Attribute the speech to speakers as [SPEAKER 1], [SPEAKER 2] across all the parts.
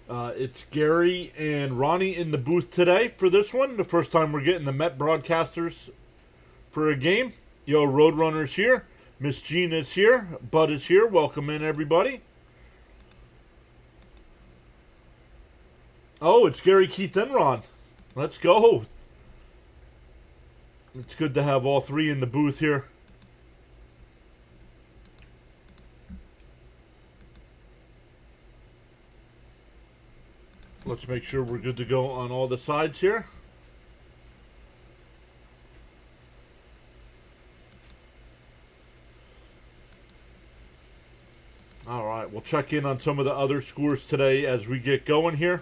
[SPEAKER 1] It's Gary and Ronnie in the booth today for this one. The first time we're getting the Met broadcasters for a game. Yo, Roadrunner's here. Miss Jean is here. Bud is here. Welcome in, everybody. Oh, it's Gary, Keith, and Ron. Let's go. It's good to have all three in the booth here. Let's make sure we're good to go on all the sides here. All right, we'll check in on some of the other scores today as we get going here.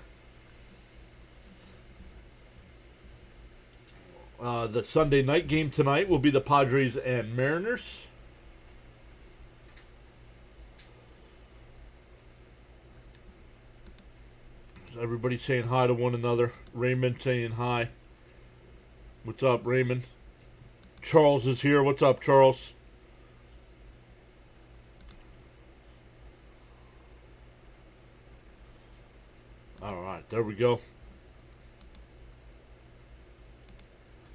[SPEAKER 1] The Sunday night game tonight will be the Padres and Mariners. Everybody saying hi to one another. Raymond saying hi. What's up, Raymond? Charles is here. What's up, Charles? All right, there we go.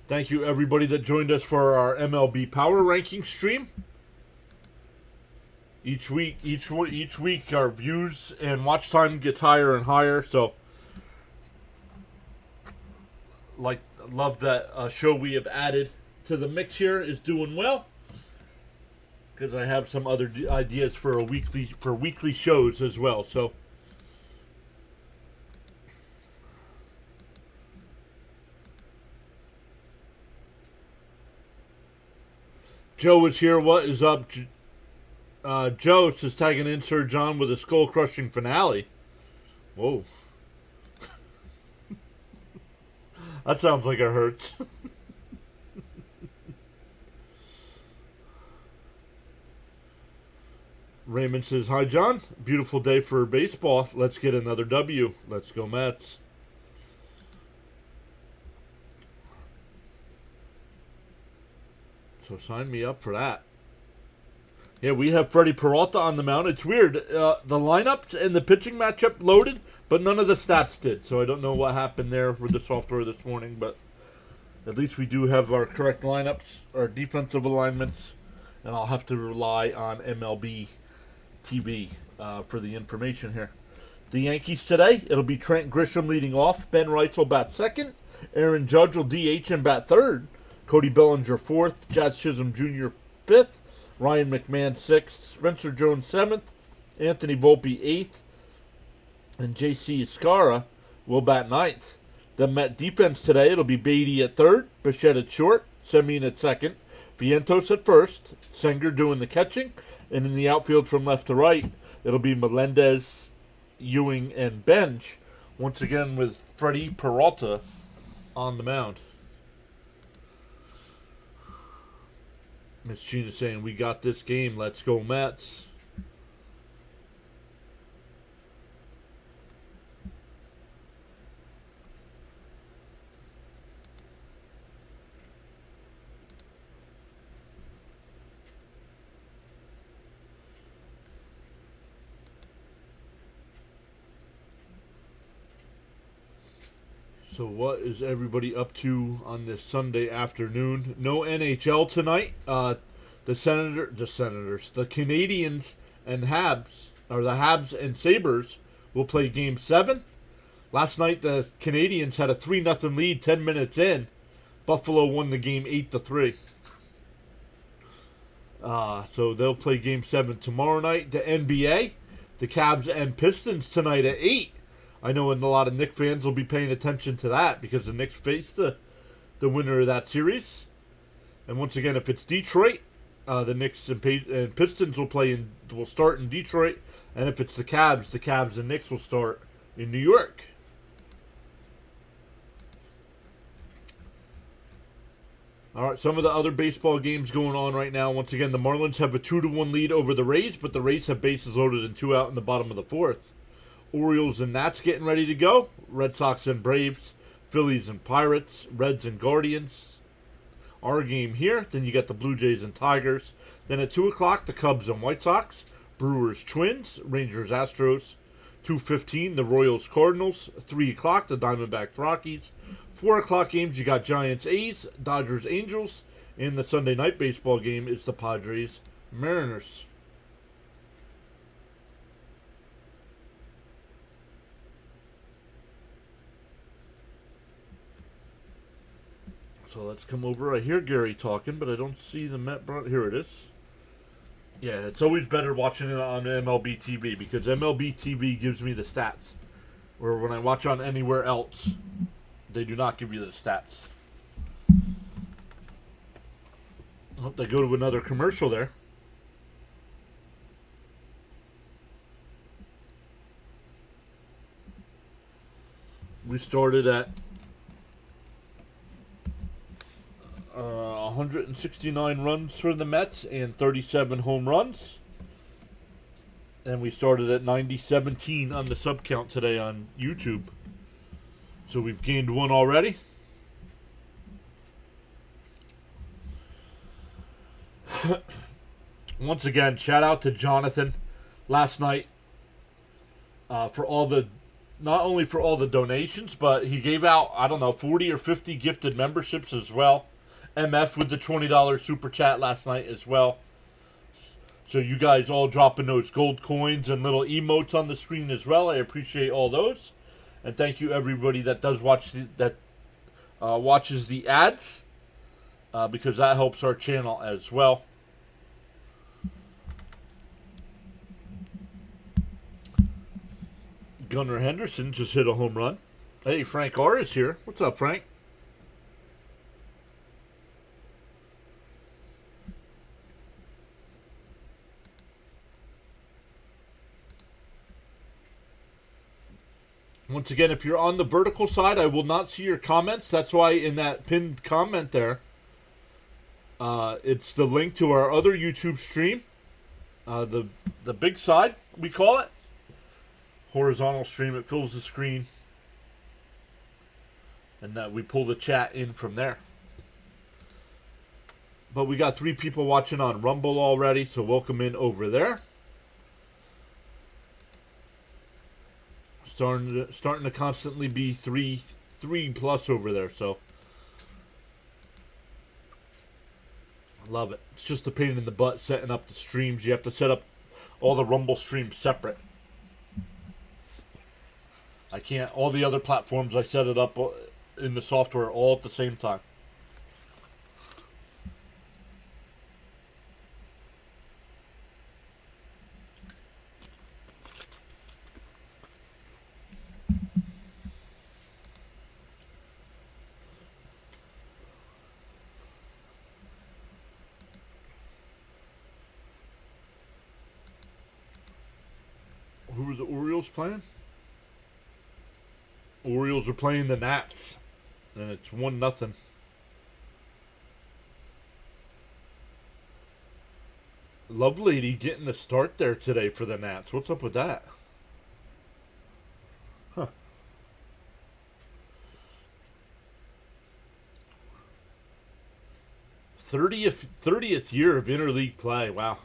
[SPEAKER 1] Thank you, everybody that joined us for our MLB Power Ranking stream. Each week, our views and watch time gets higher and higher. So, love that show we have added to the mix here is doing well. Because I have some other ideas for weekly shows as well. So. Joe is here. What is up? Joe is tagging in Sir John with a skull-crushing finale. Whoa. That sounds like it hurts. Raymond says, hi, John. Beautiful day for baseball. Let's get another W. Let's go, Mets. So sign me up for that. Yeah, we have Freddie Peralta on the mound. It's weird. The lineups and the pitching matchup loaded, but none of the stats did. So I don't know what happened there with the software this morning, but at least we do have our correct lineups, our defensive alignments, and I'll have to rely on MLB TV for the information here. The Yankees today, it'll be Trent Grisham leading off. Ben Reitz will bat second. Aaron Judge will DH and bat third. Cody Bellinger fourth. Jazz Chisholm Jr. fifth. Ryan McMahon sixth. Spencer Jones seventh. Anthony Volpe eighth. And J.C. Escara will bat ninth. The Met defense today, it'll be Beatty at third. Bichette at short. Semien at second. Vientos at first. Senger doing the catching. And in the outfield from left to right, it'll be Melendez, Ewing, and Bench. Once again with Freddie Peralta on the mound. Miss Gina saying, we got this game. Let's go, Mets. So what is everybody up to on this Sunday afternoon? No NHL tonight. The Canadians and Habs, or the Habs and Sabres, will play Game 7. Last night the Canadians had a 3-0 lead 10 minutes in. Buffalo won the game 8-3. So they'll play Game 7 tomorrow night. The NBA, the Cavs and Pistons tonight at 8. I know a lot of Knicks fans will be paying attention to that because the Knicks face the winner of that series. And once again, if it's Detroit, the Knicks and Pistons will start in Detroit. And if it's the Cavs and Knicks will start in New York. All right, some of the other baseball games going on right now. Once again, the Marlins have a 2-1 lead over the Rays, but the Rays have bases loaded and 2 out in the bottom of the 4th. Orioles and Nats getting ready to go. Red Sox and Braves. Phillies and Pirates. Reds and Guardians. Our game here. Then you got the Blue Jays and Tigers. Then at 2 o'clock, the Cubs and White Sox. Brewers Twins. Rangers Astros. 2:15, the Royals Cardinals. 3 o'clock, the Diamondbacks Rockies. 4 o'clock games, you got Giants A's, Dodgers Angels. And the Sunday night baseball game is the Padres Mariners. So let's come over. I hear Gary talking, but I don't see the Met. Here it is. Yeah, it's always better watching it on MLB TV because MLB TV gives me the stats. Where when I watch on anywhere else, they do not give you the stats. I hope they go to another commercial there. We started at 169 runs for the Mets and 37 home runs. And we started at 90-17 on the sub count today on YouTube. So we've gained one already. Once again, shout out to Jonathan last night for all the, not only for all the donations, but he gave out, I don't know, 40 or 50 gifted memberships as well. MF with the $20 super chat last night as well. So you guys all dropping those gold coins and little emotes on the screen as well. I appreciate all those. And thank you everybody that does watch watches the ads because that helps our channel as well. Gunnar Henderson just hit a home run. Hey, Frank R is here. What's up, Frank? Once again, if you're on the vertical side, I will not see your comments. That's why in that pinned comment there, it's the link to our other YouTube stream. The big side, we call it. Horizontal stream, it fills the screen. And we pull the chat in from there. But we got 3 people watching on Rumble already, so welcome in over there. Starting to constantly be three plus over there, so love it. It's just a pain in the butt setting up the streams. You have to set up all the Rumble streams separate. I can't. All the other platforms I set it up in the software all at the same time. Who are the Orioles playing? Orioles are playing the Nats, and it's 1-0. Lovelady getting the start there today for the Nats. What's up with that? Huh. 30th year of interleague play. Wow.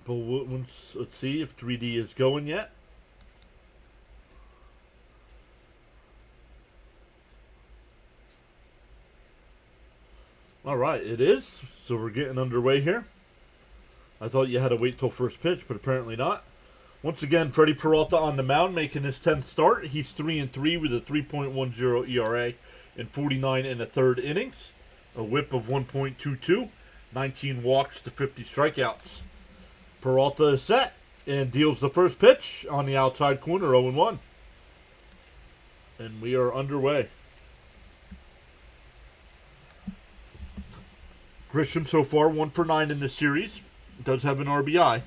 [SPEAKER 1] But let's see if 3D is going yet. All right, it is. So we're getting underway here. I thought you had to wait till first pitch, but apparently not. Once again, Freddie Peralta on the mound, making his 10th start. He's 3-3 with a 3.10 ERA in 49 1/3 innings, a WHIP of 1.22, 19 walks to 50 strikeouts. Peralta is set and deals the first pitch on the outside corner, 0-1. And we are underway. Grisham so far 1 for 9 in this series. Does have an RBI.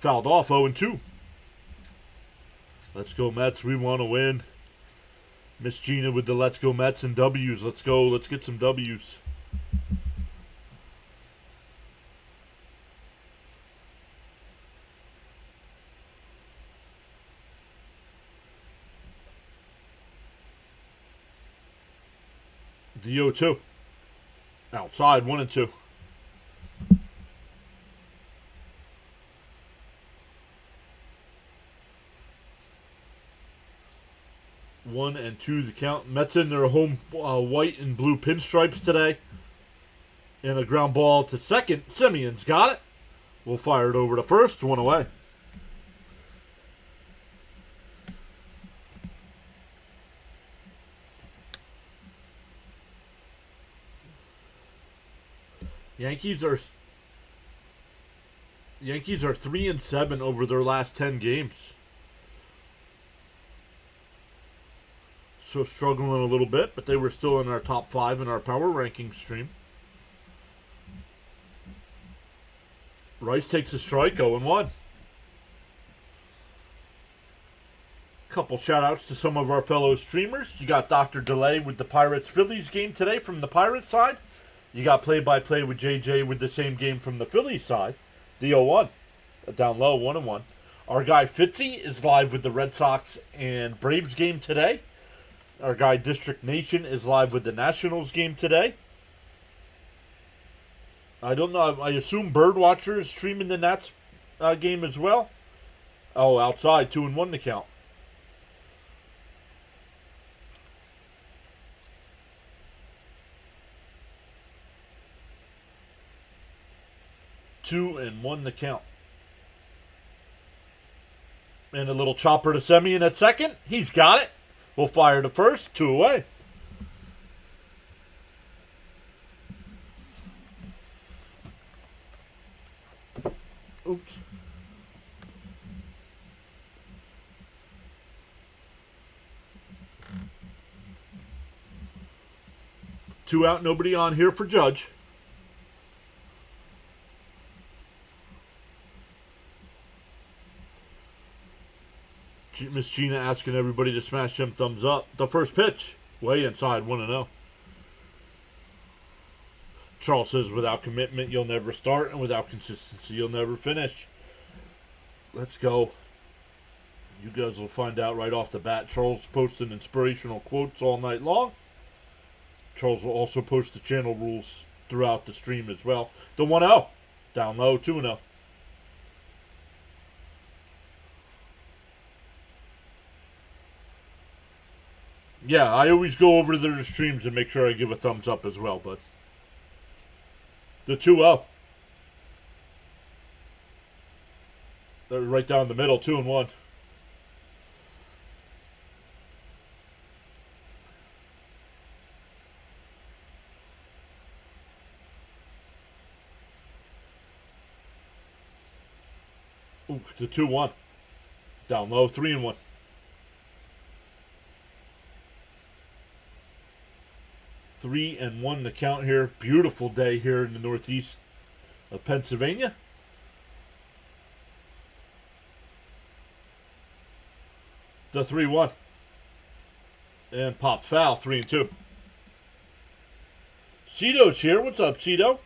[SPEAKER 1] Fouled off, 0-2. Let's go Mets, we want to win. Miss Gina with the let's go Mets and W's. Let's go, let's get some W's. The 0-2. Outside, 1-2. One and two the count. Mets in their home white and blue pinstripes today. And a ground ball to second. Simeon's got it. We'll fire it over to first. 1 away. Yankees are 3-7 over their last 10 games. So struggling a little bit, but they were still in our top 5 in our power ranking stream. Rice takes a strike, 0-1. Couple shout-outs to some of our fellow streamers. You got Dr. Delay with the Pirates-Phillies game today from the Pirates side. You got play-by-play with JJ with the same game from the Phillies side. The 0-1. Down low, 1-1. Our guy Fitzy is live with the Red Sox and Braves game today. Our guy District Nation is live with the Nationals game today. I don't know. I assume Birdwatcher is streaming the Nats game as well. Oh, outside, 2-1 to count. Two and 1 to count. And a little chopper to Semien at second. He's got it. We'll fire to first. 2 away. Oops. Two out, nobody on here for Judge. Miss Gina asking everybody to smash them thumbs up. The first pitch, way inside, 1-0. Charles says, without commitment, you'll never start, and without consistency, you'll never finish. Let's go. You guys will find out right off the bat. Charles posting inspirational quotes all night long. Charles will also post the channel rules throughout the stream as well. The 1-0. Down low, 2-0. Yeah, I always go over to their streams and make sure I give a thumbs up as well, bud. The 2-0. They're right down the middle, 2-1. Ooh, the 2-1. Down low, 3-1. 3-1 the count here. Beautiful day here in the northeast of Pennsylvania. The 3-1. And popped foul, 3-2. Cito's here. What's up, Cito?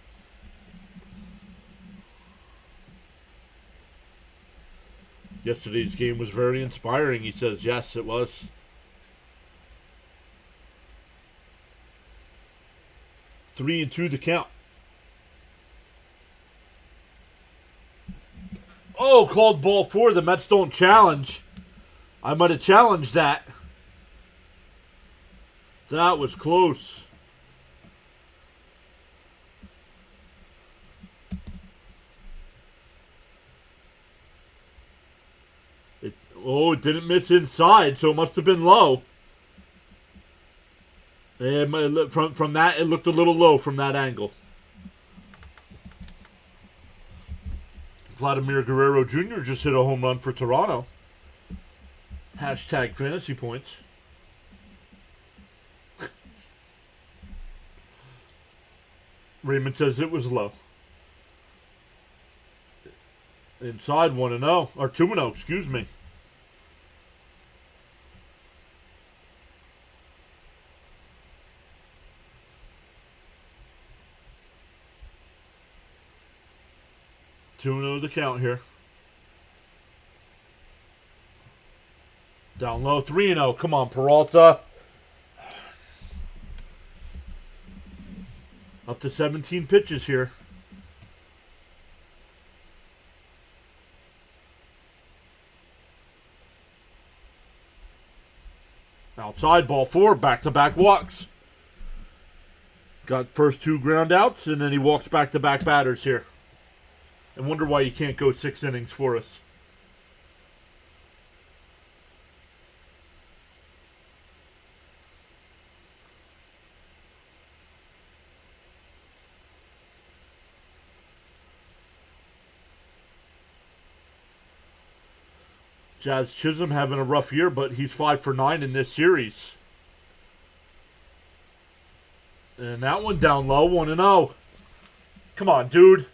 [SPEAKER 1] Yesterday's game was very inspiring, he says. Yes, it was. Three and 2 the count. Oh, called ball 4. The Mets don't challenge. I might have challenged that. That was close. It didn't miss inside, so it must have been low. And from that, it looked a little low from that angle. Vladimir Guerrero Jr. just hit a home run for Toronto. Hashtag fantasy points. Raymond says it was low. Inside 1-0. Or 2-0, excuse me. The count here. Down low, 3-0. Come on, Peralta. Up to 17 pitches here. Outside, ball 4, back-to-back walks. Got first 2 ground outs, and then he walks back-to-back batters here. I wonder why you can't go 6 innings for us. Jazz Chisholm having a rough year, but he's 5 for 9 in this series. And that one down low, 1-0. Come on, dude.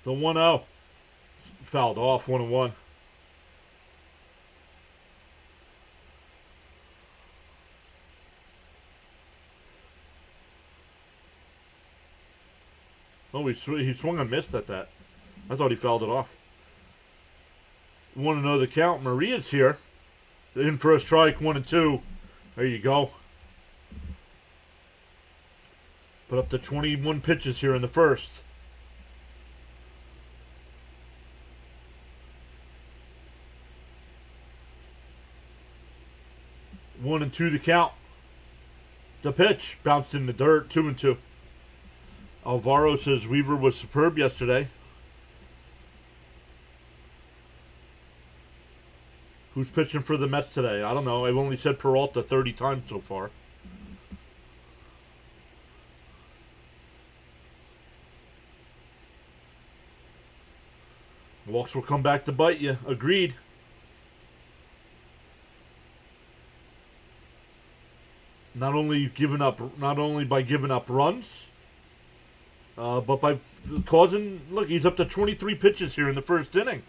[SPEAKER 1] The 1-0. Fouled off, 1-1. Oh, he swung and missed at that. I thought he fouled it off. Want to know the count? Maria's here. In for a strike, 1-2. There you go. Put up to 21 pitches here in the first. One and 2 the count. The pitch bounced in the dirt. 2-2. Alvaro says Weaver was superb yesterday. Who's pitching for the Mets today? I don't know. I've only said Peralta 30 times so far. Walks will come back to bite you. Agreed. Not only by giving up runs, but by causing. Look, he's up to 23 pitches here in the first inning.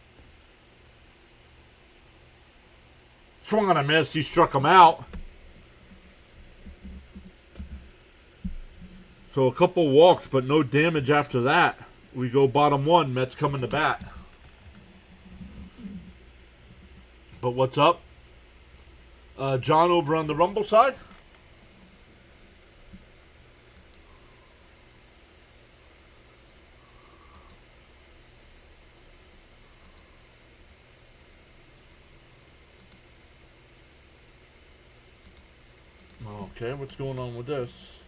[SPEAKER 1] Swung on a miss. He struck him out. So a couple walks, but no damage after that. We go bottom 1. Mets coming to bat. But what's up? John over on the Rumble side. Okay, what's going on with this?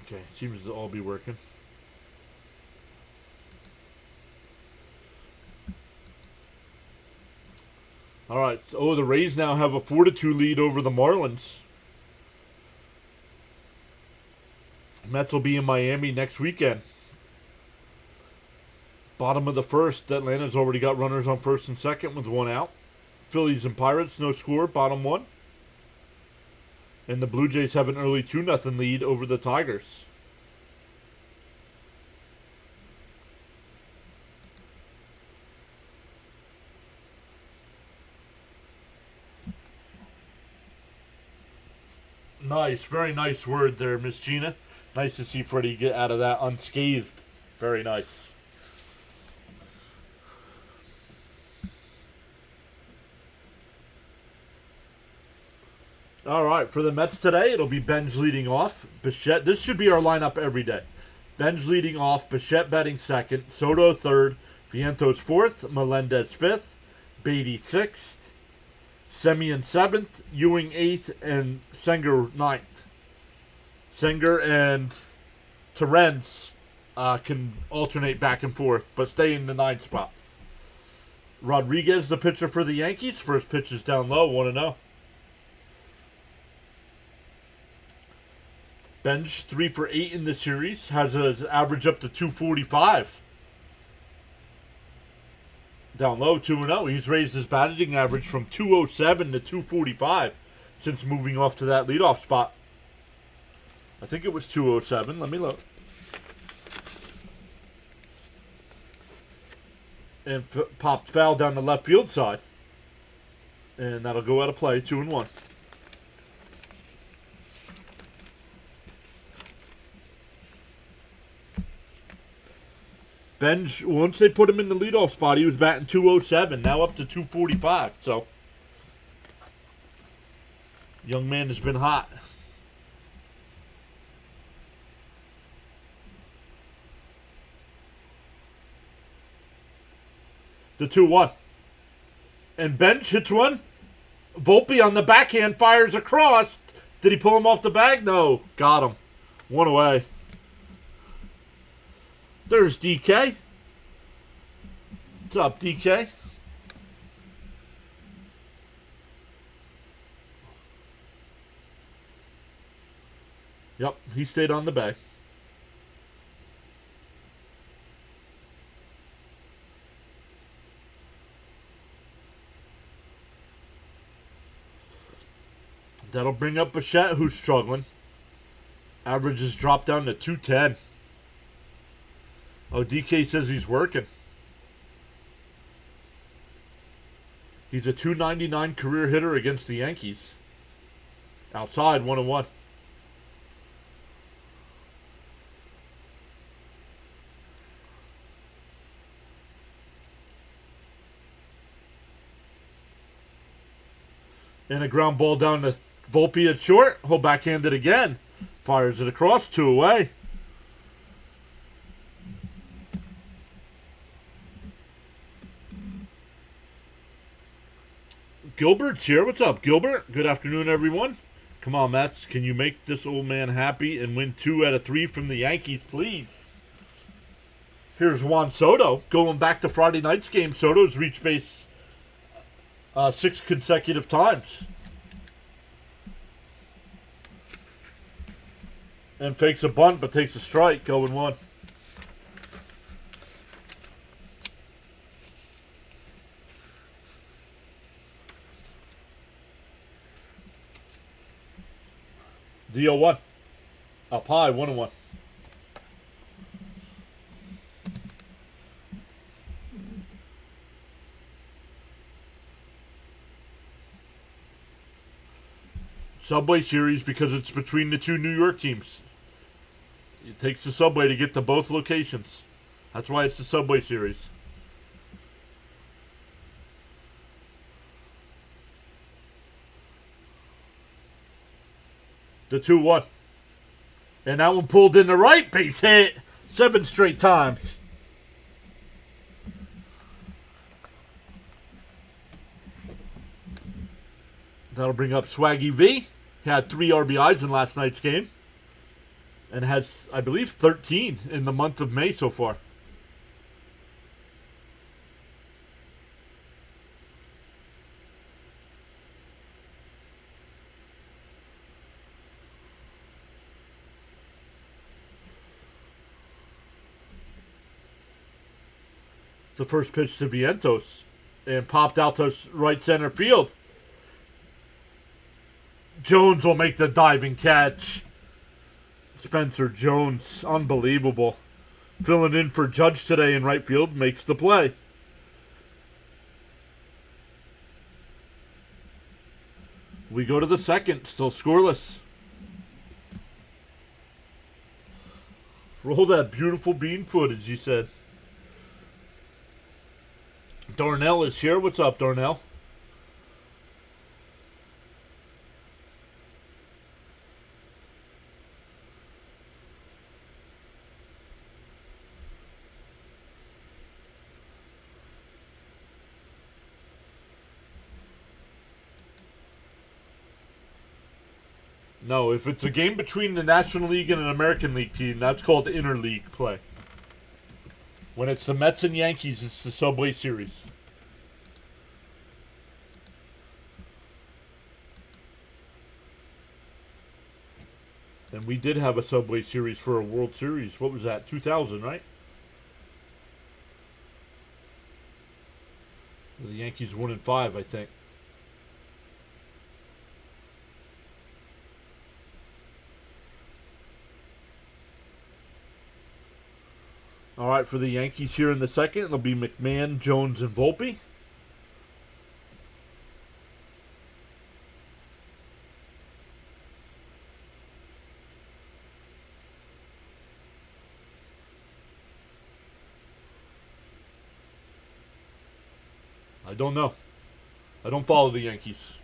[SPEAKER 1] Okay, seems to all be working. All right. Oh, the Rays now have a 4-2 lead over the Marlins. Mets will be in Miami next weekend. Bottom of the first, Atlanta's already got runners on first and second with 1 out. Phillies and Pirates, no score, bottom 1. And the Blue Jays have an early 2-0 lead over the Tigers. Nice, very nice word there, Miss Gina. Nice to see Freddie get out of that unscathed. Very nice. All right, for the Mets today, it'll be Benj leading off. Bichette, this should be our lineup every day. Benj leading off, Bichette batting second, Soto third, Vientos fourth, Melendez fifth, Beatty sixth, Semien seventh, Ewing eighth, and Senger ninth. Senger and Terrence can alternate back and forth, but stay in the 9th spot. Rodriguez, the pitcher for the Yankees. First pitch is down low, 1-0. Bench 3 for 8 in the series. Has an average up to 245. Down low, 2-0. He's raised his batting average from 207 to 245 since moving off to that leadoff spot. I think it was 207. Let me look. And popped foul down the left field side. And that'll go out of play, 2-1. Benj, once they put him in the leadoff spot, he was batting 207, now up to 245. So, young man has been hot. The 2-1. And Benj hits one. Volpe on the backhand fires across. Did he pull him off the bag? No. Got him. One away. There's DK. What's up, DK? Yep, he stayed on the bag. That'll bring up Bichette, who's struggling. Average has dropped down to 210. Oh, DK says he's working. He's a 299 career hitter against the Yankees. Outside, 1-1. And a ground ball down to Volpe at short. He'll backhand it again. Fires it across, 2 away. Gilbert's here. What's up, Gilbert? Good afternoon, everyone. Come on, Mets. Can you make this old man happy and win 2 out of 3 from the Yankees, please? Here's Juan Soto. Going back to Friday night's game, Soto's reached base 6 consecutive times. And fakes a bunt, but takes a strike. 0-1. The 0-1. Up high, 1-1. Subway Series because it's between the 2 New York teams. It takes the subway to get to both locations. That's why it's the Subway Series. The 2-1. And that one pulled in the right, base hit 7 straight times. That'll bring up Swaggy V. He had 3 RBIs in last night's game. And has, I believe, 13 in the month of May so far. The first pitch to Vientos. And popped out to right center field. Jones will make the diving catch. Spencer Jones, unbelievable. Filling in for Judge today in right field, makes the play. We go to the second, still scoreless. Roll that beautiful bean footage, he said. Darnell is here. What's up, Darnell? No, if it's a game between the National League and an American League team, that's called interleague play. When it's the Mets and Yankees, it's the Subway Series. And we did have a Subway Series for a World Series. What was that? 2000, right? The Yankees won in 5, I think. All right, for the Yankees here in the second, it'll be McMahon, Jones, and Volpe. I don't know. I don't follow the Yankees.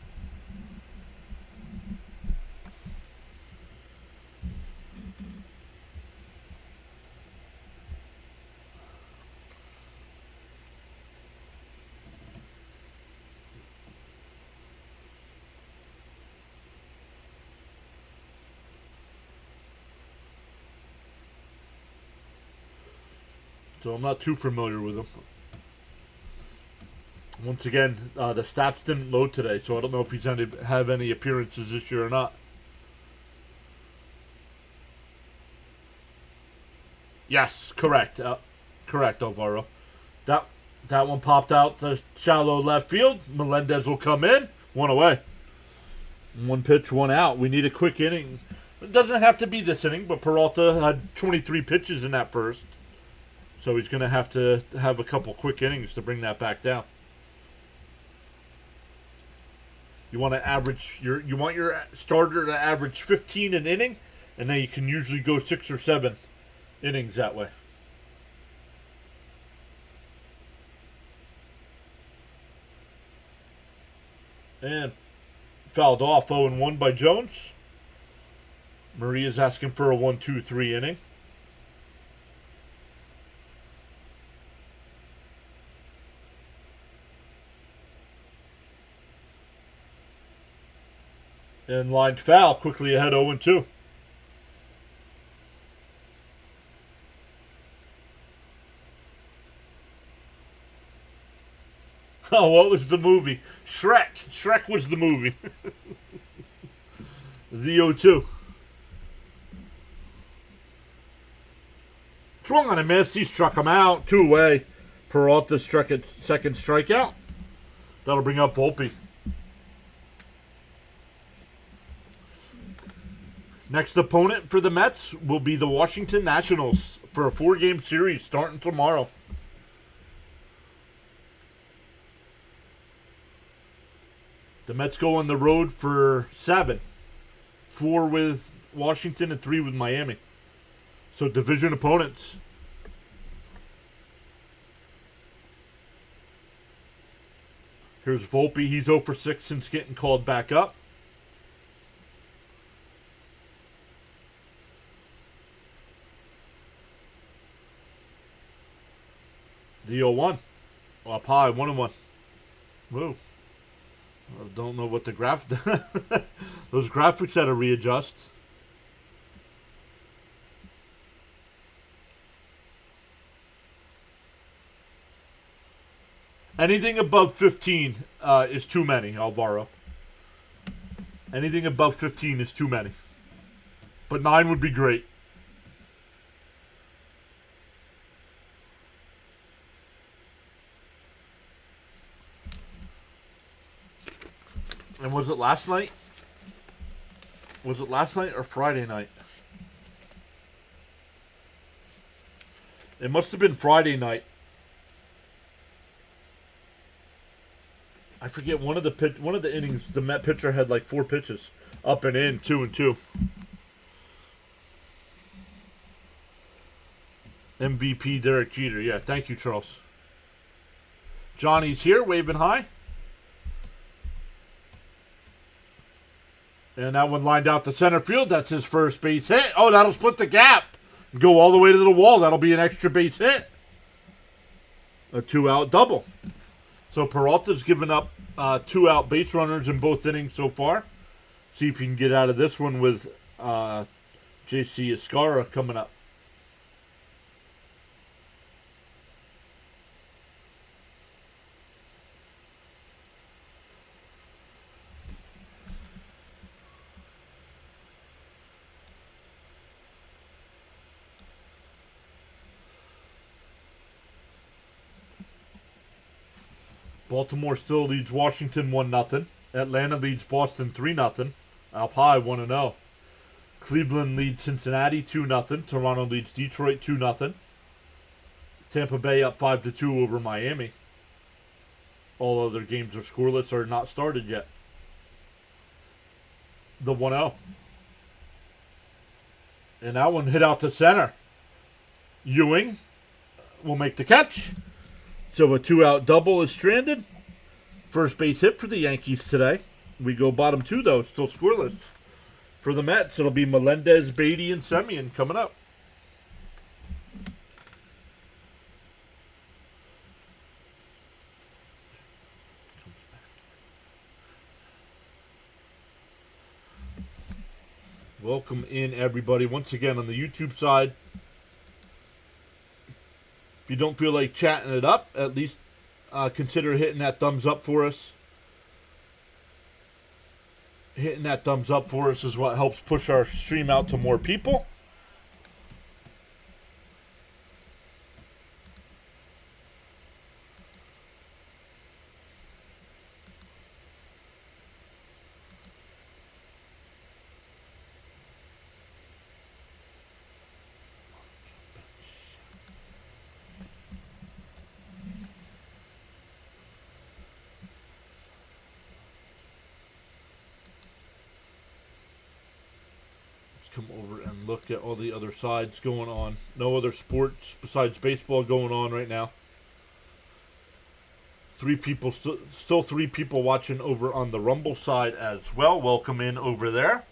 [SPEAKER 1] So I'm not too familiar with him. Once again, the stats didn't load today, so I don't know if he's going to have any appearances this year or not. Yes, correct. Correct, Alvaro. That one popped out to shallow left field. Melendez will come in. One away. One pitch, one out. We need a quick inning. It doesn't have to be this inning, but Peralta had 23 pitches in that first. So he's going to have a couple quick innings to bring that back down. You want to average you want your starter to average 15 an inning, and then you can usually go 6 or 7 innings that way. And fouled off 0-1 by Jones. Maria's asking for a 1-2-3 inning. And line foul, quickly ahead 0-2. Oh, what was the movie? Shrek. Shrek was the movie. The 0-2. Swung on a miss. He struck him out. 2 away. Peralta struck at second strikeout. That'll bring up Volpe. Next opponent for the Mets will be the Washington Nationals for a 4-game series starting tomorrow. The Mets go on the road for 7. 4 with Washington and 3 with Miami. So division opponents. Here's Volpe. He's 0 for 6 since getting called back up. The 0-1. Up high, 1-1. Whoa. I don't know what the those graphics had to readjust. Anything above 15 is too many, Alvaro. Anything above 15 is too many. But 9 would be great. And was it last night? Was it last night or Friday night? It must have been Friday night. I forget one of the innings. The Met pitcher had like 4 pitches, up and in, 2-2. MVP Derek Jeter. Yeah, thank you, Charles. Johnny's here, waving hi. And that one lined out to center field. That's his first base hit. Oh, that'll split the gap. Go all the way to the wall. That'll be an extra base hit. A 2-out double. So Peralta's given up 2-out base runners in both innings so far. See if he can get out of this one with J.C. Escara coming up. Baltimore still leads Washington 1-0. Atlanta leads Boston 3-0. Alpine 1-0. Cleveland leads Cincinnati 2-0. Toronto leads Detroit 2-0. Tampa Bay up 5-2 over Miami. All other games are scoreless or not started yet. The 1-0. And that one hit out to center. Ewing will make the catch. So a 2-out double is stranded. First base hit for the Yankees today. We go bottom 2, though. Still scoreless. For the Mets, it'll be Melendez, Beatty, and Semien coming up. Welcome in, everybody. Once again, on the YouTube side, if you don't feel like chatting it up, at least consider hitting that thumbs up for us. Hitting that thumbs up for us is what helps push our stream out to more people. Come over and look at all the other sides going on. No other sports besides baseball going on right now. Still 3 people watching over on the Rumble side as well. Welcome in over there.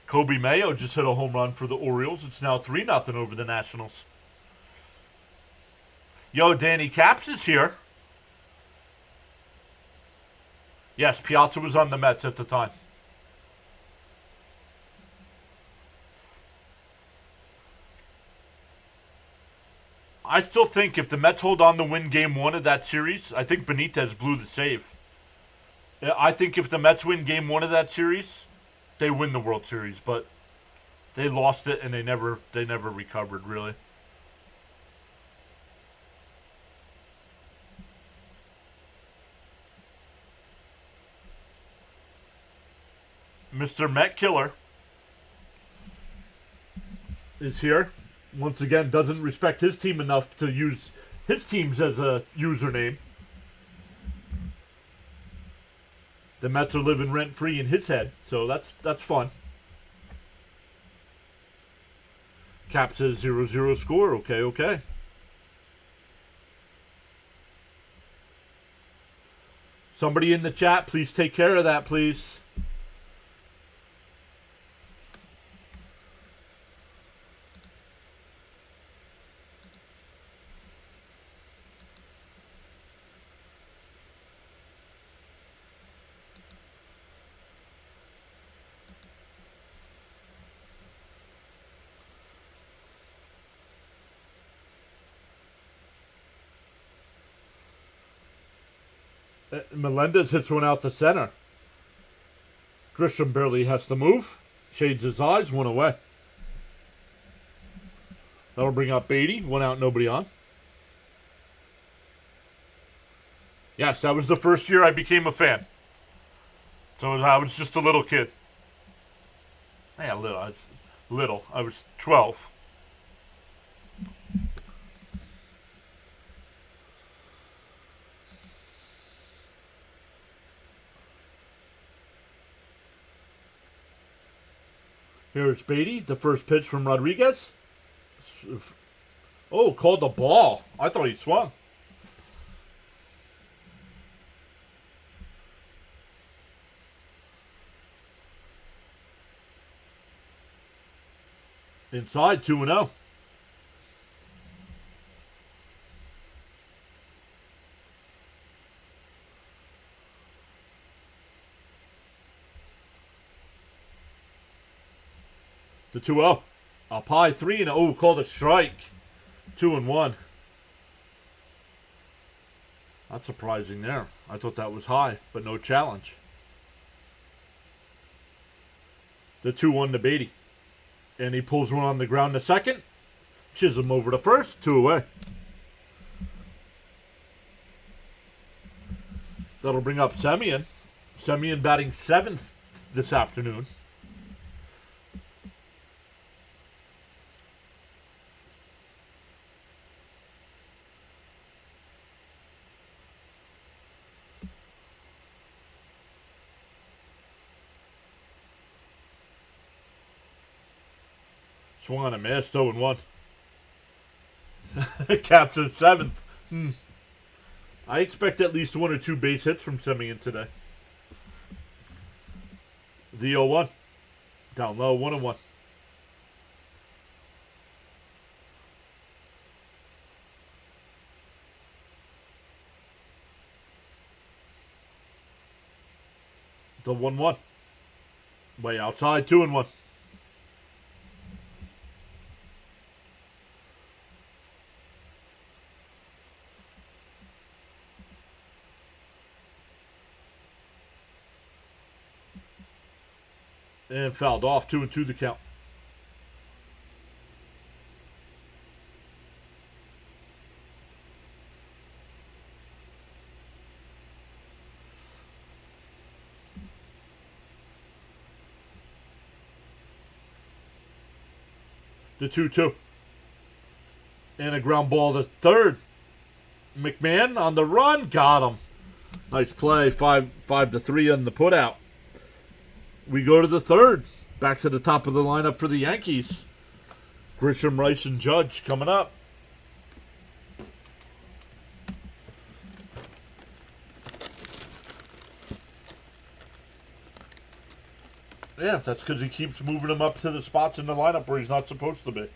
[SPEAKER 1] Kobe Mayo just hit a home run for the Orioles. It's now 3-0 over the Nationals. Yo, Danny Caps is here. Yes, Piazza was on the Mets at the time. I still think if the Mets hold on to win Game 1 of that series, I think Benitez blew the save. I think if the Mets win Game 1 of that series, they win the World Series. But they lost it and they never recovered, really. Mr. Met Killer is here. Once again, doesn't respect his team enough to use his teams as a username. The Mets are living rent-free in his head, so that's fun. Cap says 0-0 score. Okay. Somebody in the chat, please take care of that, please. Melendez hits one out to center. Grisham barely has to move. Shades his eyes, one away. That'll bring up Beatty. 1 out, nobody on. Yes, that was the first year I became a fan. So I was just a little kid. Yeah, little. I was 12. Here's Beatty, the first pitch from Rodriguez. Oh, called the ball. I thought he swung. Inside, 2-0. The 2-0. Up high, 3-0. Oh, called a strike. 2-1. That's surprising there. I thought that was high, but no challenge. The 2-1 to Beatty. And he pulls one on the ground to second. Chisholm over to first. 2 away. That'll bring up Semien. Semien batting 7th this afternoon. Swung on a miss, 0-1. Caps in 7th. I expect at least 1 or 2 base hits from Semien today. The 0-1. Down low, 1-1. The 1-1. Way outside, 2-1. And fouled off, 2-2 the count. The 2-2. And a ground ball to third. McMahon on the run. Got him. Nice play. 5-3 on the putout. We go to the third. Back to the top of the lineup for the Yankees. Grisham, Rice, and Judge coming up. Yeah, that's because he keeps moving him up to the spots in the lineup where he's not supposed to be.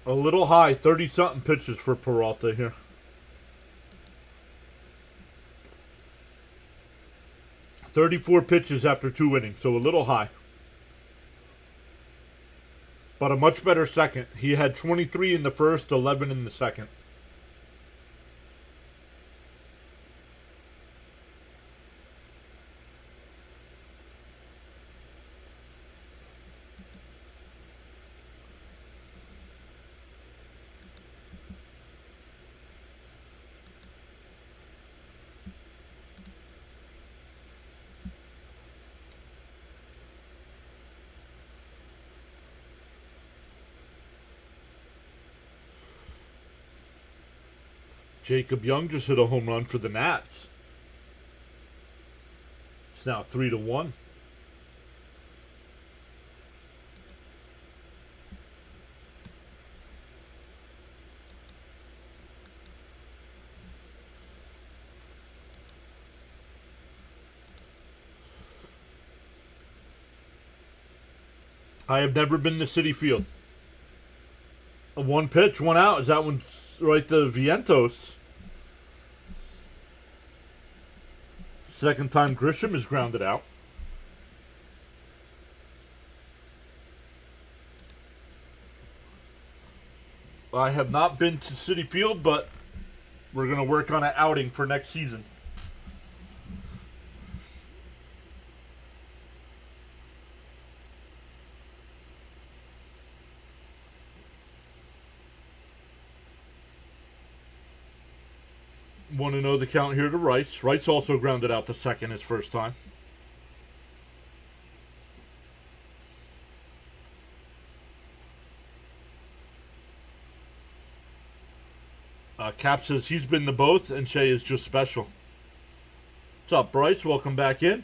[SPEAKER 1] A little high, 30-something pitches for Peralta here. "34 pitches after 2 innings, so a little high. But a much better second. He had 23 in the first, 11 in the second. Jacob Young just hit a home run for the Nats. It's now 3-1. I have never been to Citi Field. A 1 pitch, 1 out. Is that one right to Vientos? Second time Grisham is grounded out. I have not been to Citi Field, but we're going to work on an outing for next season. Want to know the count here to Rice. Rice also grounded out to second his first time. Cap says he's been to both, and Shea is just special. What's up, Bryce? Welcome back in.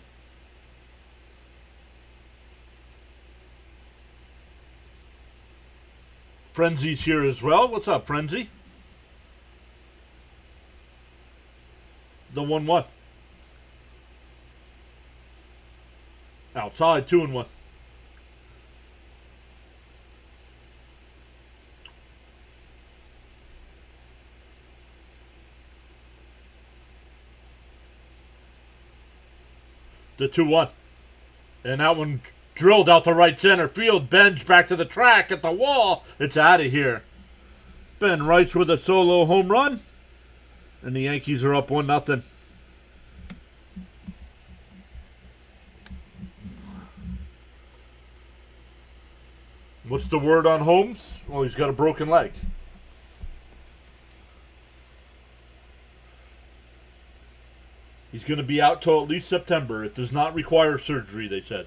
[SPEAKER 1] Frenzy's here as well. What's up, Frenzy? The 1-1. Outside, 2-1. The 2-1. And that one drilled out to right center field. Benj back to the track at the wall. It's out of here. Ben Rice with a solo home run. And the Yankees are up 1-0. What's the word on Holmes? Well, he's got a broken leg. He's going to be out till at least September. It does not require surgery, they said.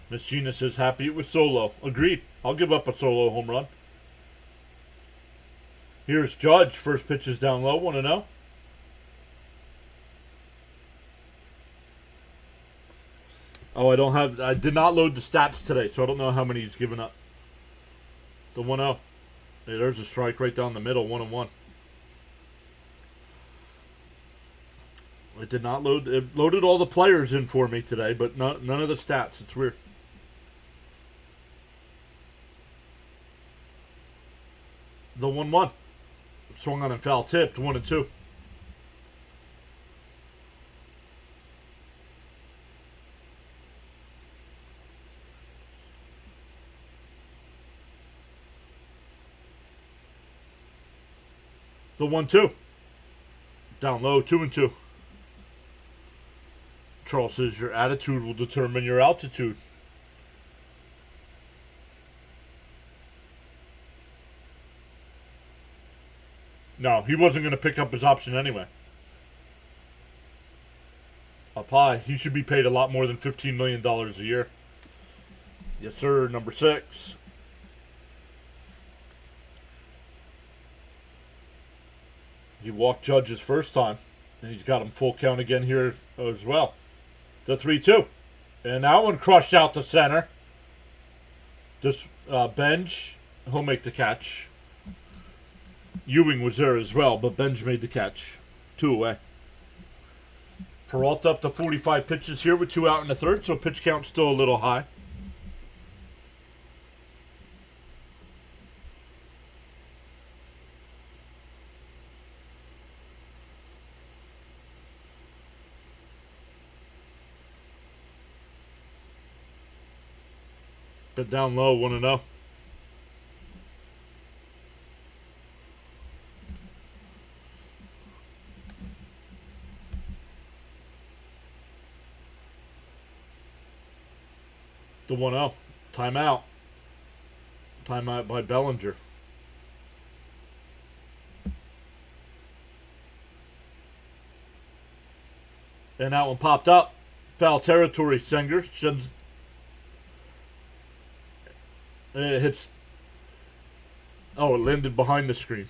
[SPEAKER 1] Miss Gina says happy it was solo. Agreed. I'll give up a solo home run. Here's Judge. First pitch is down low. 1-0. Oh, I did not load the stats today, so I don't know how many he's given up. The 1-0. Hey, there's a strike right down the middle. 1-1. It did not load. It loaded all the players in for me today, but none of the stats. It's weird. The 1-1. Swung on and foul tipped. 1-2. The 1-2. Down low. 2-2. Charles says your attitude will determine your altitude. No, he wasn't going to pick up his option anyway. Up high. He should be paid a lot more than $15 million a year. Yes, sir. Number 6. He walked Judge his first time. And he's got him full count again here as well. The 3-2. And that one crushed out the center. This Benj, he'll make the catch. Ewing was there as well, but Benj made the catch. 2 away. Peralta up to 45 pitches here with 2 out in the third, so pitch count's still a little high. But down low, 1-0. The 1-0. Timeout. Timeout by Bellinger. And that one popped up. Foul territory, Senger. It hits. Oh, it landed behind the screen.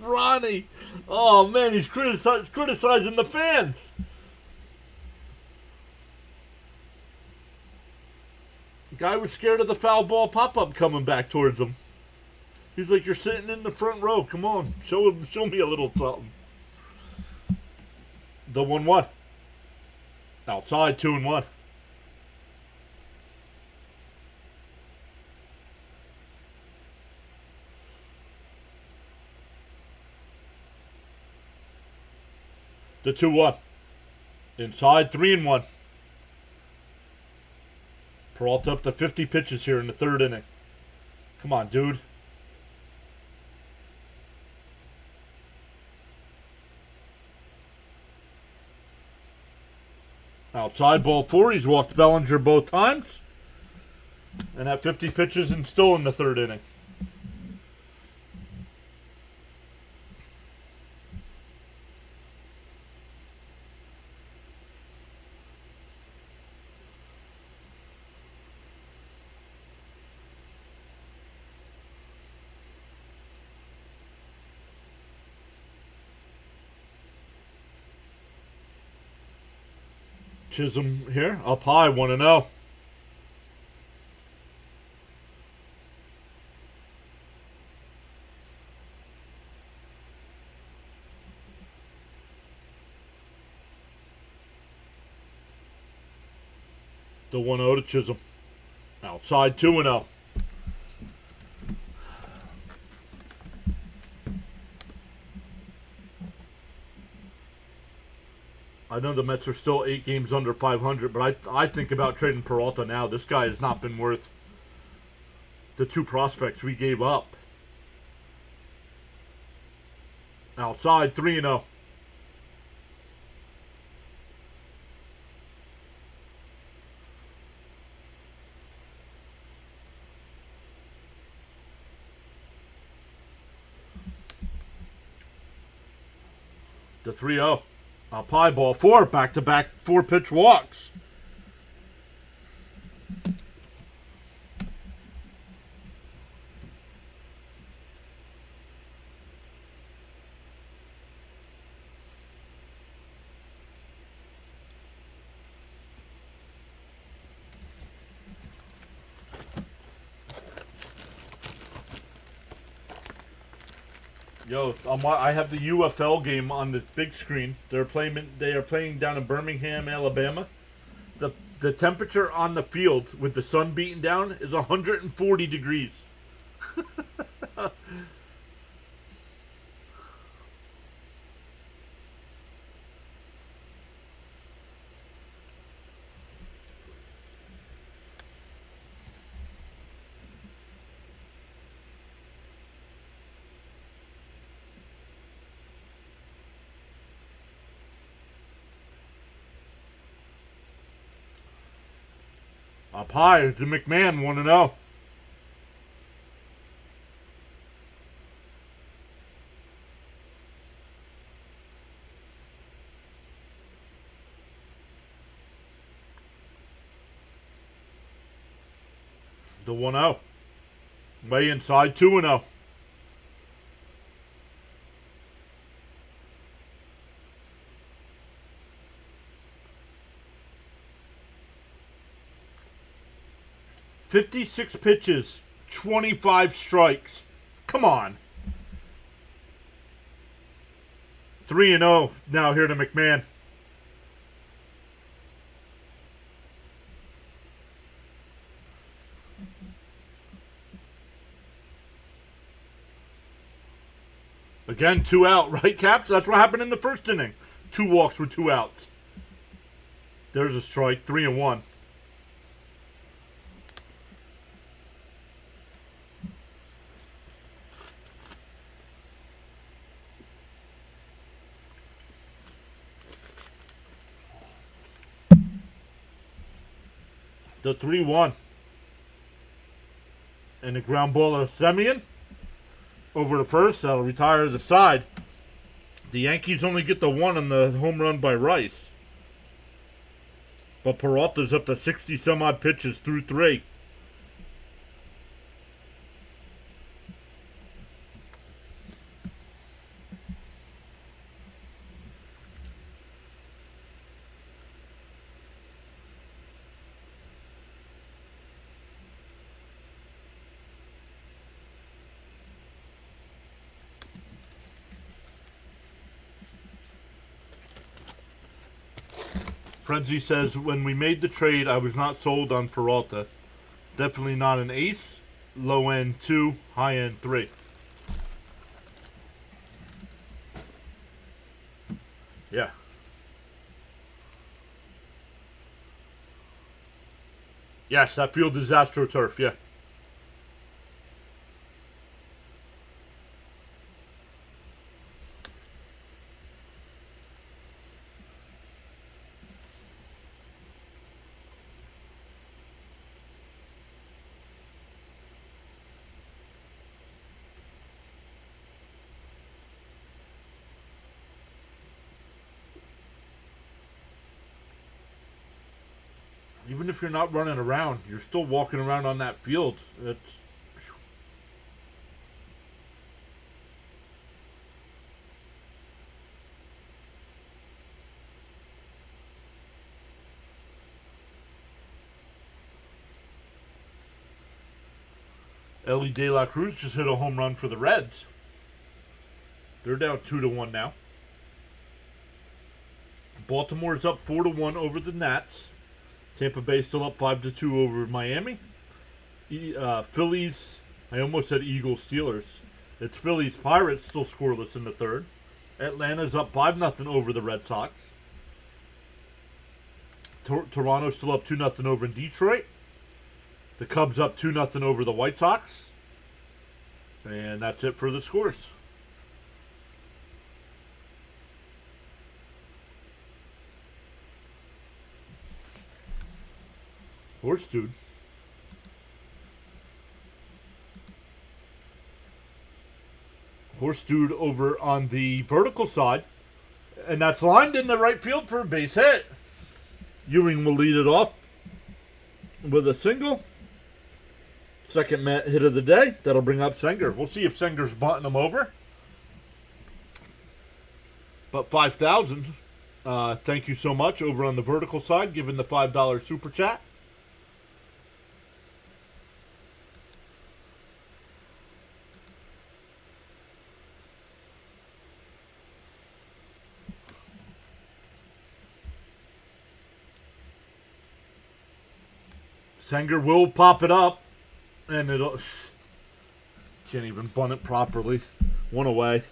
[SPEAKER 1] Ronnie. Oh, man, he's criticizing the fans. The guy was scared of the foul ball pop-up coming back towards him. He's like, you're sitting in the front row. Come on, show me a little something. The 1-1. Outside, 2-1. The 2-1. Inside, 3-1. Peralta up to 50 pitches here in the third inning. Come on, dude. Outside, ball 4. He's walked Bellinger both times. And at 50 pitches and still in the third inning. Chisholm here, up high, 1-0. The 1-0 to Chisholm. Outside 2-0. I know the Mets are still 8 games under 500, but I think about trading Peralta now. This guy has not been worth the 2 prospects we gave up. Outside 3-0. The 3-0. Pie ball 4. Back-to-back 4-pitch walks. Yo, I have the UFL game on the big screen. They are playing down in Birmingham, Alabama. The temperature on the field with the sun beating down is 140 degrees. Up high to McMahon, 1-0. The 1-0. Way inside, 2-0. "56 pitches, 25 strikes. Come on." 3-0 now here to McMahon. Again, 2 out, right, Caps? That's what happened in the first inning. 2 walks for 2 outs. There's a strike, 3-1. The 3-1. And the ground ball of Semien over the first. That'll retire the side. The Yankees only get the 1 on the home run by Rice. But Peralta's up to 60 some odd pitches through 3. Frenzy says, when we made the trade, I was not sold on Peralta. Definitely not an ace. Low end 2, high end 3. Yeah. Yes, that field is AstroTurf, yeah. Even if you're not running around, you're still walking around on that field. It's Ellie De La Cruz just hit a home run for the Reds. They're down 2-1 now. Baltimore's up 4-1 over the Nats. Tampa Bay still up 5-2 over Miami. Phillies, I almost said Eagles Steelers. It's Phillies Pirates still scoreless in the third. Atlanta's up 5-0 over the Red Sox. Toronto's still up 2-0 over in Detroit. The Cubs up 2-0 over the White Sox. And that's it for the scores. Horse dude. Horse dude over on the vertical side. And that's lined in the right field for a base hit. Ewing will lead it off with a single. Second hit of the day. That'll bring up Senger. We'll see if Senger's bunting him over. But 5,000. Thank you so much over on the vertical side, giving the $5 super chat. Senger will pop it up, and it'll... Can't even bunt it properly. One away.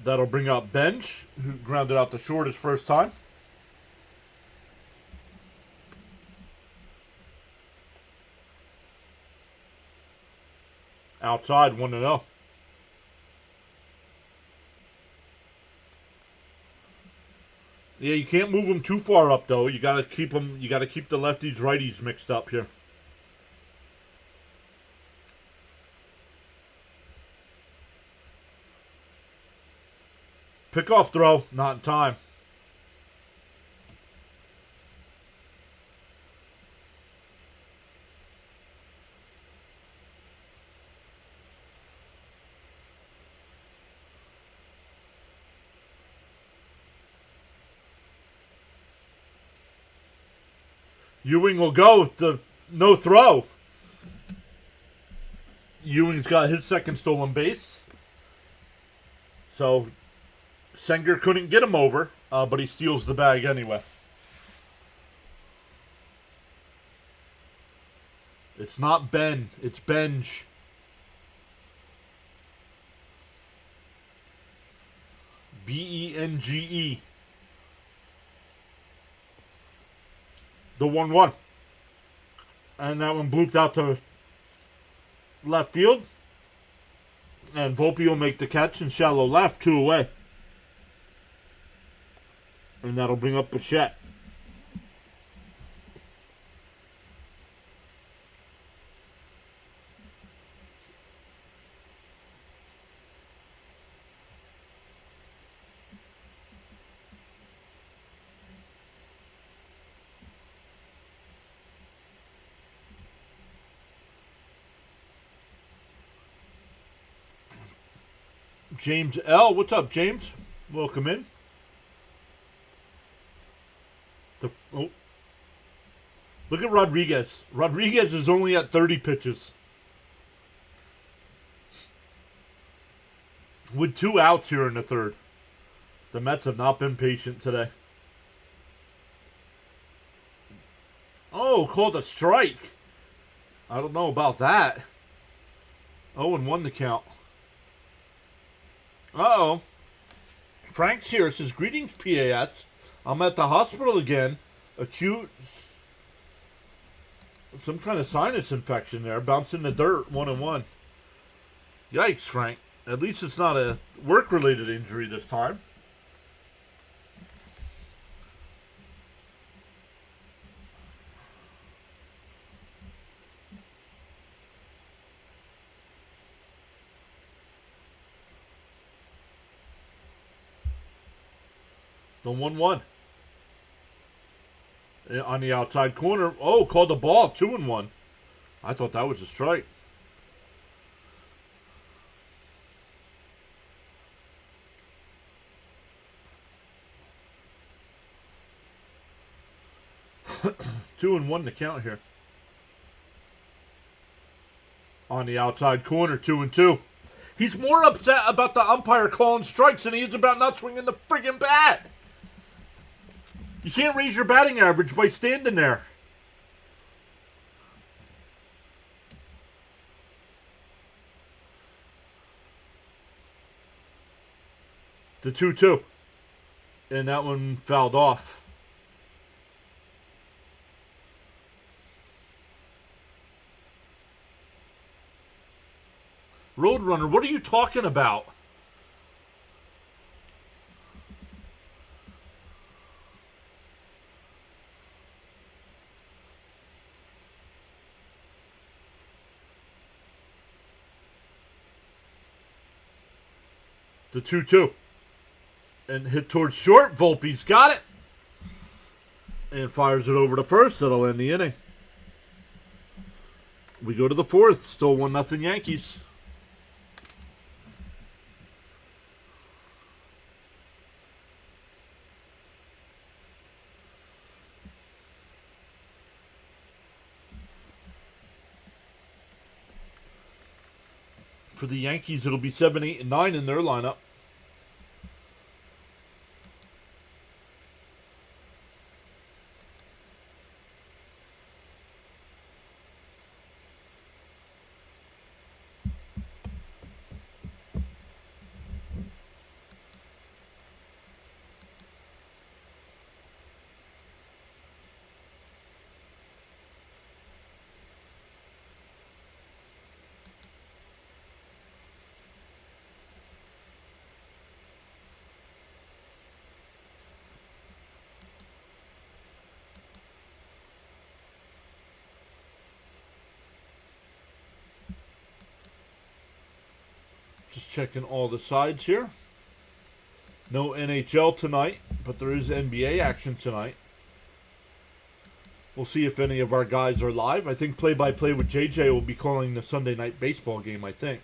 [SPEAKER 1] That'll bring up Benj, who grounded out the short his first time. Outside, 1-0. Yeah, you can't move them too far up though. You gotta keep them. You gotta keep the lefties righties mixed up here. Pickoff throw, not in time. Ewing will go to no throw. Ewing's got his second stolen base. So Senger couldn't get him over, but he steals the bag anyway. It's not Ben, it's Benj. Benge. The 1-1. And that one blooped out to left field. And Volpe will make the catch in shallow left, 2 away. And that'll bring up Bichette. James L. What's up, James? Welcome in. Look at Rodriguez. Rodriguez is only at 30 pitches. With 2 outs here in the third. The Mets have not been patient today. Oh, called a strike. I don't know about that. 0-1 the count. Uh-oh. Frank's here. Says, greetings, PAS. I'm at the hospital again. Acute... some kind of sinus infection there. Bounced in the dirt. 1-1. Yikes, Frank. At least it's not a work-related injury this time. The 1-1. On the outside corner. Oh, called the ball. 2-1. I thought that was a strike. 2-1 to count here. On the outside corner, 2-2. He's more upset about the umpire calling strikes than he is about not swinging the friggin' bat. You can't raise your batting average by standing there. The 2-2. And that one fouled off. Roadrunner, what are you talking about? The 2-2. And hit towards short. Volpe's got it. And fires it over to first. That'll end the inning. We go to the fourth. Still 1-0 Yankees. For the Yankees, it'll be 7, 8, and 9 in their lineup. Just checking all the sides here. No NHL tonight, but there is NBA action tonight. We'll see if any of our guys are live. I think play-by-play with JJ will be calling the Sunday night baseball game, I think.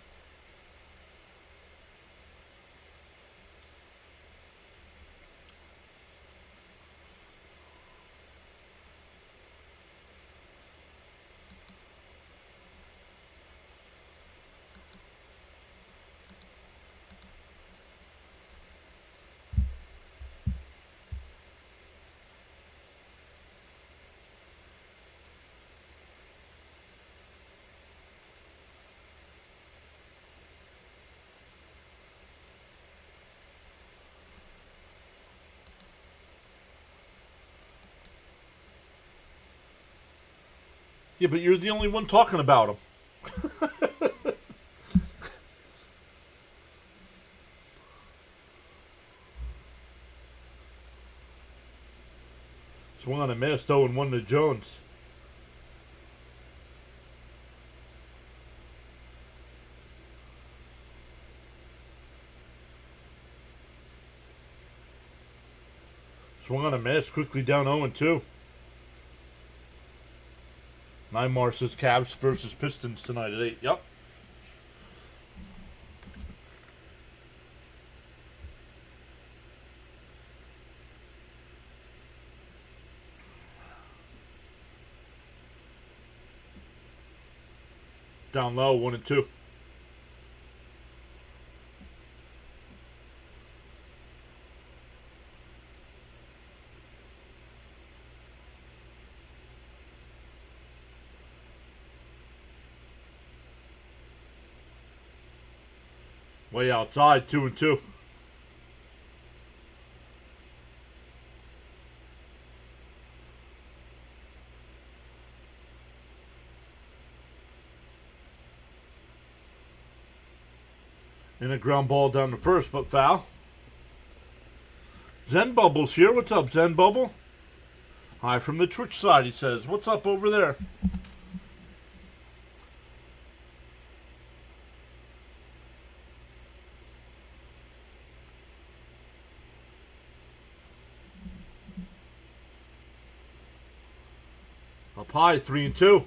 [SPEAKER 1] Yeah, but you're the only one talking about him. Swung on a miss, 0-1 to Jones. Swung on a miss, quickly down 0-2. Neymar says Cavs versus Pistons tonight at 8. Yep. Down low, 1-2. Way outside, 2-2. And a ground ball down to first, but foul. Zen Bubble's here. What's up, Zen Bubble? Hi from the Twitch side, he says. What's up over there? Up high, 3-2.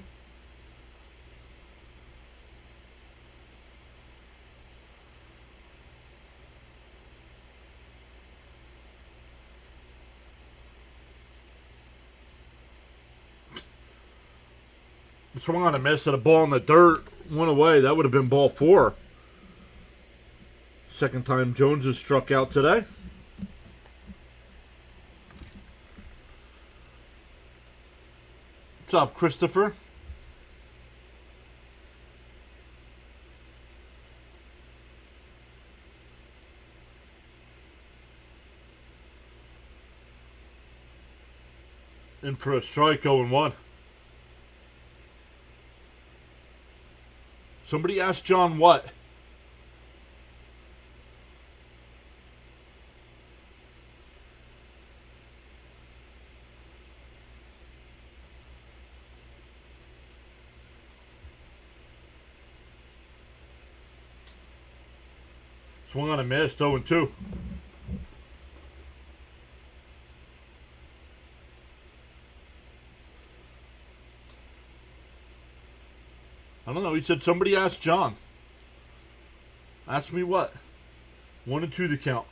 [SPEAKER 1] Swung on a miss at a ball in the dirt. Went away. That would have been ball 4. Second time Jones has struck out today. What's up, Christopher? In for a strike, 0-1. Somebody asked John what? Swung on a miss, 0-2. I don't know. He said somebody asked John. Ask me what? 1-2 the count.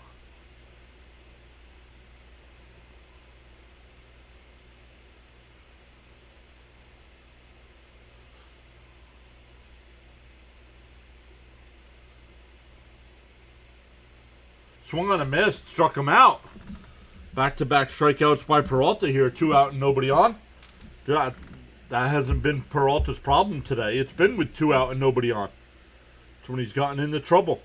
[SPEAKER 1] Swung on a miss, struck him out. Back-to-back strikeouts by Peralta here. 2 out and nobody on. That hasn't been Peralta's problem today. It's been with 2 out and nobody on. It's when he's gotten into trouble.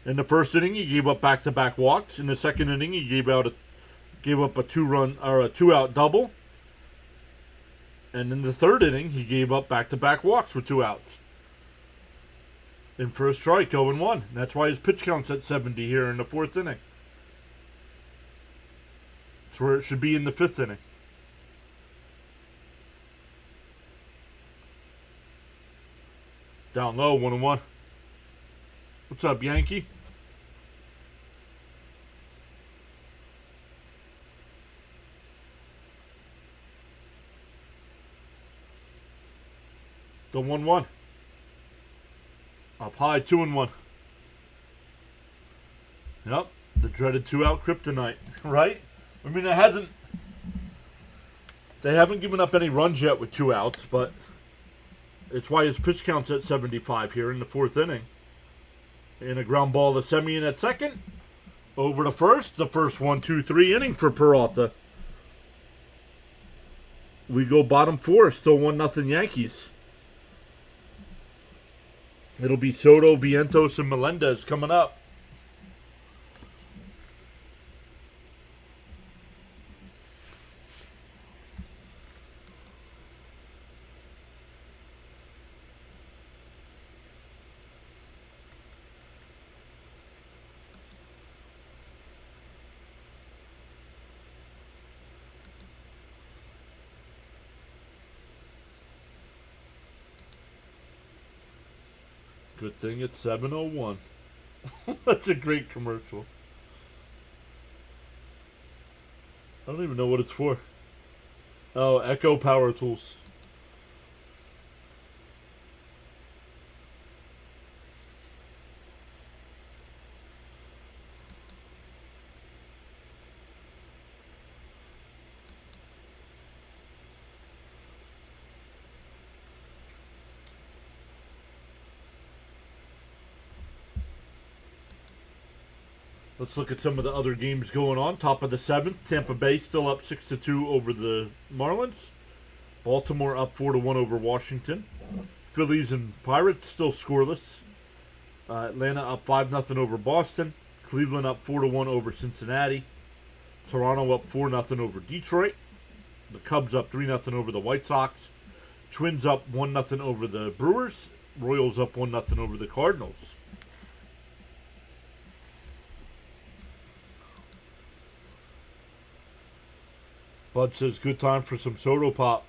[SPEAKER 1] In the first inning, he gave up back-to-back walks. In the second inning, he gave up a 2-run or a 2-out double. And in the third inning, he gave up back-to-back walks with 2 outs. In for a strike, 0-1. That's why his pitch count's at 70 here in the 4th inning. That's where it should be in the 5th inning. Down low, 1-1. What's up, Yankee? The 1-1. Up high, 2-1. Yep, the dreaded 2-out kryptonite, right? I mean, they haven't given up any runs yet with 2 outs, but it's why his pitch count's at 75 here in the 4th inning. And a ground ball to Semien at second. Over to first. The first 1-2-3 inning for Peralta. We go bottom 4. Still 1-0 Yankees. It'll be Soto, Vientos, and Melendez coming up. Good thing it's 7:01. That's a great commercial. I don't even know what it's for. Oh, Echo Power Tools. Let's look at some of the other games going on. Top of the 7th, Tampa Bay still up 6-2 over the Marlins. Baltimore up 4-1 over Washington. Phillies and Pirates still scoreless. Atlanta up 5-0 over Boston. Cleveland up 4-1 over Cincinnati. Toronto up 4-0 over Detroit. The Cubs up 3-0 over the White Sox. Twins up 1-0 over the Brewers. Royals up 1-0 over the Cardinals. Bud says, good time for some Soto Pop.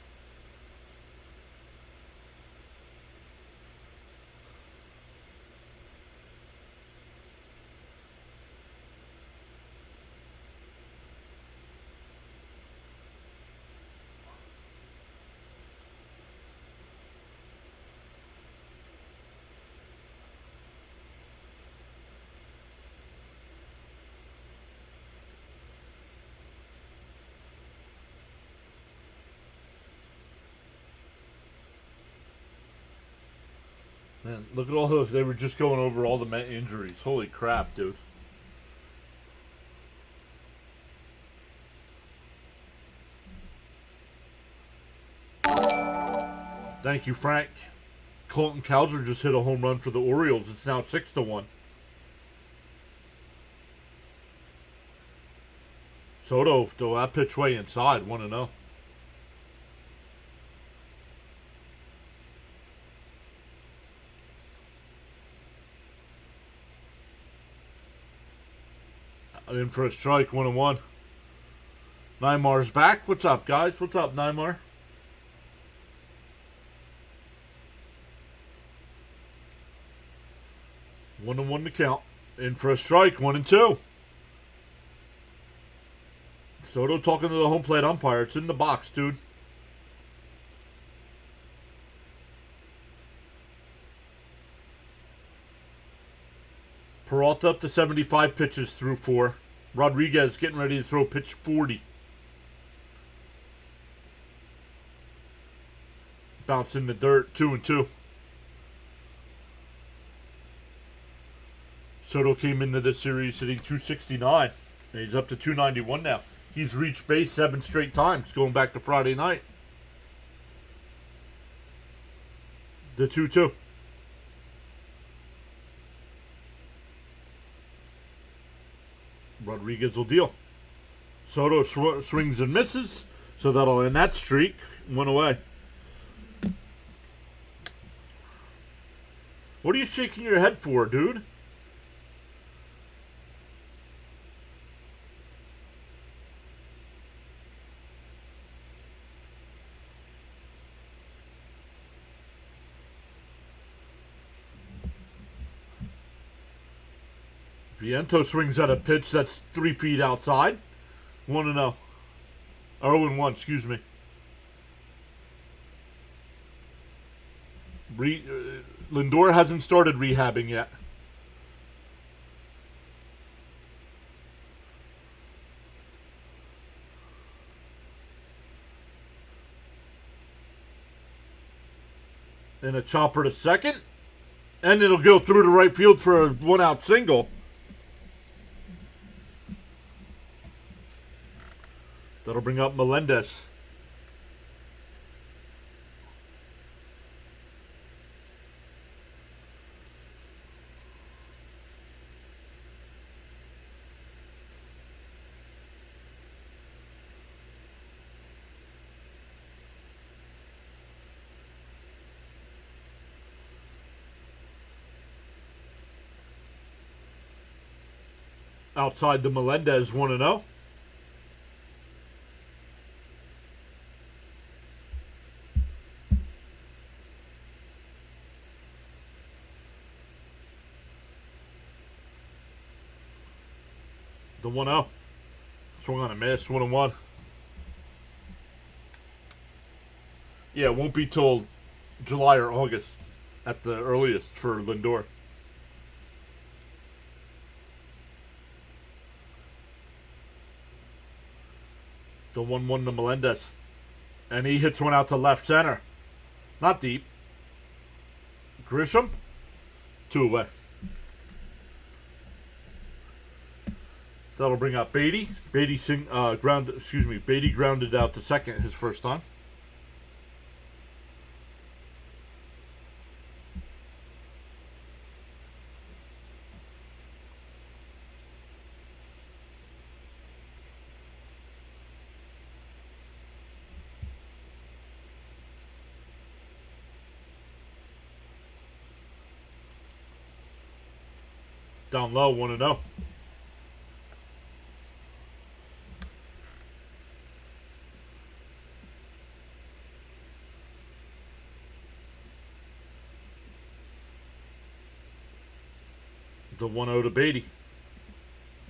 [SPEAKER 1] Man, look at all those. They were just going over all the Met injuries. Holy crap, dude. Thank you, Frank. Colton Cowser just hit a home run for the Orioles. It's now 6-1. Soto, though, that pitch way inside, 1-0. In for a strike, 1-1. Nymar's back. What's up, guys? What's up, Nymar? One and one to count. In for a strike, 1-2. Soto talking to the home plate umpire. It's in the box, dude. Peralta up to 75 pitches through 4. Rodriguez getting ready to throw pitch 40. Bounce in the dirt, 2-2. Soto came into this series hitting 269. And he's up to 291 now. He's reached base 7 straight times, going back to Friday night. The 2-2. Rodriguez will deal. Soto swings and misses, so that'll end that streak. 1 away. What are you shaking your head for, dude? Viento swings at a pitch that's 3 feet outside. 1-0. 0-1, excuse me. Lindor hasn't started rehabbing yet. And a chopper to second. And it'll go through to right field for a 1-out single. That'll bring up Melendez. Outside the Melendez, 1-0. The 1-0. Swung on a miss, 1-1. Yeah, it won't be till July or August at the earliest for Lindor. The 1-1 to Melendez. And he hits one out to left center. Not deep. Grisham. 2 away. That'll bring up Beatty. Beatty grounded out to second his first time. Down low, 1-0. The 1-0 to Beatty.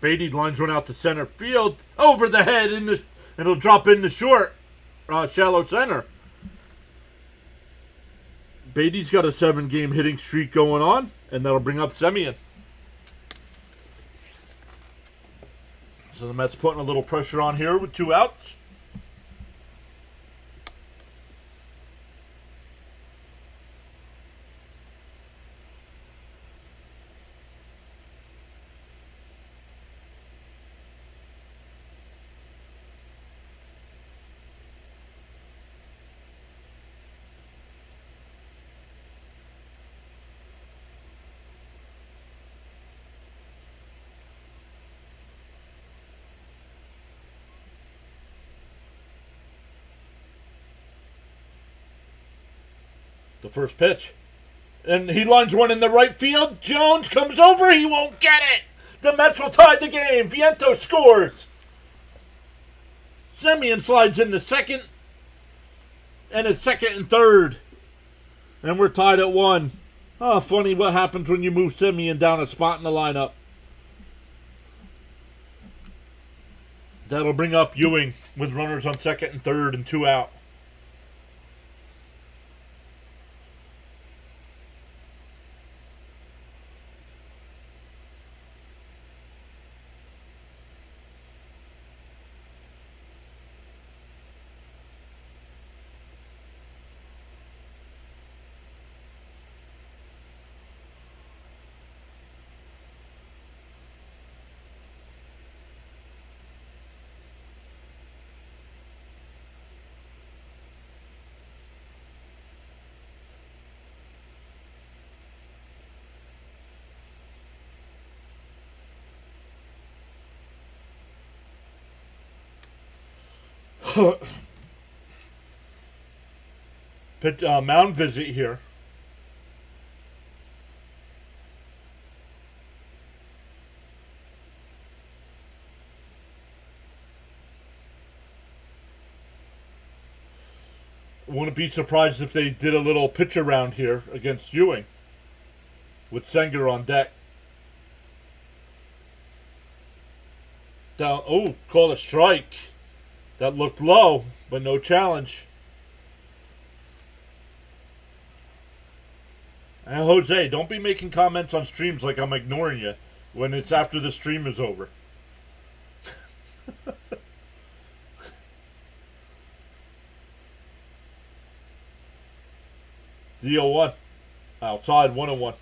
[SPEAKER 1] Beatty lines one out to center field. Over the head, and it'll drop in the short. Shallow center. Beatty's got a 7-game hitting streak going on, and that'll bring up Semien. So the Mets putting a little pressure on here with 2 outs. The first pitch. And he lines one in the right field. Jones comes over. He won't get it. The Mets will tie the game. Vientos scores. Semien slides into second. And it's second and third. And we're tied at 1. Oh, funny what happens when you move Semien down a spot in the lineup. That'll bring up Ewing with runners on second and third and 2 out. Mound visit here. Wouldn't be surprised if they did a little pitch around here against Ewing with Senger on deck. Down. Oh, call a strike. That looked low, but no challenge. And Jose, don't be making comments on streams like I'm ignoring you when it's after the stream is over. The 0-1. Outside, 1-1.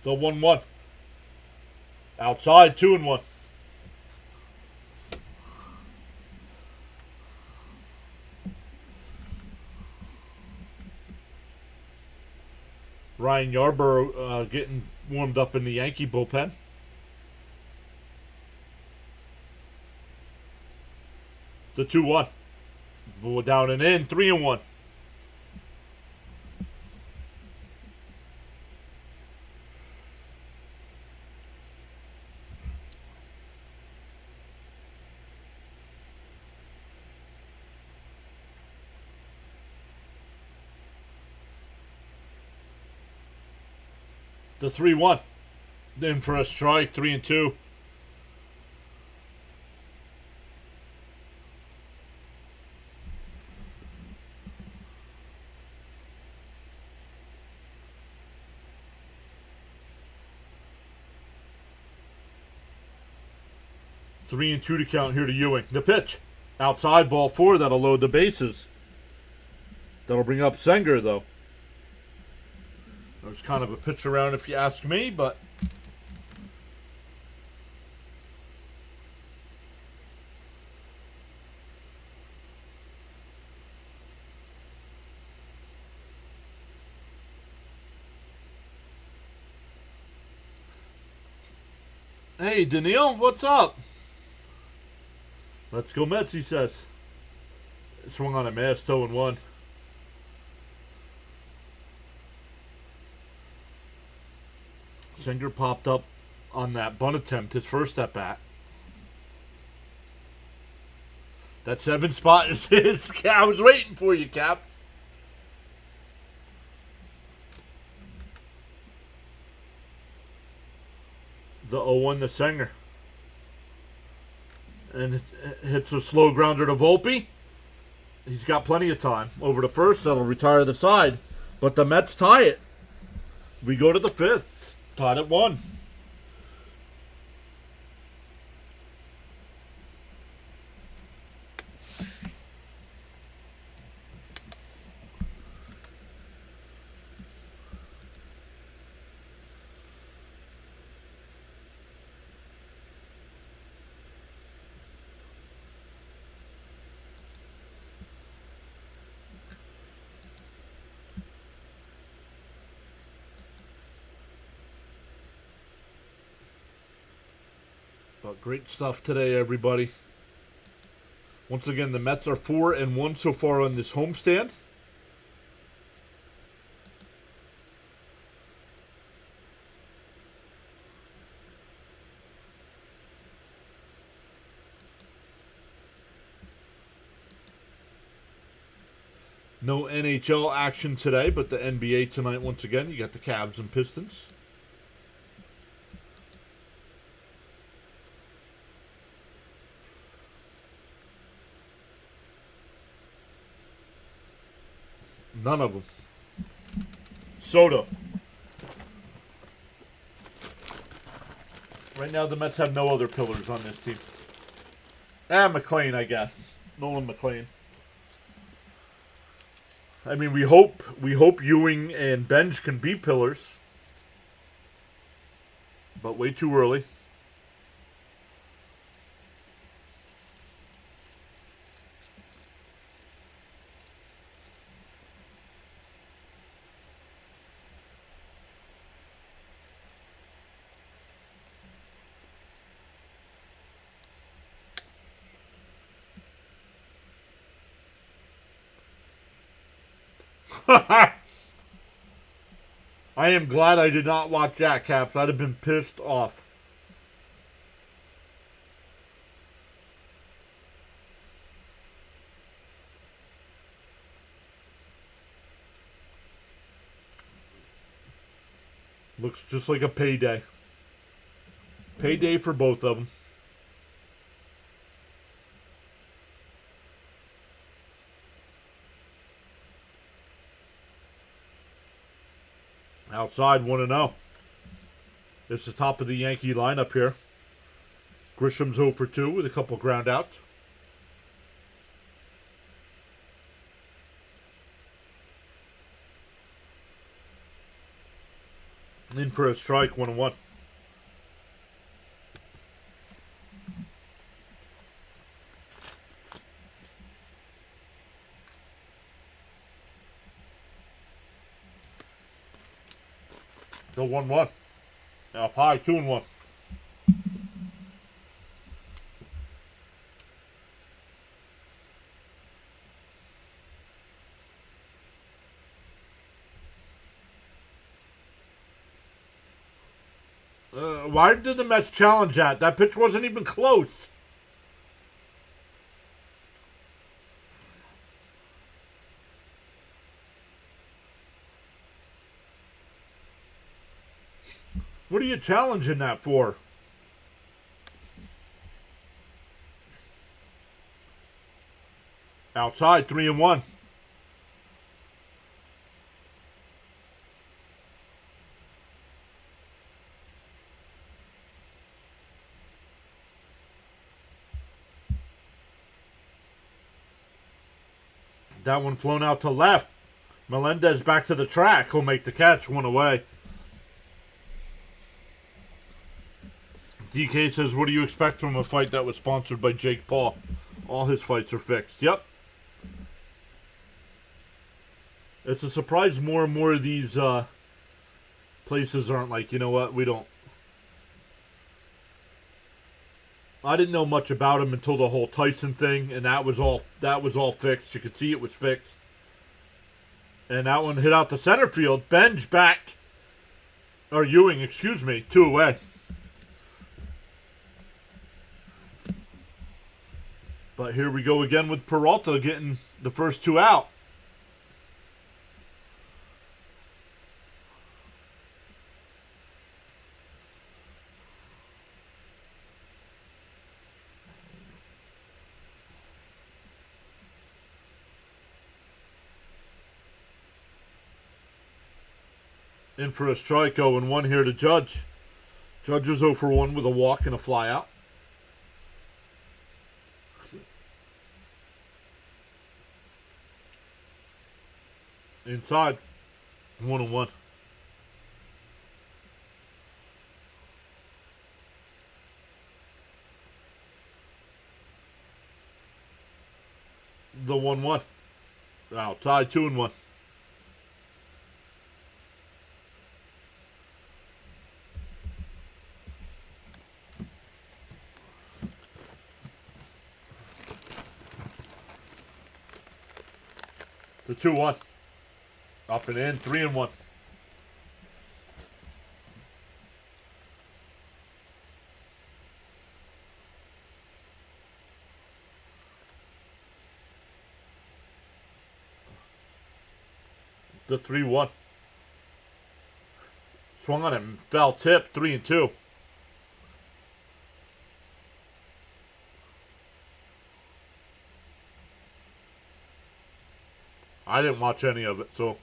[SPEAKER 1] The 1-1. Outside, 2-1. Ryan Yarborough getting warmed up in the Yankee bullpen. The 2-1. Down and in, 3-1. The 3-1. In for a strike, 3-2. Three and 2 to count here to Ewing. The pitch. Outside, ball 4. That'll load the bases. That'll bring up Senger, though. It was kind of a pitch around if you ask me, but hey, Daniil, what's up? Let's go Mets, he says. Swung on a mass, 0-1. Senger popped up on that bunt attempt, his first at bat. That 7 spot is his. I was waiting for you, Caps. The 0-1 to Senger. And it hits a slow grounder to Volpe. He's got plenty of time. Over to first, that'll retire the side. But the Mets tie it. We go to the 5th. Tied at 1. But great stuff today, everybody. Once again, the Mets are 4-1 so far on this homestand. No NHL action today, but the NBA tonight once again. You got the Cavs and Pistons. None of them. Soda. Right now the Mets have no other pillars on this team. McLean, I guess. Nolan McLean. I mean, we hope Ewing and Benj can be pillars, but way too early. I am glad I did not watch Jack Caps. I'd have been pissed off. Looks just like a payday. Payday for both of them. Outside 1-0. It's the top of the Yankee lineup here. Grisham's 0 for 2 with a couple ground outs. In for a strike, 1-1. Go 1-1. Now high, 2-1. Why did the Mets challenge that? That pitch wasn't even close. What are you challenging that for? Outside, 3-1. That one flown out to left. Melendez back to the track. He'll make the catch. 1 away. DK says, what do you expect from a fight that was sponsored by Jake Paul? All his fights are fixed. Yep. It's a surprise more and more of these places aren't like, you know what, we don't. I didn't know much about him until the whole Tyson thing, and that was all fixed. You could see it was fixed. And that one hit out the center field. Benj back. Or Ewing, excuse me. 2 away. But here we go again with Peralta getting the first 2 out. In for a strike, 0-1 here to Judge. Judge is 0 for 1 with a walk and a fly out. Inside, 1-1. The 1-1. Outside, 2-1. The 2-1. Up and in. 3-1. The 3-1. Swung on him. Foul tip. 3-2. I didn't watch any of it, so.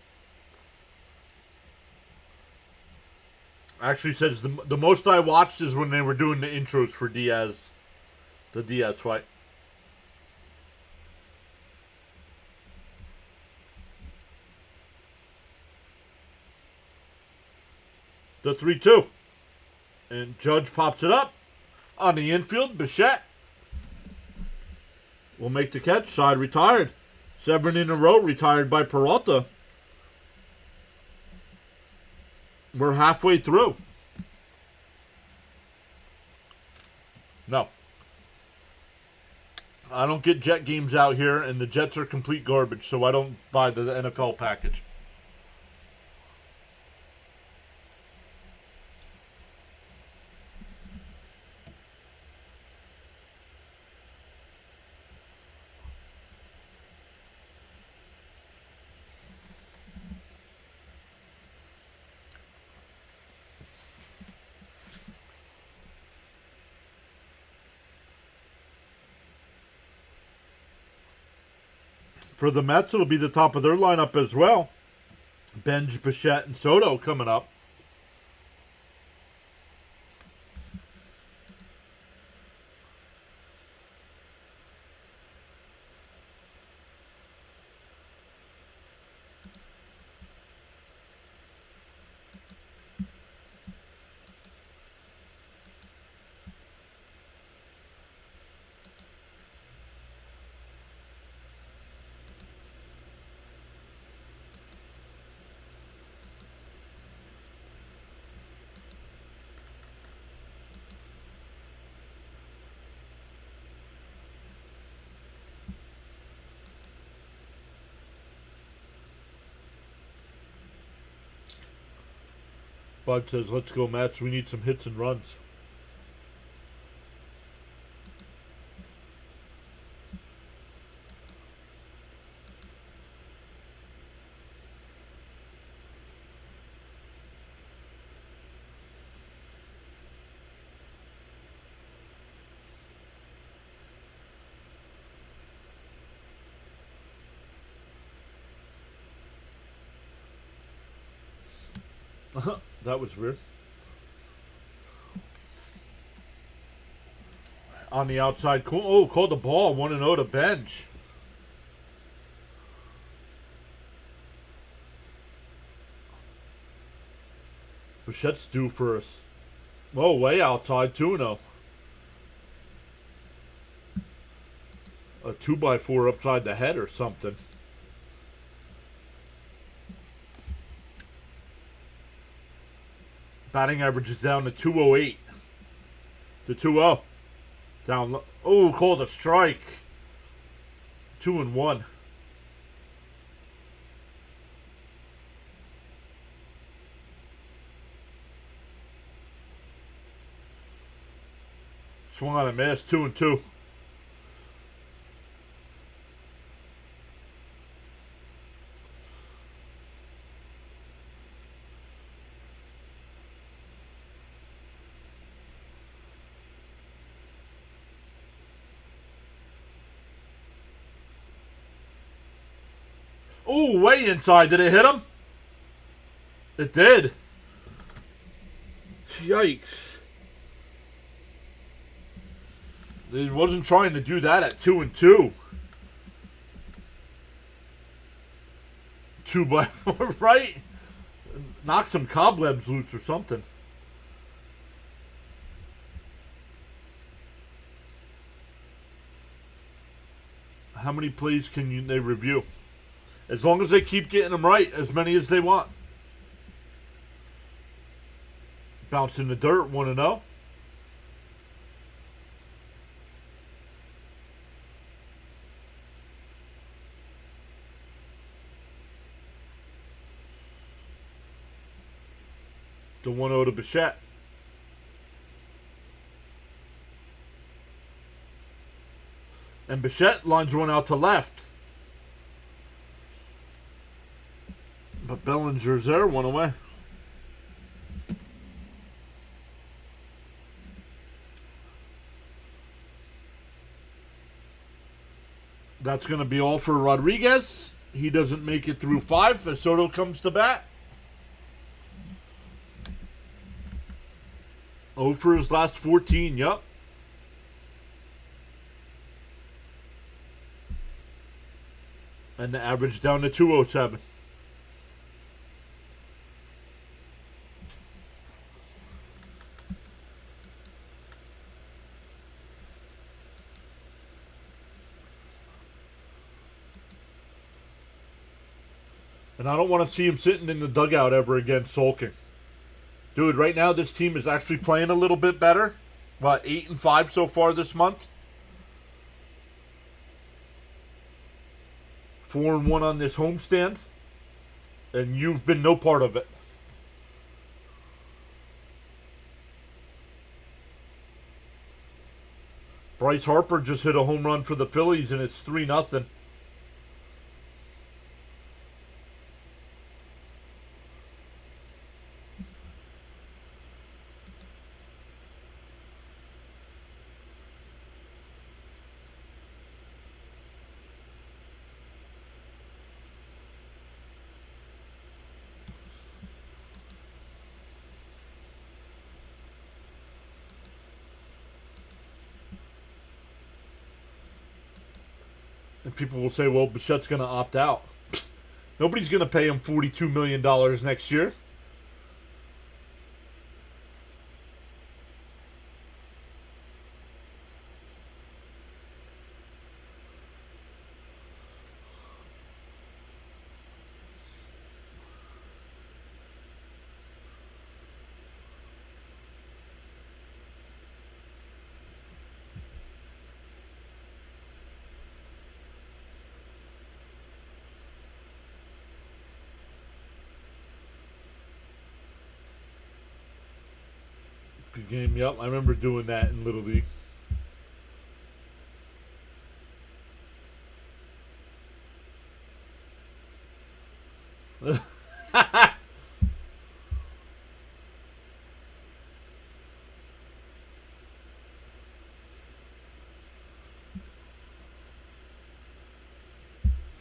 [SPEAKER 1] Actually says the most I watched is when they were doing the intros for Diaz. The Diaz fight. The 3-2. And Judge pops it up. On the infield, Bichette will make the catch. Side retired. 7 in a row retired by Peralta. We're halfway through. No. I don't get Jet games out here, and the Jets are complete garbage, so I don't buy the NFL package. For the Mets, it'll be the top of their lineup as well. Benj, Bichette, and Soto coming up. Bud says, let's go, Mets. We need some hits and runs. That was weird. On the outside, called the ball. 1-0 to Benj. Bichette's due for us. Oh, way outside, 2-0. A 2x4 upside the head or something. Batting average is down to 208. To 2-0. Down. Oh, called a strike. 2-1. Swung on a miss. 2-2. Oh, way inside. Did it hit him? It did. Yikes. He wasn't trying to do that at 2-2. 2x4, right? Knock some cobwebs loose or something. How many plays can they review? As long as they keep getting them right, as many as they want. Bounce in the dirt, 1-0. The 1-0 to Bichette. And Bichette lines one out to left. But Bellinger's there, one away. That's going to be all for Rodriguez. He doesn't make it through 5 as Soto comes to bat. 0 for his last 14, yup. And the average down to 207. And I don't want to see him sitting in the dugout ever again sulking. Dude, right now this team is actually playing a little bit better. What, 8-5 so far this month? 4-1 on this homestand. And you've been no part of it. Bryce Harper just hit a home run for the Phillies and it's 3-0. And people will say, well, Bichette's going to opt out. Nobody's going to pay him $42 million next year. Good game, yep. I remember doing that in Little League.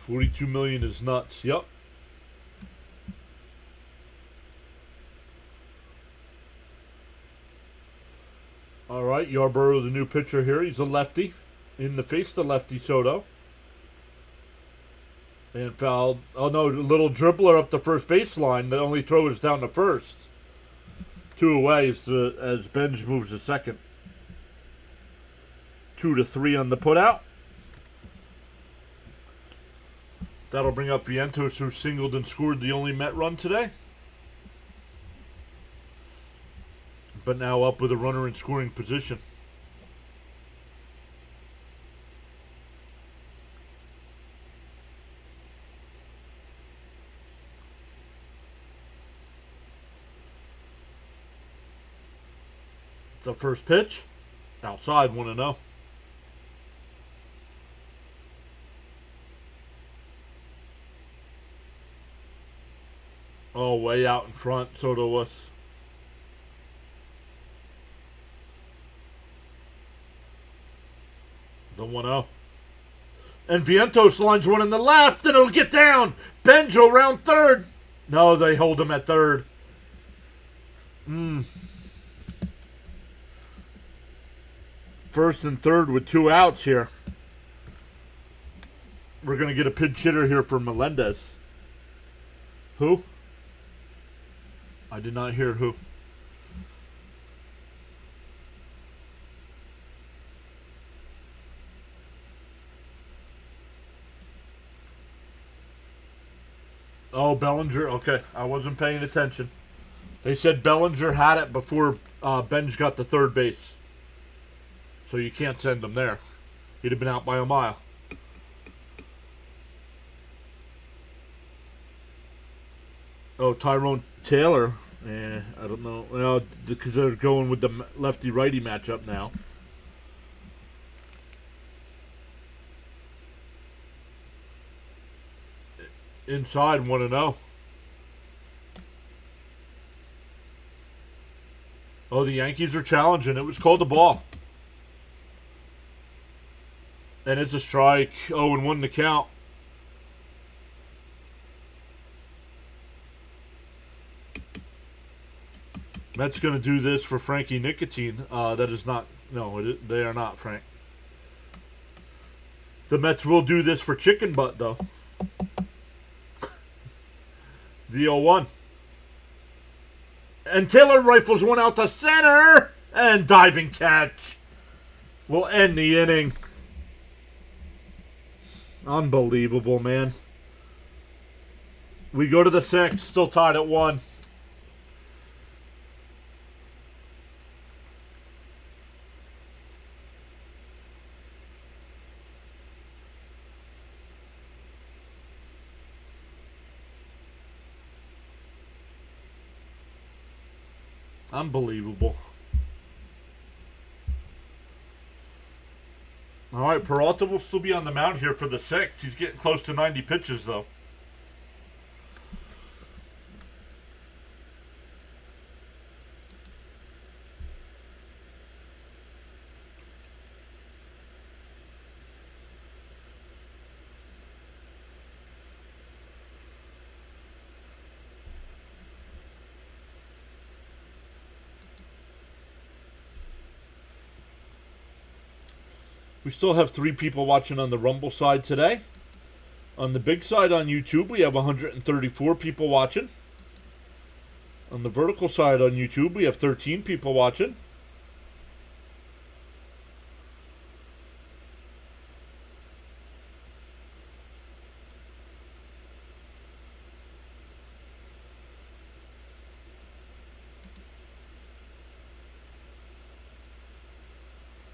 [SPEAKER 1] $42 million is nuts, yep. All right, Yarborough, the new pitcher here. He's a lefty. In the face, the lefty Soto. And fouled. Oh, no, a little dribbler up the first baseline. The only throw is down to first. 2 away as Benj moves to second. 2-3 on the putout. That'll bring up Vientos, who singled and scored the only Met run today. But now up with a runner in scoring position. The first pitch. Outside, 1-0. Oh, way out in front, Soto was. The 1-0. And Vientos lines one in the left, and it'll get down. Benjo round third. No, they hold him at third. First and third with 2 outs here. We're going to get a pinch hitter here for Melendez. Who? I did not hear who. Oh, Bellinger. Okay, I wasn't paying attention. They said Bellinger had it before Benj got to third base. So you can't send him there. He'd have been out by a mile. Oh, Tyrone Taylor I don't know. Well, because they're going with the lefty-righty matchup now. Inside 1-0. Oh, the Yankees are challenging. It was called the ball. And it's a strike. 0-1 to count. Mets going to do this for Frankie Nicotine. That is not. No, they are not, Frank. The Mets will do this for Chicken Butt, though. The 0-1. And Taylor rifles one out to center. And diving catch will end the inning. Unbelievable, man. We go to the 6th, still tied at 1. Unbelievable. All right, Peralta will still be on the mound here for the 6th. He's getting close to 90 pitches, though. We still have 3 people watching on the Rumble side today. On the big side on YouTube, we have 134 people watching. On the vertical side on YouTube, we have 13 people watching.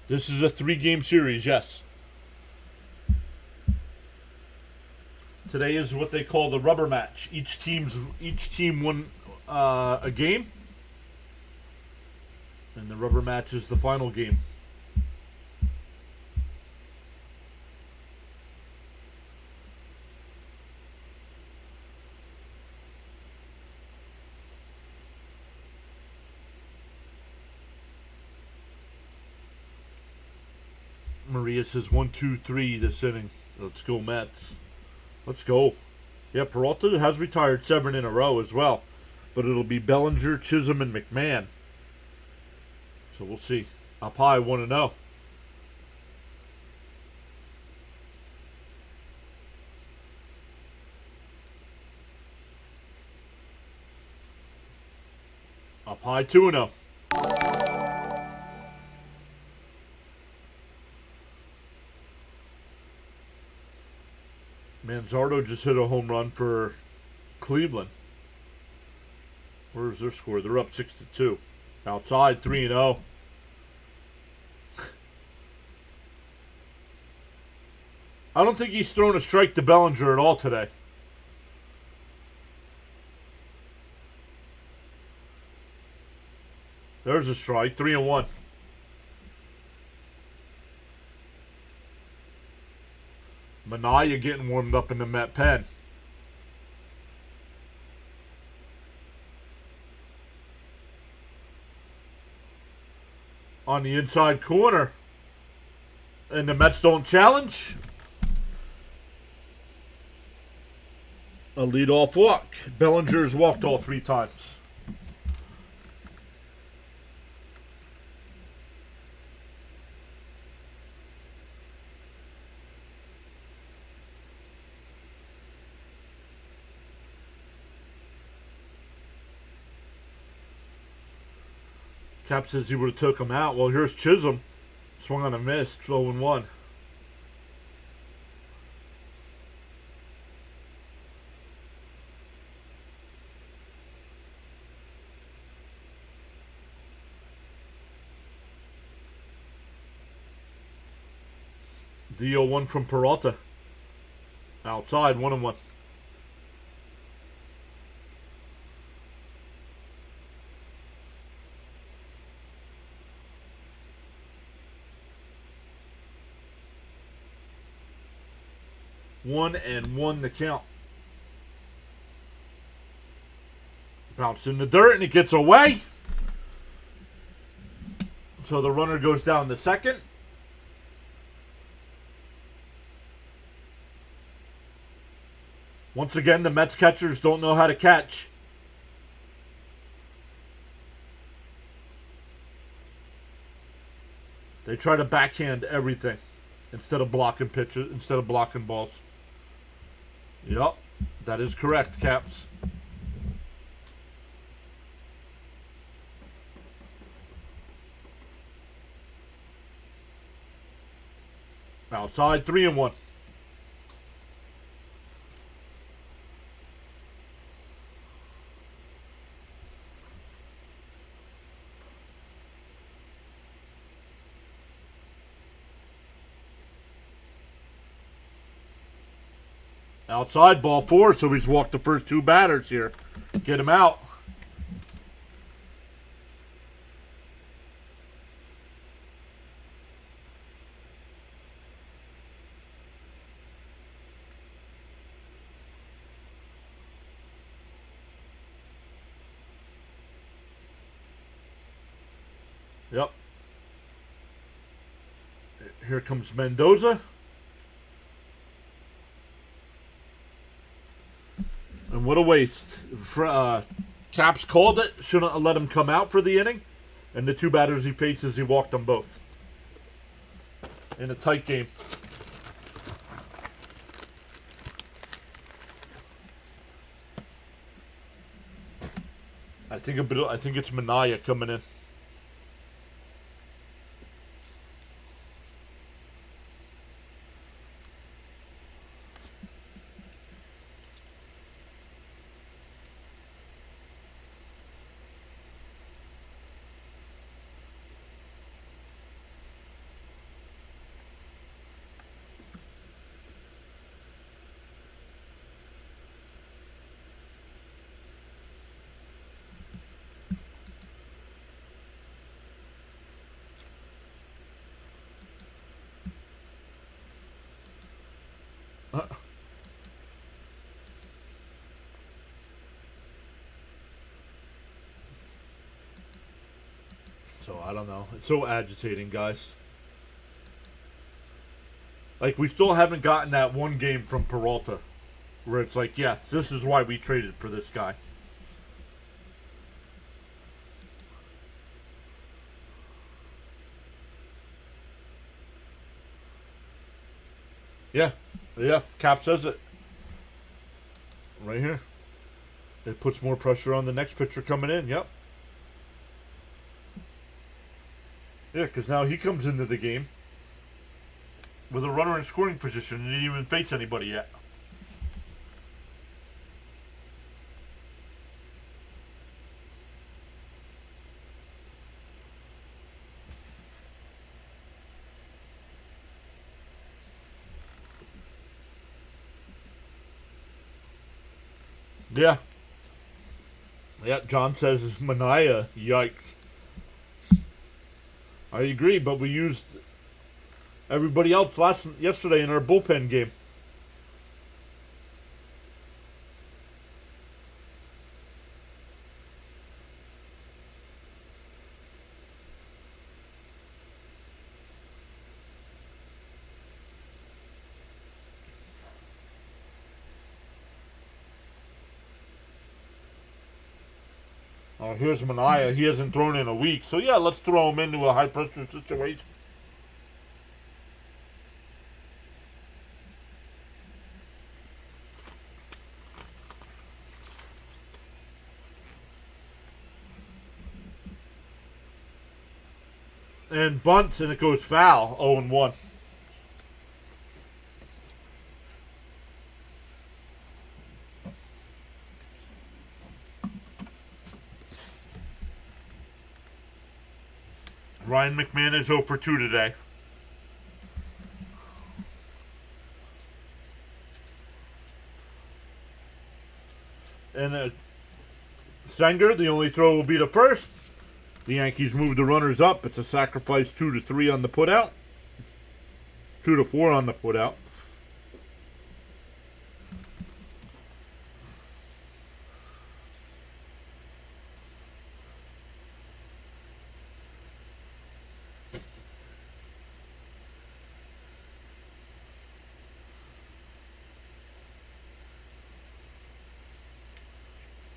[SPEAKER 1] This is a 3-game series, yes. Today is what they call the rubber match. Each team won a game, and the rubber match is the final game. Maria says 1, 2, 3 this inning. Let's go, Mets. Let's go. Yeah, Peralta has retired 7 in a row as well. But it'll be Bellinger, Chisholm, and McMahon. So we'll see. Up high, 1-0. Up high, 2-0. Manzardo just hit a home run for Cleveland. Where's their score? They're up 6-2. Outside, 3-0. I don't think he's thrown a strike to Bellinger at all today. There's a strike, 3-1. Manaya getting warmed up in the Met pen. On the inside corner. And the Mets don't challenge. A leadoff walk. Bellinger's walked all 3 times. Cap says he would have took him out. Well, here's Chisholm. Swung on a miss. 0-1. The 0-1 from Peralta. Outside, 1-1. 1-1 the count. Bounce in the dirt and it gets away. So the runner goes down to second. Once again, the Mets catchers don't know how to catch. They try to backhand everything instead of blocking pitches, instead of blocking balls. Yup, that is correct, Caps. Outside, 3-1. Outside, ball 4, so he's walked the first 2 batters here. Get him out. Yep. Here comes Mendoza. And what a waste. Caps called it. Shouldn't have let him come out for the inning. And the 2 batters he faces, he walked them both. In a tight game. I think it's Minaya coming in. So, I don't know. It's so agitating, guys. Like, we still haven't gotten that one game from Peralta where it's like, yes, this is why we traded for this guy. Yeah. Yeah, Cap says it. Right here. It puts more pressure on the next pitcher coming in. Yep. Yeah, because now he comes into the game with a runner in scoring position and he didn't even face anybody yet. Yeah. Yeah, John says Manaya. Yikes. I agree, but we used everybody else yesterday in our bullpen game. Here's Manaya. He hasn't thrown in a week. So, yeah, let's throw him into a high-pressure situation. And bunts, and it goes foul. 0-1. Ryan McMahon is 0 for 2 today. And Sanger, the only throw will be the first. The Yankees move the runners up. It's a sacrifice 2-3 on the putout. 2-4 on the putout.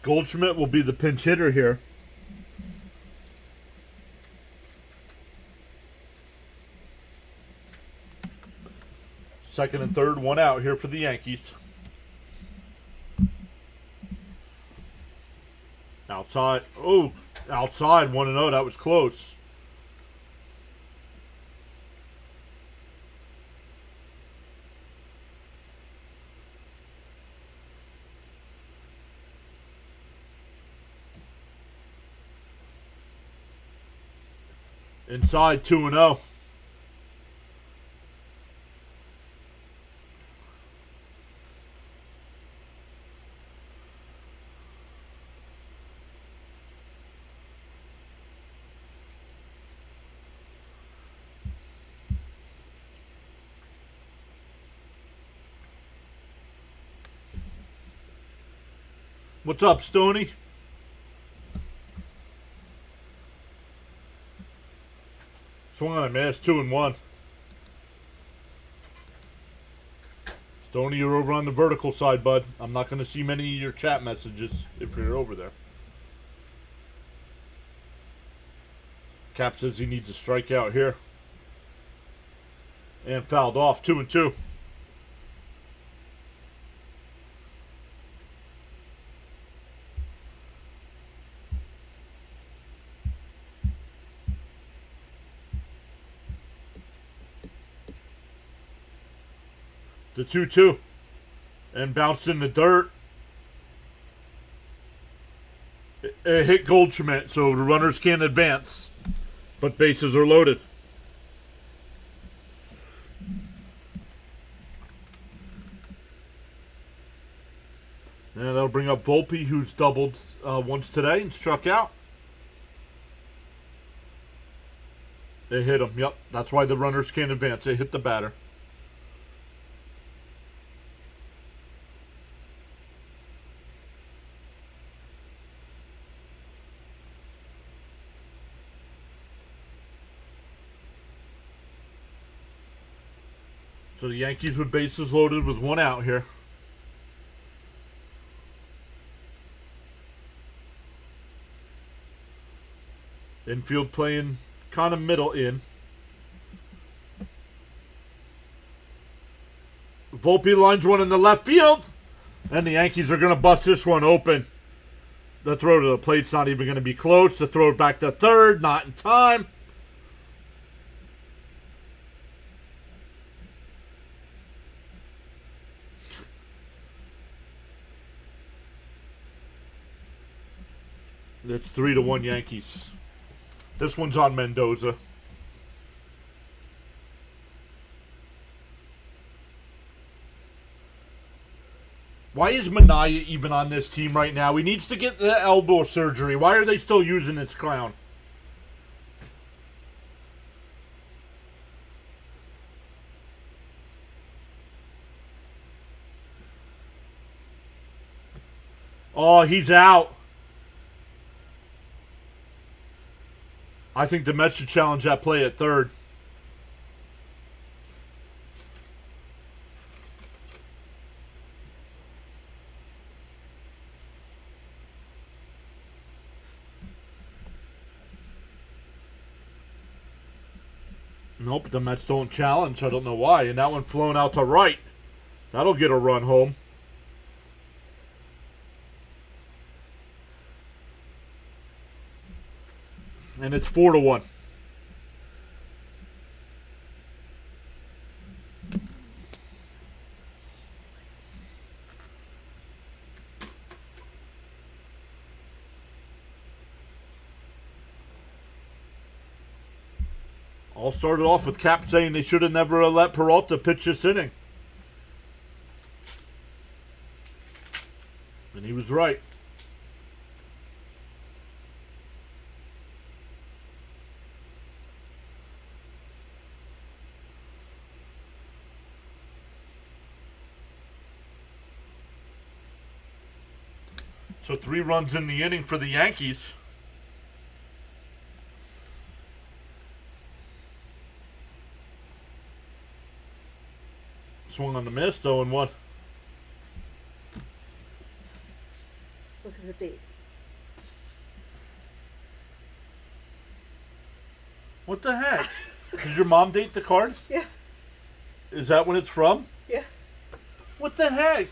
[SPEAKER 1] Goldschmidt will be the pinch hitter here. Second and third, one out here for the Yankees. Outside. Oh, outside, 1-0. That was close. Inside, 2-0. What's up, Stoney? Swung on a miss, 2-1. Stoney, you're over on the vertical side, bud. I'm not going to see many of your chat messages if you're over there. Cap says he needs a strikeout here. And fouled off, 2-2. The 2-2. And bounced in the dirt. It hit Goldschmidt, so the runners can't advance. But bases are loaded. And that'll bring up Volpe, who's doubled once today and struck out. They hit him. Yep, that's why the runners can't advance. They hit the batter. So the Yankees with bases loaded with one out here. Infield playing kind of middle in. Volpe lines one in the left field. And the Yankees are going to bust this one open. The throw to the plate's not even going to be close. The throw back to third, not in time. It's 3-1 Yankees. This one's on Mendoza. Why is Minaya even on this team right now? He needs to get the elbow surgery. Why are they still using this clown? Oh, he's out. I think the Mets should challenge that play at third. Nope, the Mets don't challenge. I don't know why. And that one flown out to right. That'll get a run home. And it's 4-1. All started off with Cap saying they should have never let Peralta pitch this inning. And he was right. So 3 runs in the inning for the Yankees. Swung on the miss, 0-1.
[SPEAKER 2] Look at the date.
[SPEAKER 1] What the heck? Did your mom date the card?
[SPEAKER 2] Yeah.
[SPEAKER 1] Is that when it's from?
[SPEAKER 2] Yeah.
[SPEAKER 1] What the heck?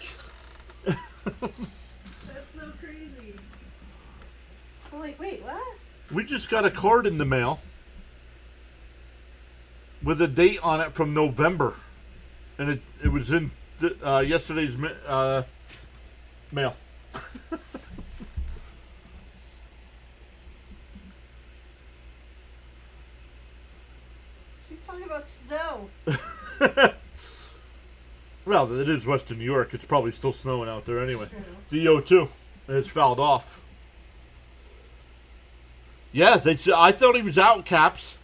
[SPEAKER 2] That's so crazy. I'm like, wait, what?
[SPEAKER 1] We just got a card in the mail with a date on it from November. And it was in yesterday's mail.
[SPEAKER 2] She's talking about snow.
[SPEAKER 1] Well, it is Western New York. It's probably still snowing out there anyway.
[SPEAKER 2] True.
[SPEAKER 1] DO2. It's fouled off. Yeah, I thought he was out, Caps.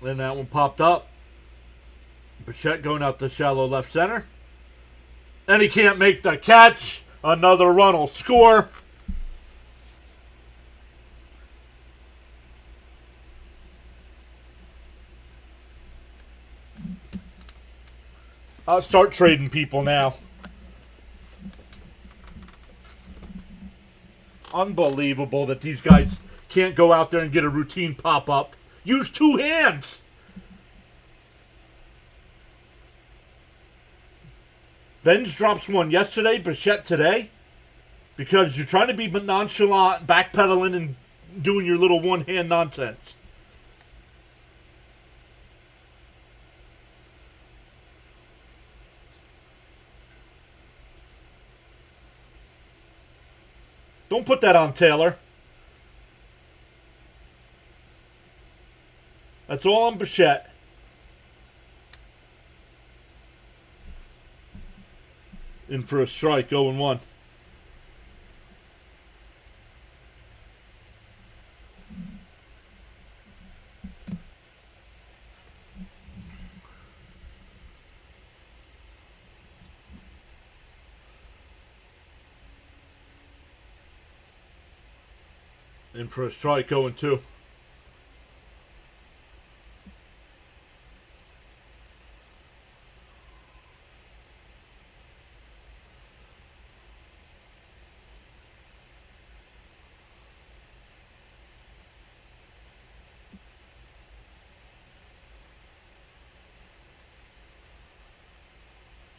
[SPEAKER 1] Then that one popped up. Bichette going out to shallow left center. And he can't make the catch. Another run will score. I'll start trading people now. Unbelievable that these guys can't go out there and get a routine pop-up. Use two hands. Benz drops one yesterday, Bichette today. Because you're trying to be nonchalant, backpedaling, and doing your little one-hand nonsense. Don't put that on Taylor. That's all on Bichette. In for a strike, 0-1. In for a strike, 0-2.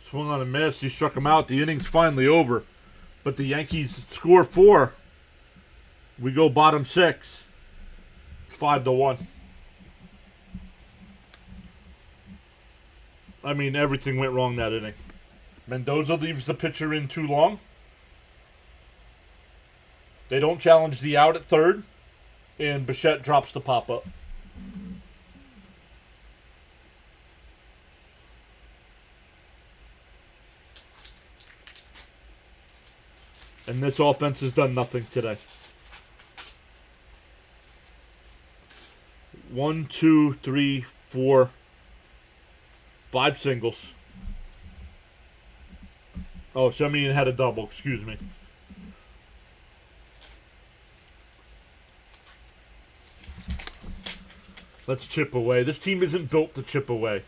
[SPEAKER 1] Swung on a miss. He struck him out. The inning's finally over. But the Yankees score 4. We go bottom 6. 5-1. I mean, everything went wrong that inning. Mendoza leaves the pitcher in too long. They don't challenge the out at third. And Bichette drops the pop-up. And this offense has done nothing today. 1, 2, 3, 4, 5 singles. Oh, Semien had a double, excuse me. Let's chip away. This team isn't built to chip away.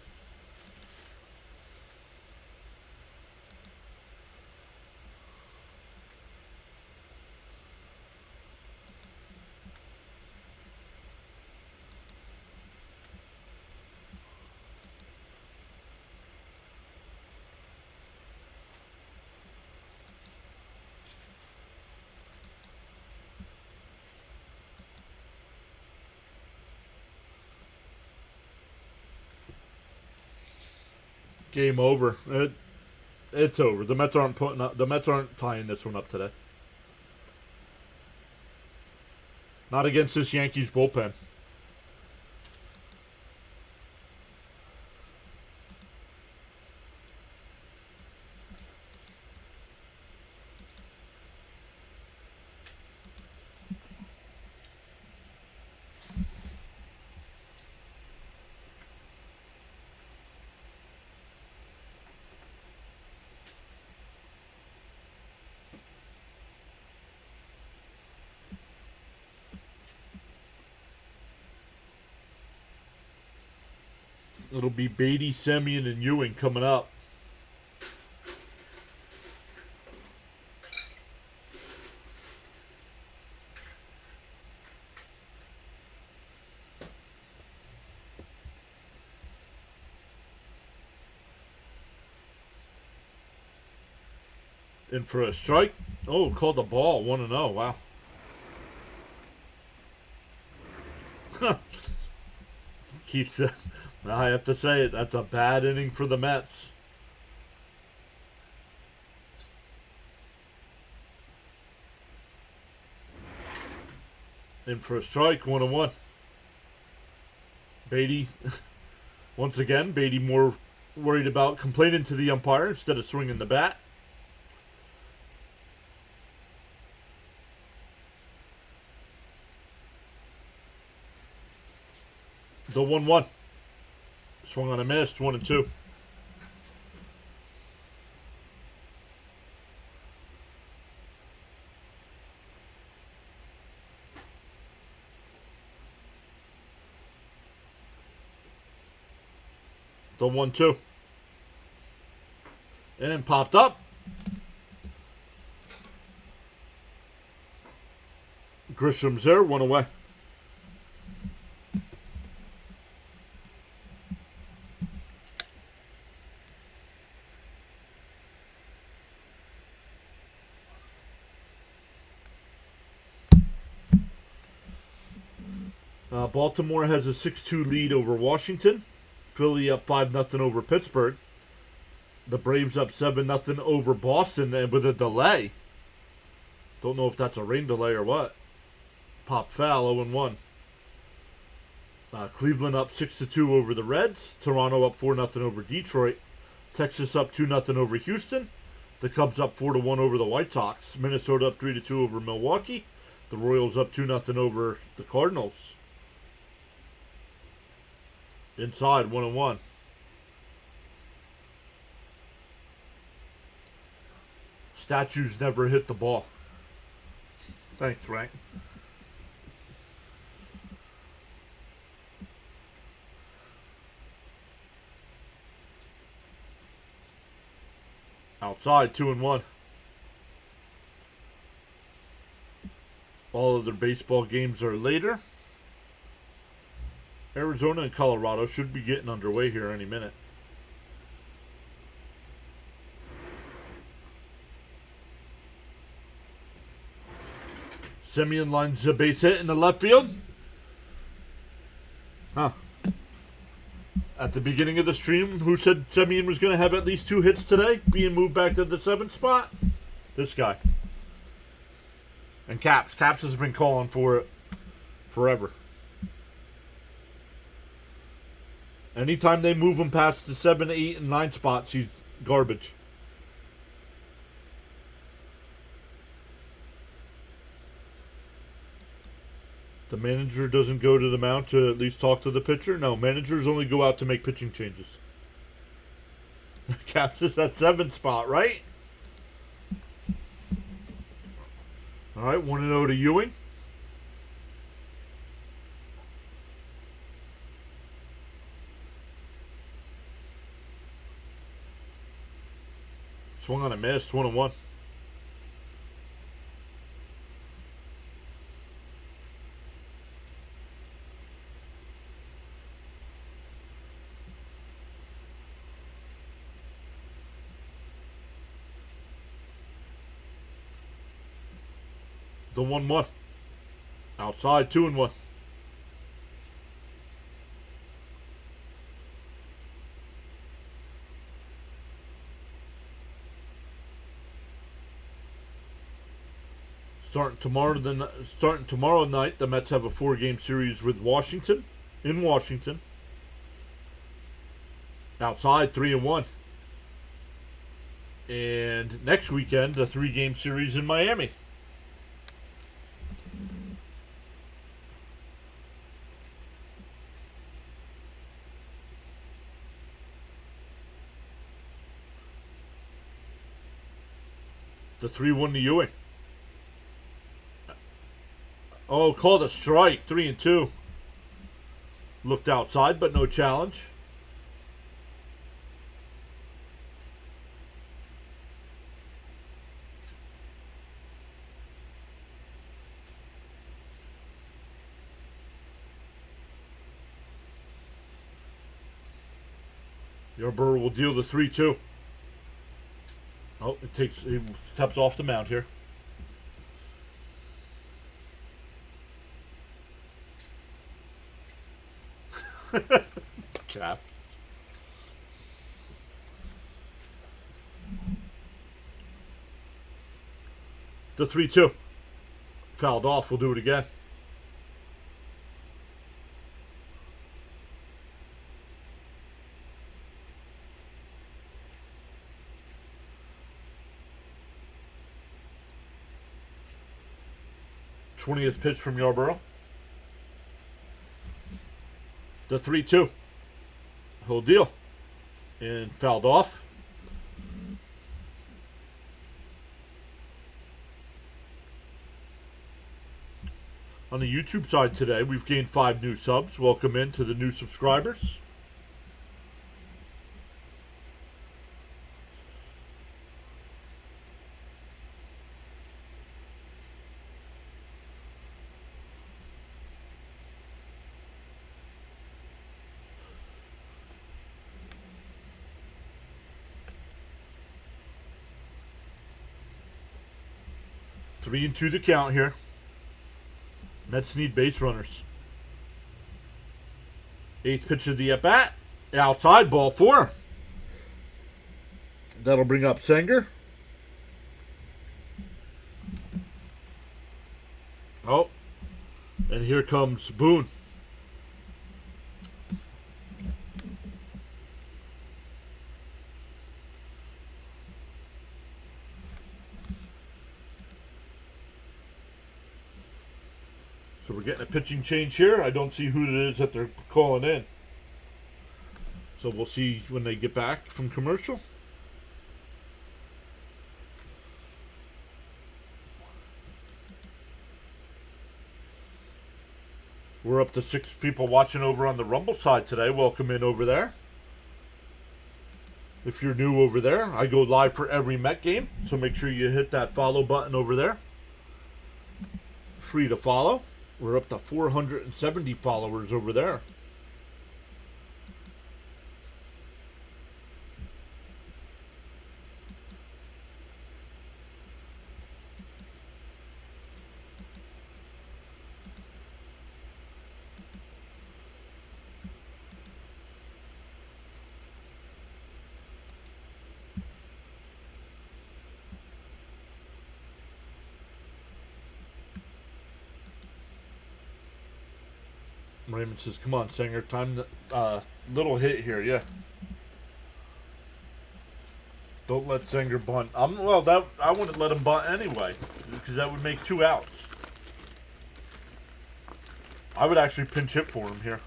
[SPEAKER 1] Game over. It's over. The Mets aren't tying this one up today. Not against this Yankees bullpen. It'll be Beatty, Semien, and Ewing coming up. In for a strike. Oh, called the ball. 1-0. Wow. Keeps it. I have to say it. That's a bad inning for the Mets. In for a strike. 1-1. Beatty. Once again, Beatty more worried about complaining to the umpire instead of swinging the bat. The 1-1. Swung on a miss, 1-2. The 1-2. And popped up. Grisham's there, 1 away. Baltimore has a 6-2 lead over Washington. Philly up 5-0 over Pittsburgh. The Braves up 7-0 over Boston, and with a delay. Don't know if that's a rain delay or what. Popped foul, 0-1. Cleveland up 6-2 over the Reds. Toronto up 4-0 over Detroit. Texas up 2-0 over Houston. The Cubs up 4-1 over the White Sox. Minnesota up 3-2 over Milwaukee. The Royals up 2-0 over the Cardinals. Inside, 1-1. Statues never hit the ball. Thanks, Frank. Outside, 2-1. All other baseball games are later. Arizona and Colorado should be getting underway here any minute. Semien lines a base hit in the left field. Huh. At the beginning of the stream, who said Semien was going to have at least 2 hits today, being moved back to the 7th spot? This guy. And Caps. Caps has been calling for it forever. Anytime they move him past the 7, 8, and 9 spots, he's garbage. The manager doesn't go to the mound to at least talk to the pitcher? No, managers only go out to make pitching changes. Caps is at 7th spot, right? All right, 1-0 to Ewing. Swung on a miss, 1-1. The 1-1. Outside, 2-1. Starting tomorrow night, the Mets have a 4-game series with Washington, in Washington. Outside, 3-1. And next weekend, a 3-game series in Miami. The 3-1 to Ewing. Oh, called a strike. 3-2. Looked outside, but no challenge. Yarborough will deal the 3-2. Oh, he steps off the mound here. Cap. The 3-2. Fouled off. We'll do it again. '20th pitch from Yarborough. The 3-2. He'll deal. And fouled off. On the YouTube side today, we've gained 5 new subs. Welcome in to the new subscribers. Three and 2 the count here. Mets need base runners. 8th pitch of the at-bat. Outside, ball 4. That'll bring up Sanger. Oh. And here comes Boone. So we're getting a pitching change here. I don't see who it is that they're calling in. So we'll see when they get back from commercial. We're up to 6 people watching over on the Rumble side today. Welcome in over there. If you're new over there, I go live for every Met game. So make sure you hit that follow button over there. Free to follow. We're up to 470 followers over there. Raymond says, come on, Sanger. Time to, little hit here, yeah. Don't let Sanger bunt. I wouldn't let him bunt anyway, because that would make 2 outs. I would actually pinch hit for him here.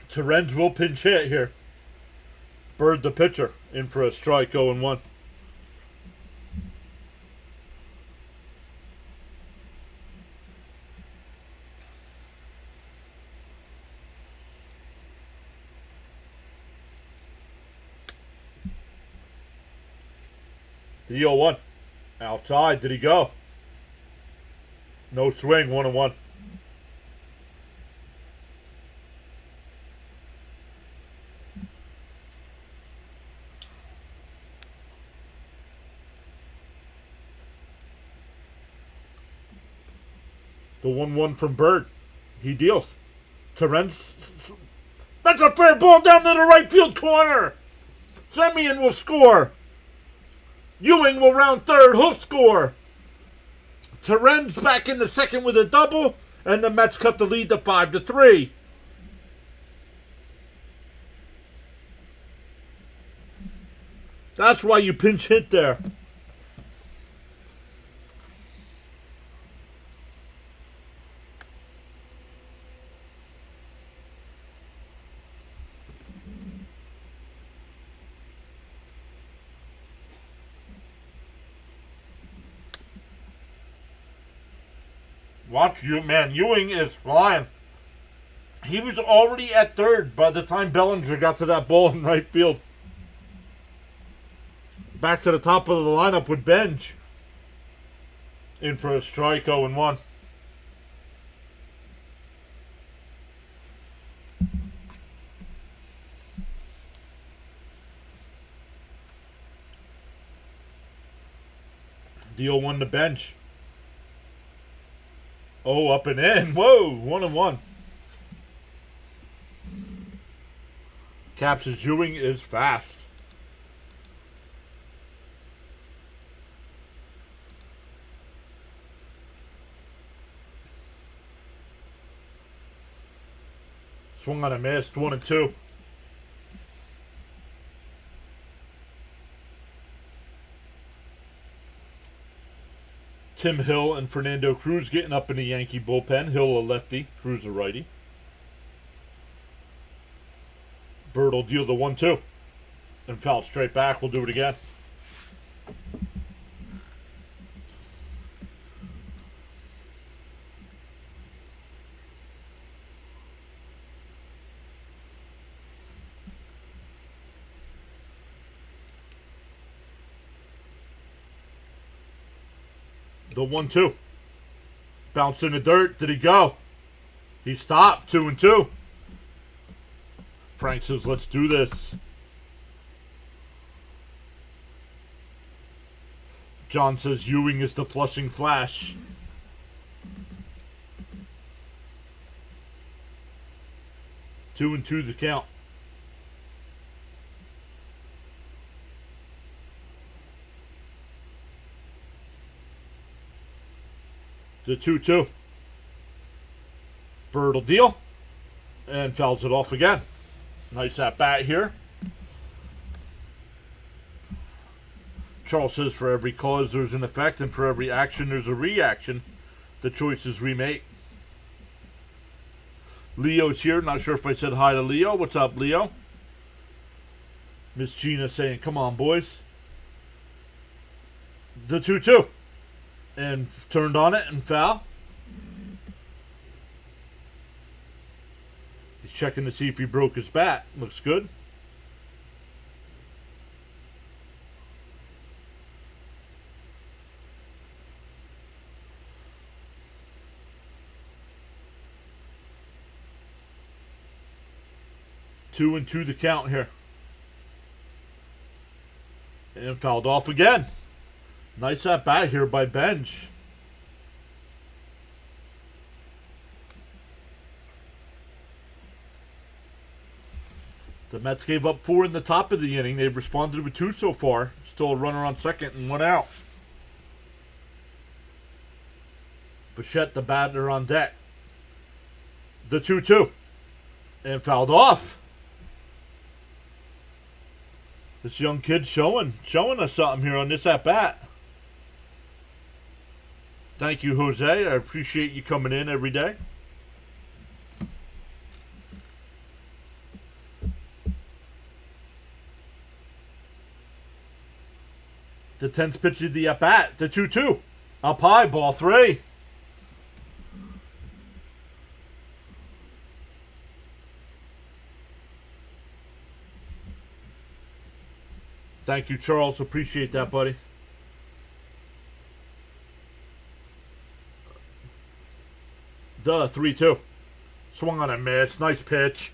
[SPEAKER 1] Terens will pinch hit here. Bird the pitcher in for a strike, 0-1. The 0-1. Outside. Did he go? No swing. 1-1. The 1-1 from Bird. He deals. Terens. That's a fair ball down to the right field corner. Semien will score. Ewing will round third. He'll score. Terens back in the second with a double. And the Mets cut the lead to 5-3. That's why you pinch hit there. Watch you, man. Ewing is flying. He was already at third by the time Bellinger got to that ball in right field. Back to the top of the lineup with Benj. In for a strike, 0-1. The 0-1 to Benj. Oh, up and in. Whoa, 1-1. Caps' Ewing is fast. Swung on a miss, 1-2. Tim Hill and Fernando Cruz getting up in the Yankee bullpen. Hill a lefty, Cruz a righty. Bird will deal the 1-2. And foul straight back. We'll do it again. The 1-2. Bounced in the dirt. Did he go? He stopped. 2-2. Frank says, let's do this. John says, Ewing is the Flushing Flash. 2-2 the count. The 2-2. Bird will deal. And fouls it off again. Nice at bat here. Charles says for every cause there's an effect, and for every action there's a reaction. The choices we make. Leo's here. Not sure if I said hi to Leo. What's up, Leo? Miss Gina saying, come on, boys. The 2-2. And turned on it and foul. He's checking to see if he broke his bat. Looks good. Two and two the count here. And fouled off again. Nice at bat here by Benj. The Mets gave up 4 in the top of the inning. They've responded with 2 so far. Still a runner on second and 1 out. Bichette, the batter, on deck. The 2-2. And fouled off. This young kid showing us something here on this at bat. Thank you, Jose. I appreciate you coming in every day. The 10th pitch of the at bat. The 2-2. Up high, ball 3. Thank you, Charles. Appreciate that, buddy. The 3-2. Swung on a miss. Nice pitch.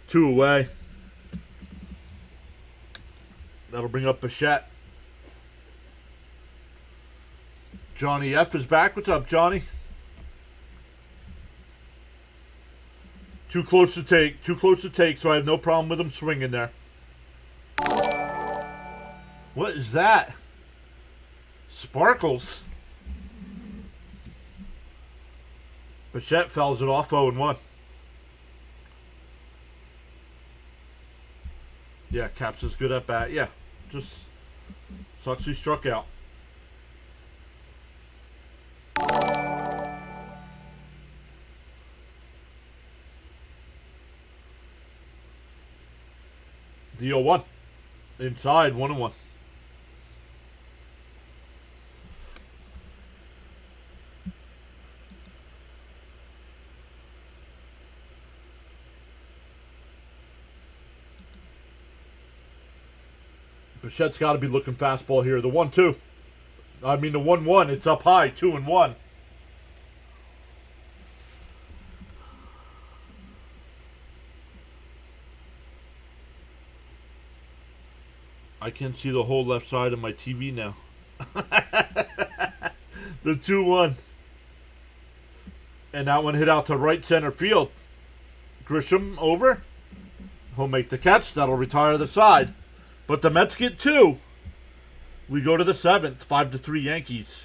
[SPEAKER 1] 2 away. That'll bring up Bichette. Johnny F is back. What's up, Johnny? Too close to take. Too close to take, so I have no problem with him swinging there. What is that? Sparkles. Bichette fouls it off 0-1. Yeah, Caps is good at bat. Yeah, just sucks he struck out. The 0-1. Inside, 1-1. Bichette's got to be looking fastball here. The 1-2. I mean, the 1-1. It's up high, 2-1. I can't see the whole left side of my TV now. The 2-1. And that one hit out to right center field. Grisham over. He'll make the catch. That'll retire the side. But the Mets get 2. We go to the 7th. 5-3 Yankees.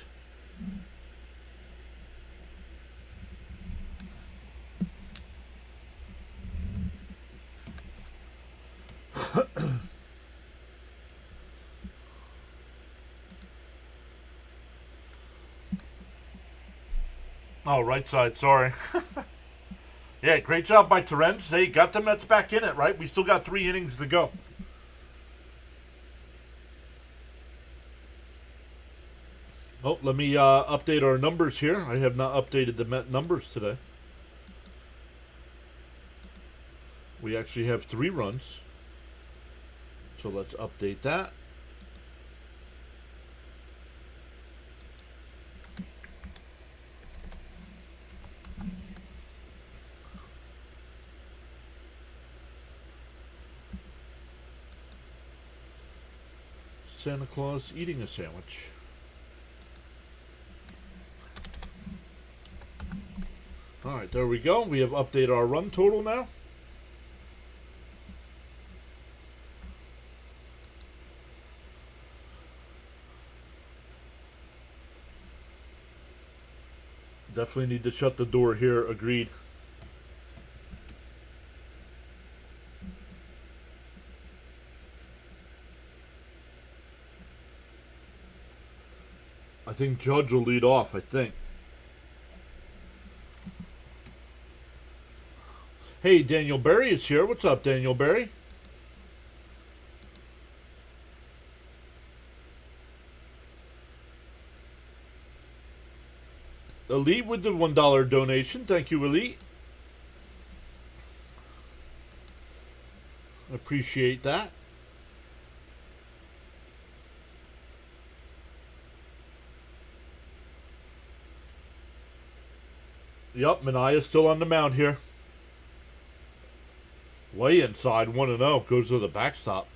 [SPEAKER 1] Oh, right side, sorry. Yeah, great job by Terrence. Hey, got the Mets back in it, right? We still got 3 innings to go. Oh, let me update our numbers here. I have not updated the Met numbers today. We actually have 3 runs. So let's update that. Santa Claus eating a sandwich. Alright, there we go. We have updated our run total now. Definitely need to shut the door here. Agreed. I think Judge will lead off, I think. Hey, Daniel Berry is here. What's up, Daniel Berry? Elite with the $1 donation. Thank you, Elite. Appreciate that. Yup, Manaya's still on the mound here. Way inside, 1-0. Goes to the backstop.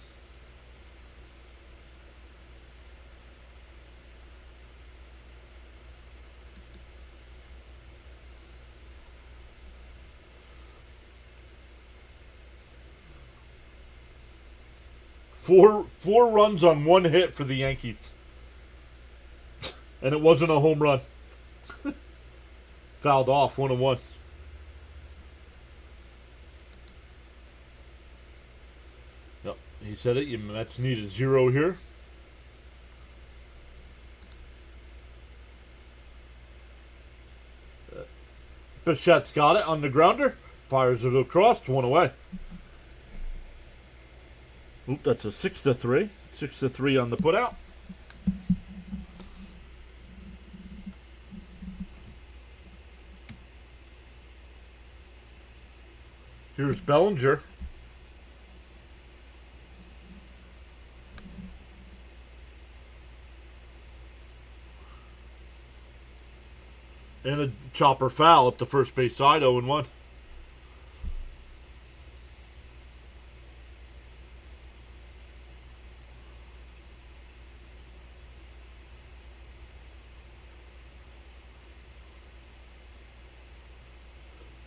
[SPEAKER 1] Four runs on 1 hit for the Yankees. And it wasn't a home run. Fouled off, 1-1. Yep, he said it. You Mets need a 0 here. Bichette's got it on the grounder. Fires it across, 1 away. Oop, that's a 6-3. 6-3 on the putout. Here's Bellinger. And a chopper foul up the first base side, 0-1.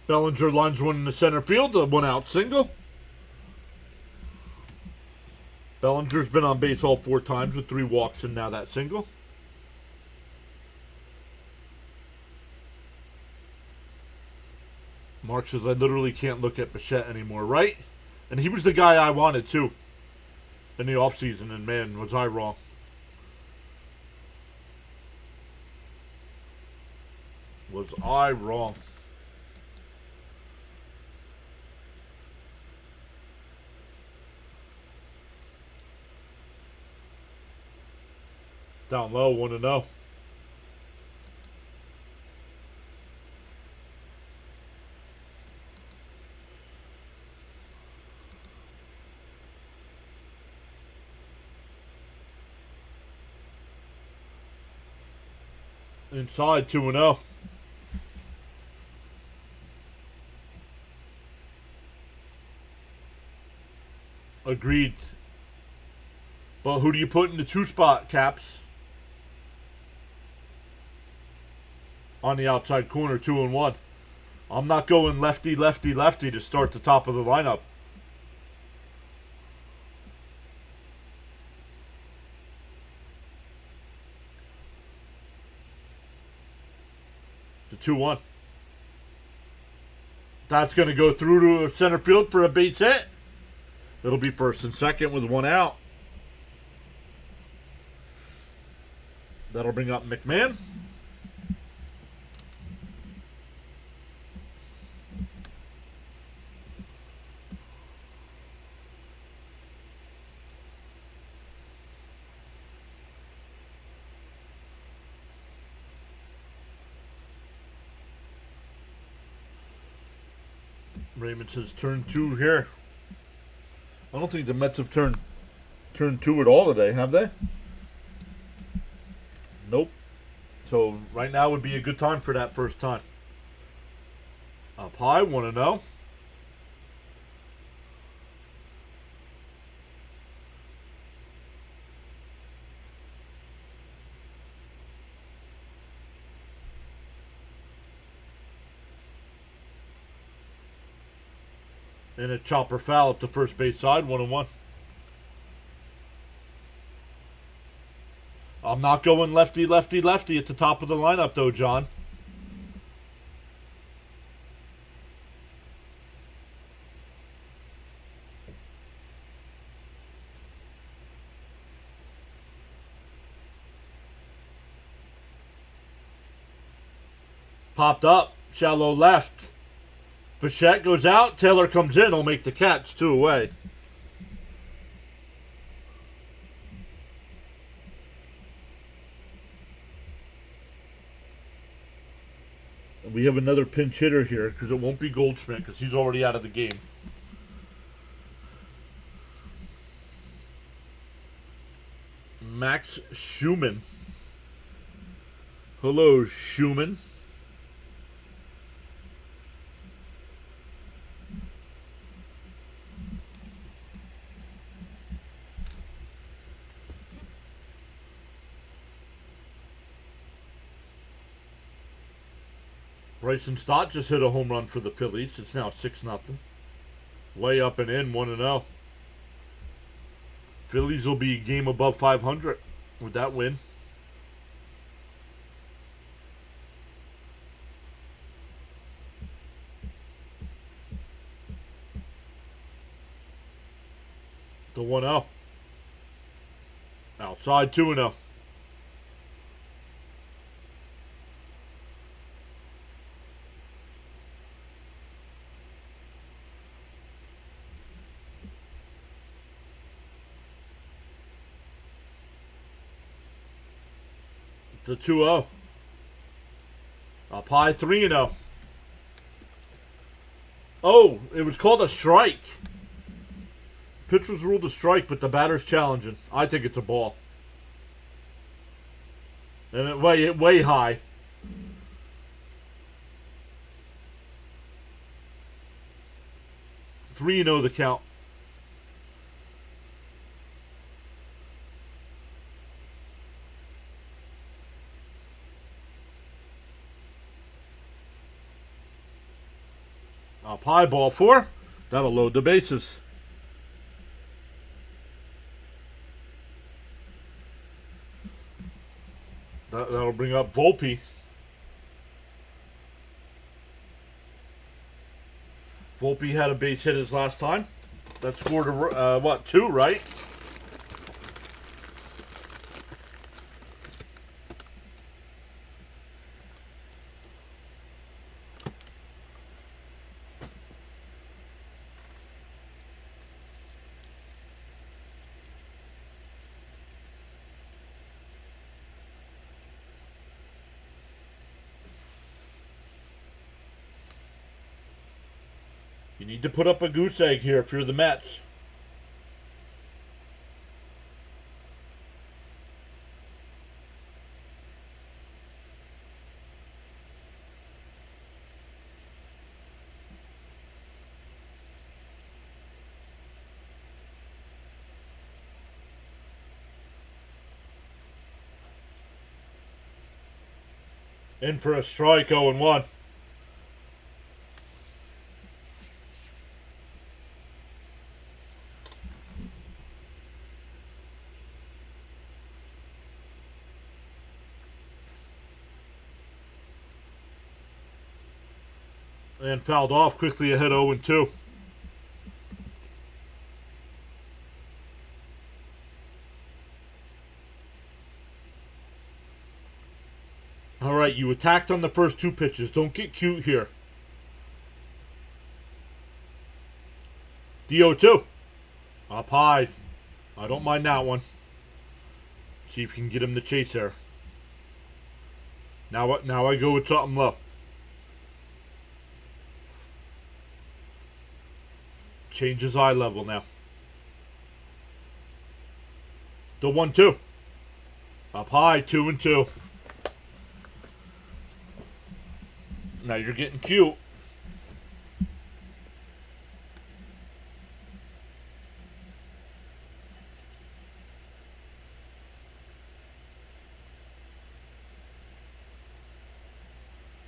[SPEAKER 1] Bellinger lines one in the center field, a 1-out single. Bellinger's been on base all 4 times with 3 walks and now that single. Mark says I literally can't look at Bichette anymore, right? And he was the guy I wanted too in the offseason, and man, was I wrong. Was I wrong? Down low, 1-0. Inside, 2-0. Agreed. But who do you put in the 2 spot, Caps? On the outside corner, 2-1. I'm not going lefty, lefty, lefty to start the top of the lineup. The 2-1. That's going to go through to center field for a base hit. It'll be first and second with 1 out. That'll bring up McMahon. Raymond says turn 2 here. I don't think the Mets have turned 2 at all today, have they? Nope. So right now would be a good time for that first time. Up high, 1-0. And a chopper foul up the first base side, 1-1. I'm not going lefty, lefty, lefty at the top of the lineup, though, John. Popped up, shallow left. Bichette goes out. Taylor comes in. He'll make the catch. 2 away. And we have another pinch hitter here because it won't be Goldschmidt because he's already out of the game. Max Schumann. Hello, Schumann. Bryson Stott just hit a home run for the Phillies. It's now 6-0. Way up and in, 1-0. Phillies will be a game above 500 with that win. The 1-0. Outside, 2-0. The 2-0. Up high, 3-0. Oh, it was called a strike. Pitch was ruled a strike, but the batter's challenging. I think it's a ball. And it way high. Three, the count. Up high, ball 4. That'll load the bases. That'll bring up Volpe. Volpe had a base hit his last time. That scored what, 2, right? You need to put up a goose egg here if you're the Mets. In for a strike, 0-1. And fouled off, quickly ahead 0-2. All right, you attacked on the first 2 pitches. Don't get cute here. DO2. Up high. I don't mind that one. See if you can get him to chase there. Now I go with something low. Change his eye level now. The 1-2. Up high, 2-2. Now you're getting cute.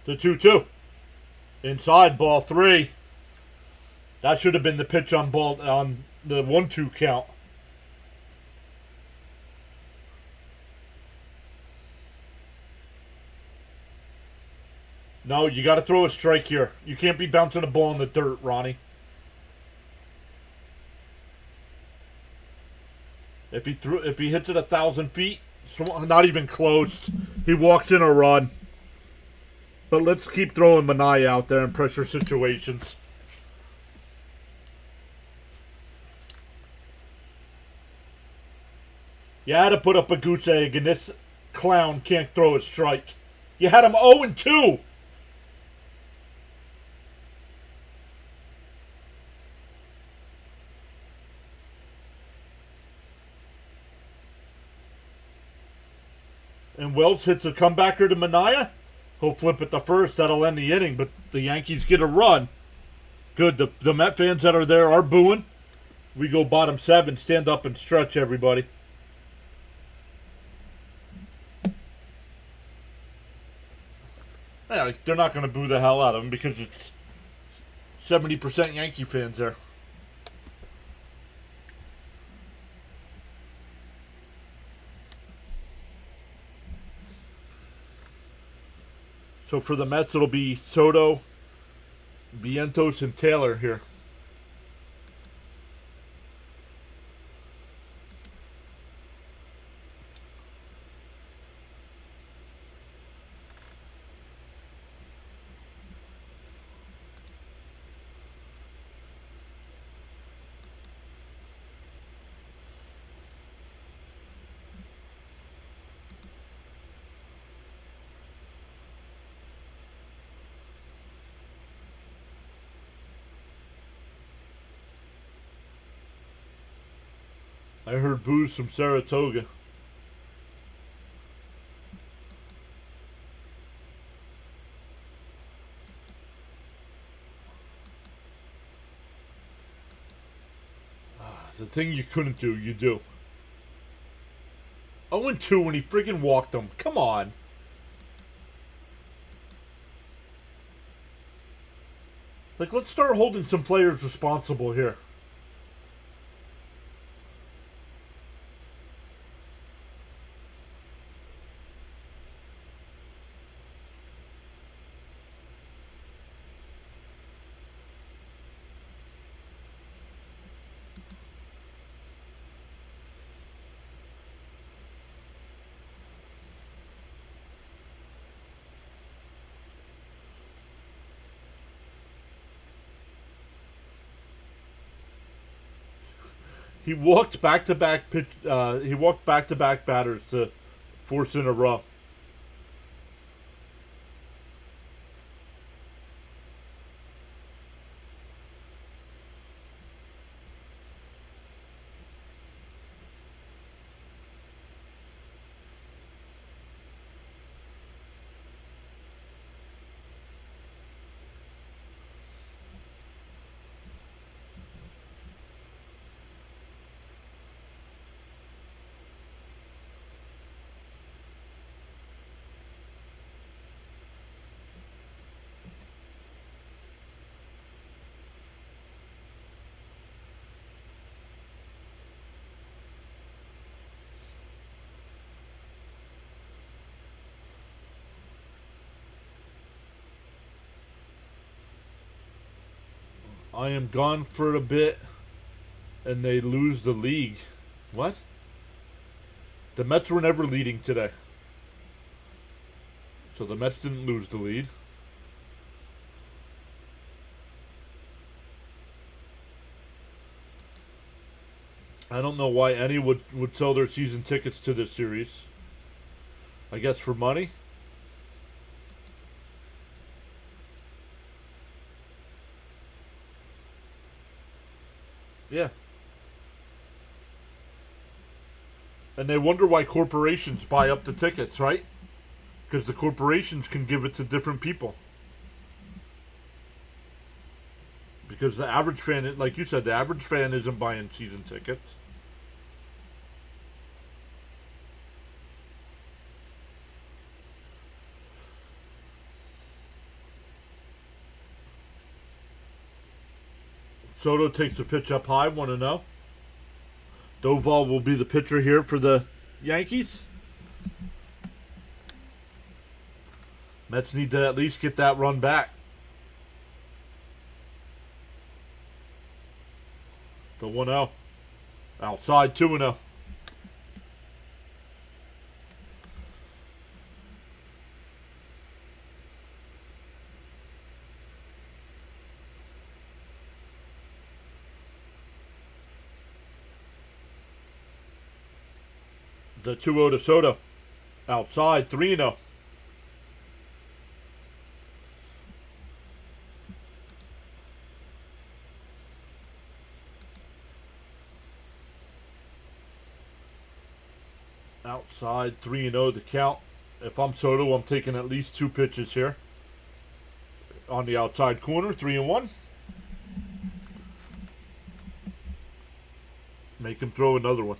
[SPEAKER 1] The 2-2. Inside, ball 3. That should have been the pitch on the 1-2 count. No, you got to throw a strike here. You can't be bouncing a ball in the dirt, Ronnie. If he hits it 1,000 feet, not even close, he walks in a run. But let's keep throwing Manai out there in pressure situations. You had to put up a goose egg, and this clown can't throw a strike. You had him 0-2. And Wells hits a comebacker to Manaya. He'll flip it to first. That'll end the inning, but the Yankees get a run. Good. The Met fans that are there are booing. We go bottom 7. Stand up and stretch, everybody. Yeah, they're not going to boo the hell out of him because it's 70% Yankee fans there. So for the Mets, it'll be Soto, Vientos, and Taylor here. I heard boos from Saratoga. The thing you couldn't do, you do. 0-2 when he freaking walked him. Come on. Like, let's start holding some players responsible here. He walked back-to-back pitch. He walked back-to-back batters to force in a run. I am gone for a bit, and they lose the league. What? The Mets were never leading today. So the Mets didn't lose the lead. I don't know why any would sell their season tickets to this series. I guess for money. Yeah. And they wonder why corporations buy up the tickets, right? Because the corporations can give it to different people. Because the average fan, like you said, the average fan isn't buying season tickets. Soto takes the pitch up high, 1-0. Doval will be the pitcher here for the Yankees. Mets need to at least get that run back. The 1-0. Outside, 2-0. The 2-0 to Soto. Outside, 3-0. Outside, 3-0 the count. If I'm Soto, I'm taking at least 2 pitches here. On the outside corner, 3-1. Make him throw another one.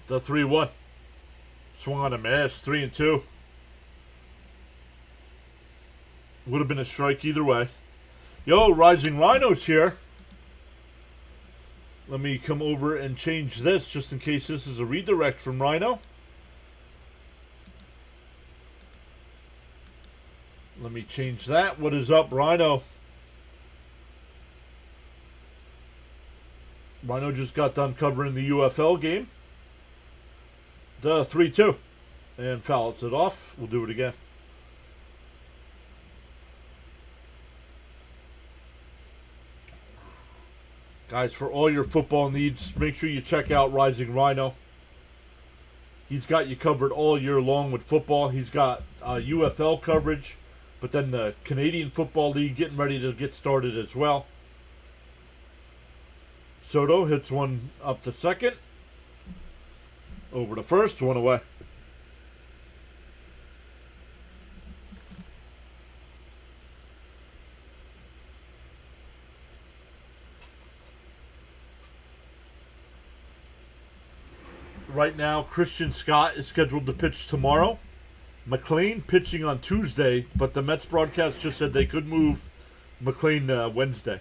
[SPEAKER 1] The 3-1. Swung on a miss. 3-2. Would have been a strike either way. Yo, Rising Rhinos here. Let me come over and change this just in case this is a redirect from Rhino. Let me change that. What is up, Rhino? Rhino just got done covering the UFL game. The 3-2. And fouls it off. We'll do it again. Guys, for all your football needs, make sure you check out Rising Rhino. He's got you covered all year long with football. He's got UFL coverage, but then the Canadian Football League getting ready to get started as well. Soto hits one up to second. Over to first, one away. Right now, Christian Scott is scheduled to pitch tomorrow. McLean pitching on Tuesday, but the Mets broadcast just said they could move McLean Wednesday.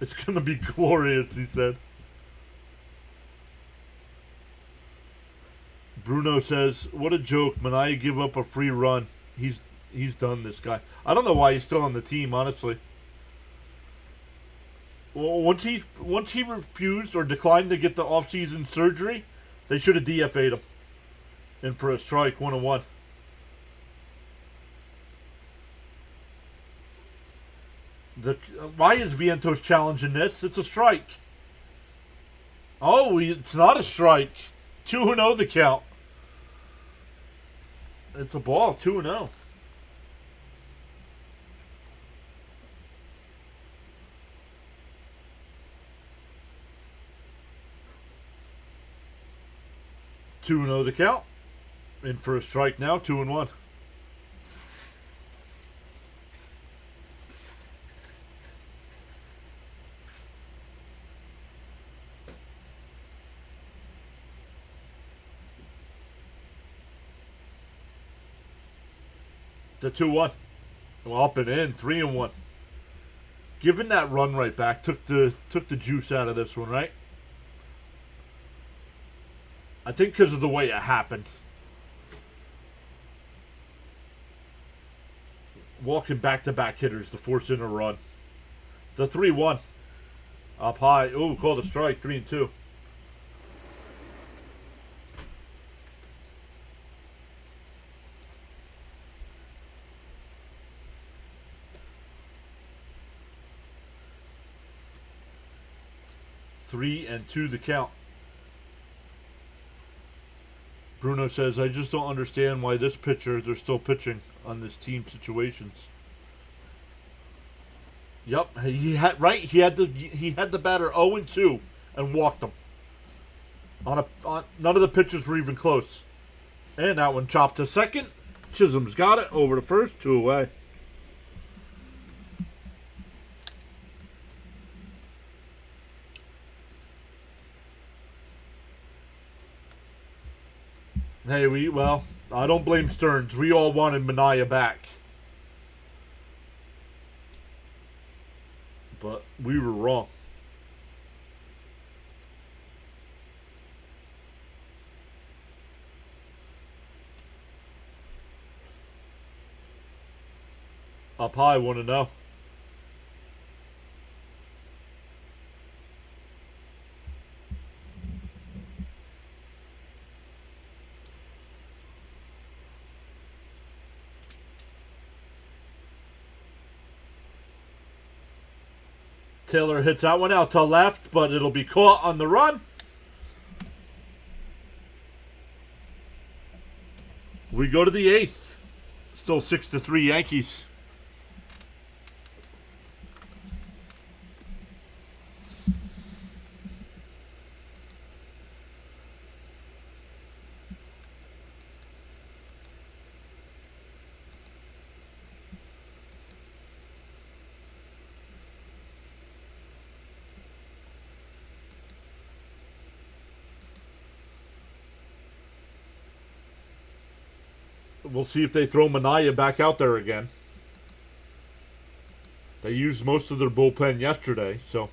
[SPEAKER 1] It's going to be glorious, he said. Bruno says, what a joke. Mania give up a free run. He's done, this guy. I don't know why he's still on the team, honestly. Well, once he refused or declined to get the off-season surgery, they should have DFA'd him. In for a strike, 1-1. Why is Vientos challenging this? It's a strike. Oh, it's not a strike. 2-0 the count. It's a ball, 2-0. Two and 0 the count. In for a strike now, 2-1. The 2-1. Well, up and in, 3-1. Giving that run right back took the juice out of this one, right? I think because of the way it happened. Walking back-to-back hitters to force in a run. The 3-1. Up high. Ooh, called a strike. 3-2. Three and 2 the count. Bruno says, I just don't understand why this pitcher, they're still pitching on this team situations. Yep, he had the batter 0-2 and walked him. On none of the pitches were even close. And that one chopped to second. Chisholm's got it over to first, 2 away. Hey, I don't blame Stearns. We all wanted Minaya back. But we were wrong. Up high, 1-0. Taylor hits that one out to left, but it'll be caught on the run. We go to the 8th. Still 6-3 Yankees. We'll see if they throw Minaya back out there again. They used most of their bullpen yesterday, so.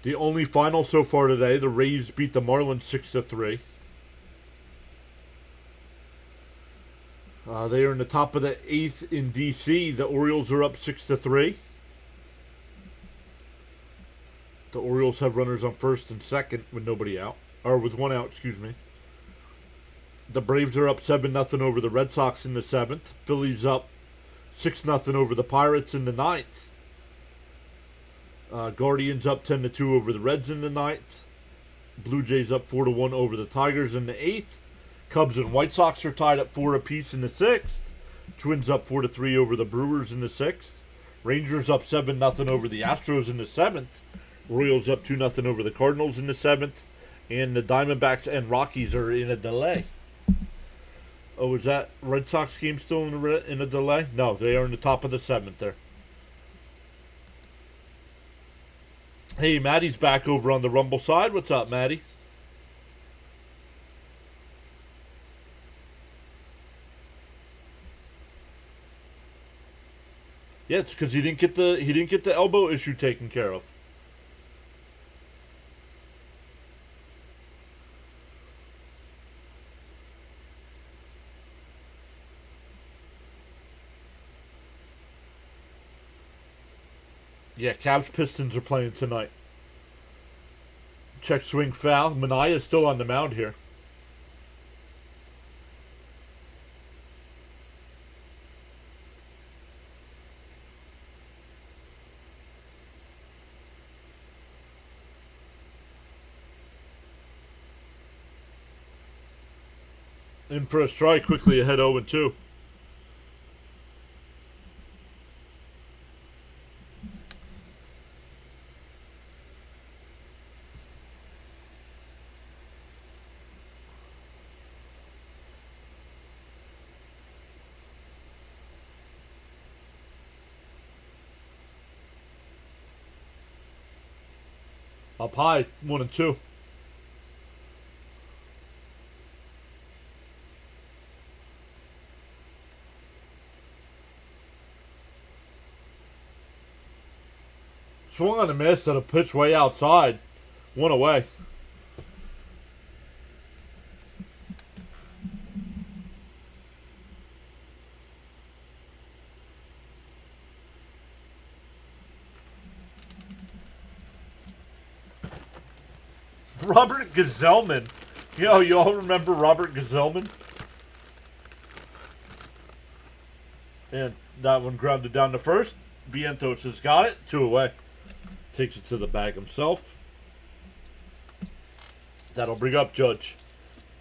[SPEAKER 1] The only final so far today, the Rays beat the Marlins 6-3. They are in the top of the 8th in D.C. The Orioles are up 6-3. The Orioles have runners on first and second with nobody out. Or with one out, excuse me. The Braves are up 7-0 over the Red Sox in the 7th. Phillies up 6-0 over the Pirates in the 9th. Guardians up 10-2 over the Reds in the 9th. Blue Jays up 4-1 over the Tigers in the 8th. Cubs and White Sox are tied at 4 apiece in the 6th. Twins up 4-3 over the Brewers in the 6th. Rangers up 7-0 over the Astros in the 7th. Royals up 2-0 over the Cardinals in the 7th. And the Diamondbacks and Rockies are in a delay. Oh, is that Red Sox game still in a delay? No, they are in the top of the 7th there. Hey, Maddie's back over on the Rumble side. What's up, Maddie? Yeah, it's because he didn't get the elbow issue taken care of. Yeah, Cavs Pistons are playing tonight. Check swing foul. Manaya's still on the mound here. In for a strike, quickly ahead 0-2. Up high, 1-2. Swung on a miss at a pitch way outside. One away. Robert Gazelman. Yo, you all remember Robert Gazelman? And that one grounded down to first. Vientos has got it. 2 away. Takes it to the bag himself. That'll bring up Judge.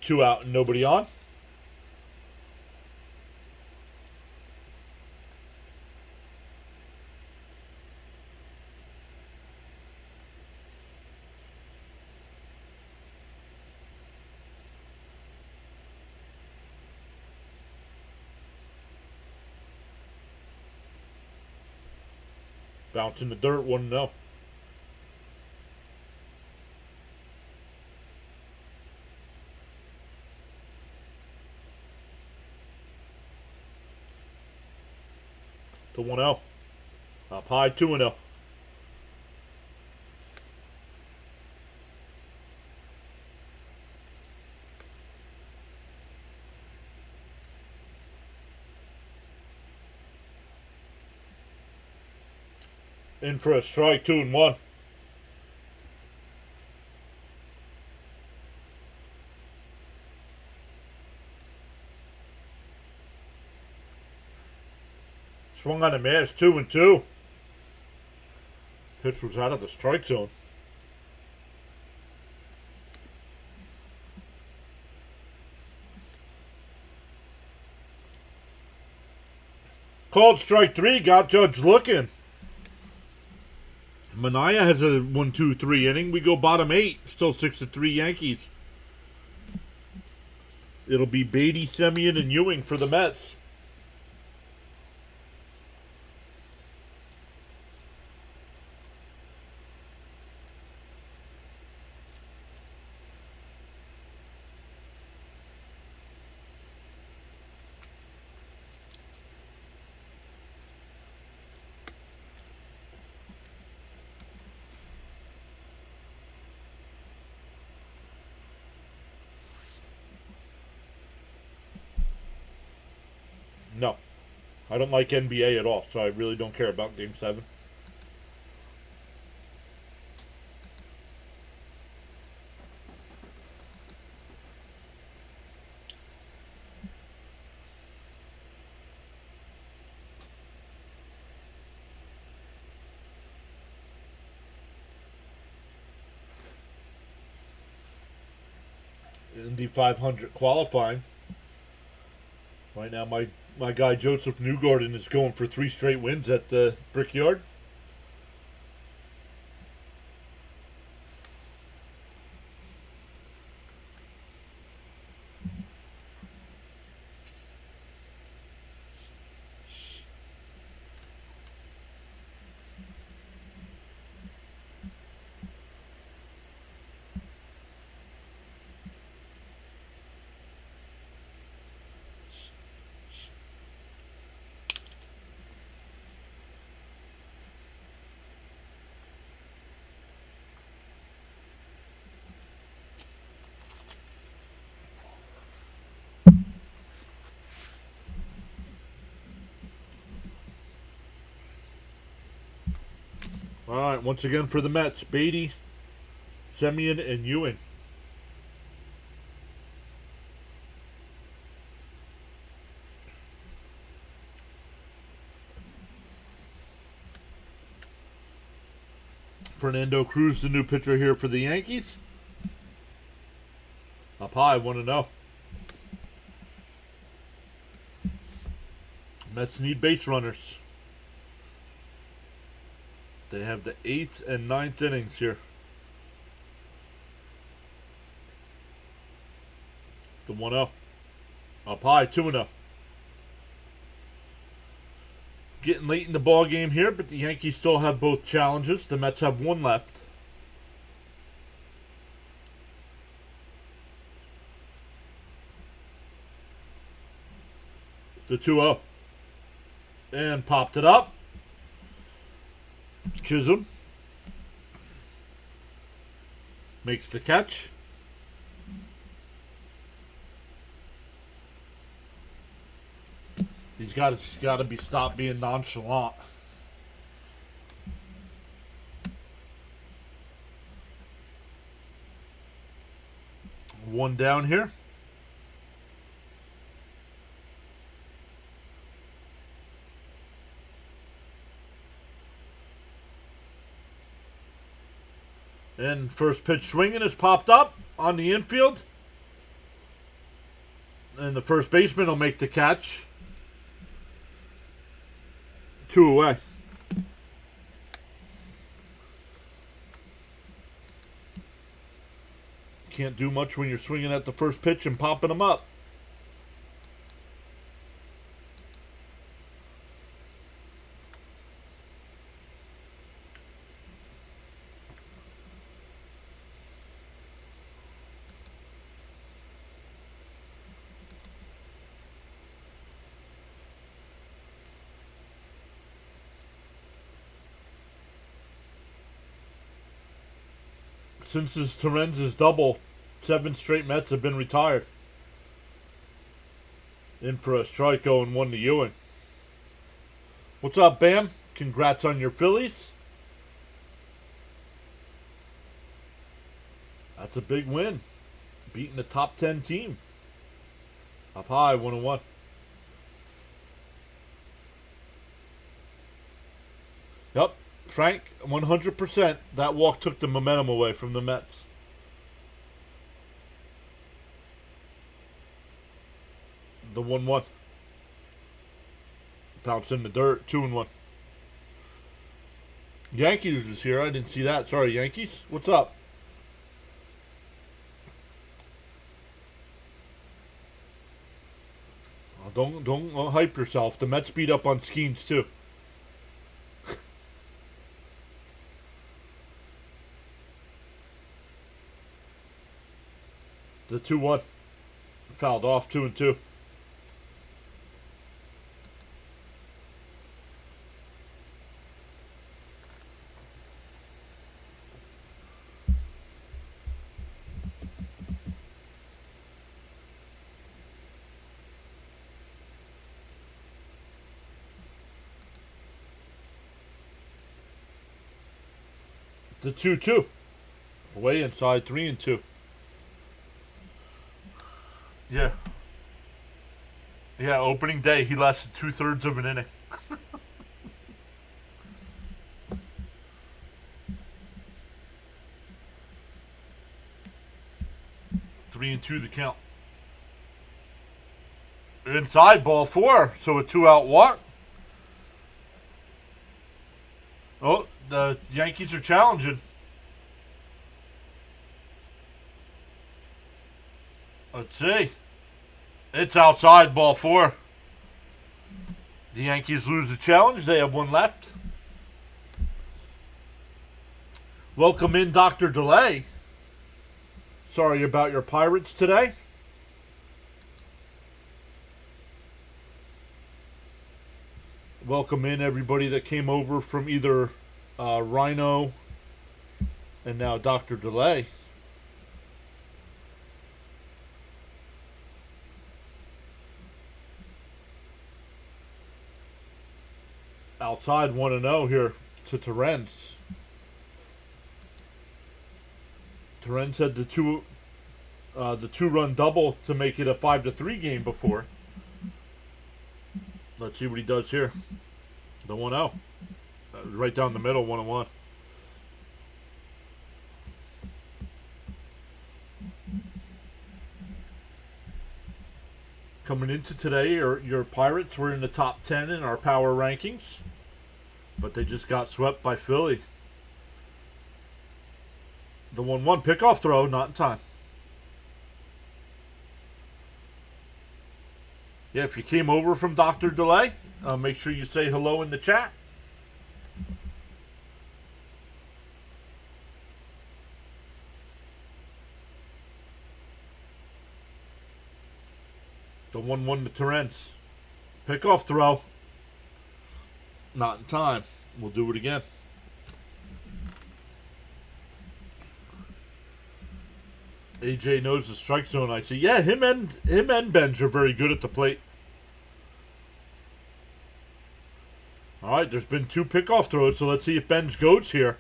[SPEAKER 1] 2 out and nobody on. Bounce in the dirt, 1-0. To 1-0. Up high, 2-0. In for a strike, 2-1. Swung on a miss, 2-2. Pitch was out of the strike zone. Called strike 3, got Judge looking. Manaya has a 1-2-3 inning. We go bottom 8. Still 6-3 Yankees. It'll be Beatty, Semien, and Ewing for the Mets. No. I don't like NBA at all, so I really don't care about Game 7. Indy 500 qualifying. Right now, my guy Joseph Newgarden is going for 3 straight wins at the Brickyard. All right, once again for the Mets, Beatty, Semien, and Ewing. Fernando Cruz, the new pitcher here for the Yankees. Up high, 1-0. Mets need base runners. They have the 8th and 9th innings here. The 1-0. Up high, 2-0. Getting late in the ball game here, but the Yankees still have both challenges. The Mets have one left. The 2-0. And popped it up. Chisholm makes the catch. He's got to be stopped being nonchalant. One down here. And first pitch swinging is popped up on the infield. And the first baseman will make the catch. 2 away. Can't do much when you're swinging at the first pitch and popping them up. Since his Torrens' double, 7 straight Mets have been retired. In for a strikeout and 1 to Ewing. What's up, Bam? Congrats on your Phillies. That's a big win. Beating the top 10 team. Up high, 1-1. Yep. Frank, 100%. That walk took the momentum away from the Mets. The 1-1. Bounced in the dirt. 2-1. Yankees is here. I didn't see that. Sorry, Yankees. What's up? Oh, don't hype yourself. The Mets beat up on Skeens too. The 2-1. Fouled off, 2-2. The 2-2. Way inside, 3-2. Yeah. Yeah, opening day, he lasted 2/3 of an inning. 3-2 the count. Inside, ball 4, so a 2-out walk. Oh, the Yankees are challenging. Let's see. It's outside, ball 4. The Yankees lose the challenge. They have one left. Welcome in, Dr. Delay. Sorry about your Pirates today. Welcome in everybody that came over from either Rhino and now Dr. Delay. Outside 1-0 here to Torrens. Terence had the two-run double to make it a 5-3 game before. Let's see what he does here. The 1-0. Right down the middle, 1-1. Coming into today, your Pirates were in the top 10 in our power rankings, but they just got swept by Philly. The 1-1 pickoff throw, not in time. Yeah, if you came over from Dr. Delay, make sure you say hello in the chat. The 1-1 to Terence. Pickoff throw. Not in time. We'll do it again. AJ knows the strike zone. I see. Yeah, him and Benj are very good at the plate. All right, there's been 2 pickoff throws, so let's see if Benj goes here.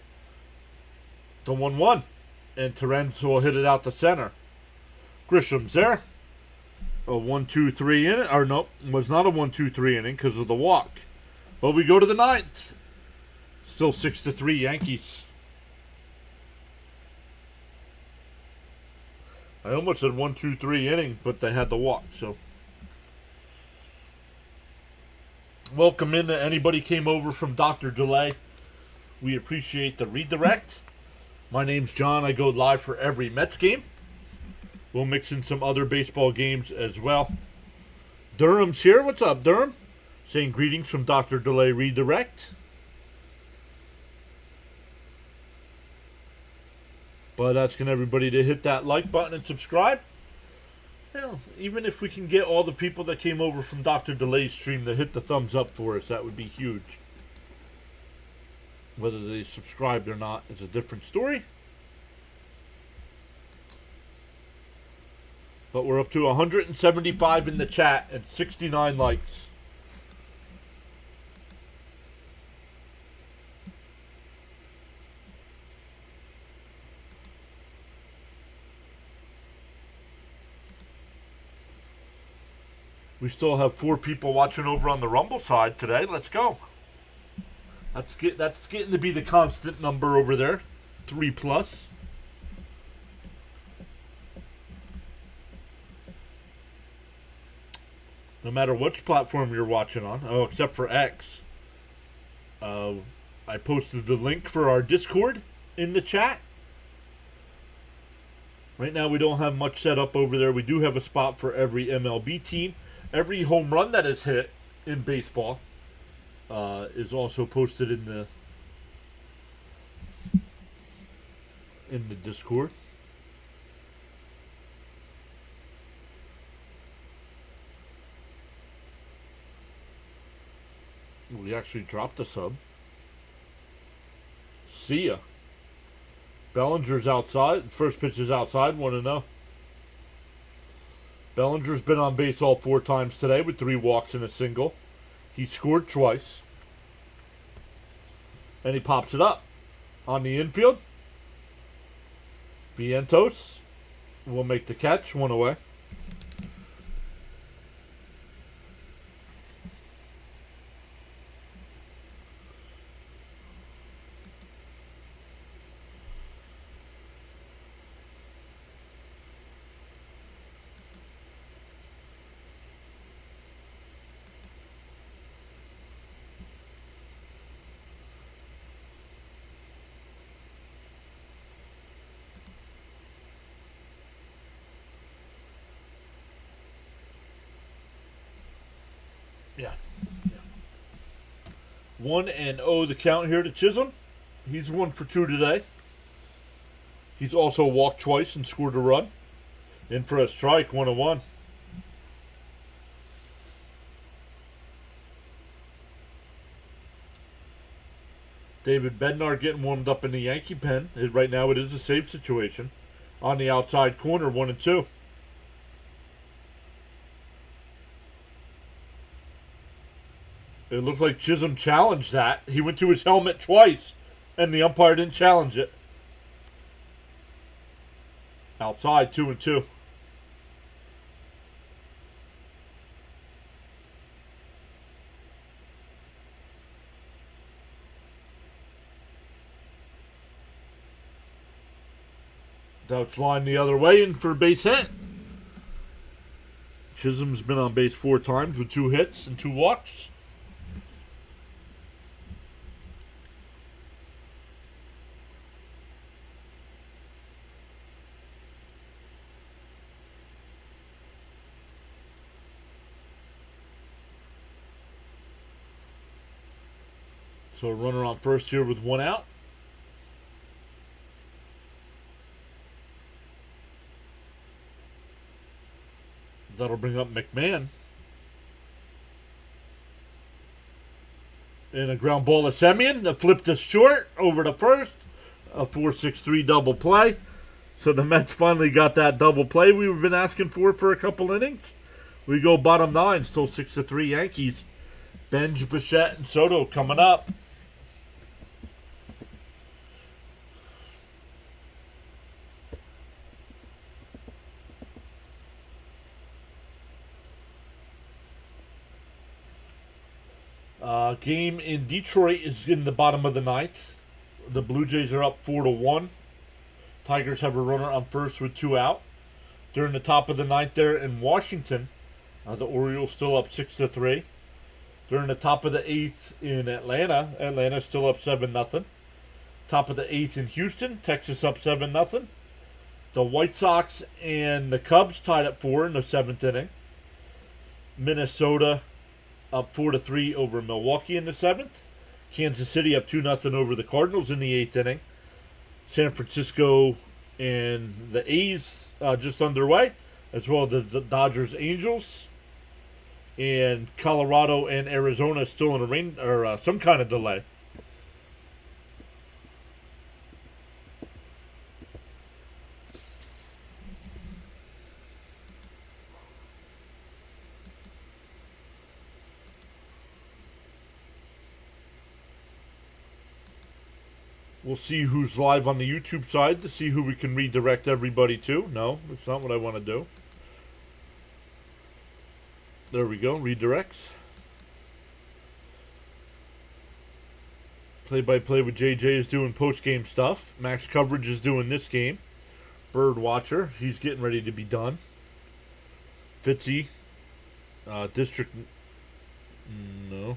[SPEAKER 1] The 1-1. And Terence will hit it out the center. Grisham's there. A 1-2-3 inning. Or nope, was not a 1-2-3 inning because of the walk. But we go to the 9th. Still 6-3 Yankees. I almost said 1-2-3 inning, but they had the walk, so. Welcome in to anybody came over from Dr. Delay. We appreciate the redirect. My name's John. I go live for every Mets game. We'll mix in some other baseball games as well. Durham's here. What's up, Durham? Saying greetings from Dr. Delay Redirect. But asking everybody to hit that like button and subscribe. Hell, even if we can get all the people that came over from Dr. Delay's stream to hit the thumbs up for us, that would be huge. Whether they subscribed or not is a different story. But we're up to 175 in the chat and 69 likes. We still have 4 people watching over on the Rumble side today. Let's go. That's getting to be the constant number over there. 3+. No matter which platform you're watching on. Oh, except for X. I posted the link for our Discord in the chat. Right now we don't have much set up over there. We do have a spot for every MLB team. Every home run that is hit in baseball is also posted in the Discord. We actually dropped a sub. See ya. Bellinger's outside. First pitch is outside. 1-0. Bellinger's been on base all 4 times today with 3 walks and a single. He scored twice. And he pops it up. On the infield. Vientos will make the catch. 1 away. Yeah. 1-0 the count here to Chisholm. He's 1 for 2 today. He's also walked twice and scored a run. In for a strike, 1-1. David Bednar getting warmed up in the Yankee pen. Right now it is a safe situation. On the outside corner, 1-2. It looked like Chisholm challenged that. He went to his helmet twice, and the umpire didn't challenge it. Outside, 2-2. Doubt's line the other way in for a base hit. Chisholm's been on base 4 times with 2 hits and 2 walks. So a runner on first here with 1 out. That'll bring up McMahon. And a ground ball to Semien. A flip to short over to first. A 4-6-3 double play. So the Mets finally got that double play we've been asking for a couple innings. We go bottom 9, still 6-3 Yankees. Benj, Bichette, and Soto coming up. Game in Detroit is in the bottom of the 9th. The Blue Jays are up 4-1. Tigers have a runner on first with 2 out. During the top of the 9th there in Washington, the Orioles still up 6-3. During the top of the 8th in Atlanta, Atlanta's still up 7-0. Top of the 8th in Houston, Texas up 7-0. The White Sox and the Cubs tied at 4 in the 7th inning. Minnesota up 4-3 over Milwaukee in the 7th. Kansas City up 2-0 over the Cardinals in the 8th inning. San Francisco and the A's just underway, as well as the Dodgers Angels. And Colorado and Arizona still in a rain or some kind of delay. We'll see who's live on the YouTube side to see who we can redirect everybody to. No, that's not what I want to do. There we go, redirects. Play-by-play with JJ is doing post-game stuff. Max Coverage is doing this game. Bird Watcher, he's getting ready to be done. Fitzy, District, no.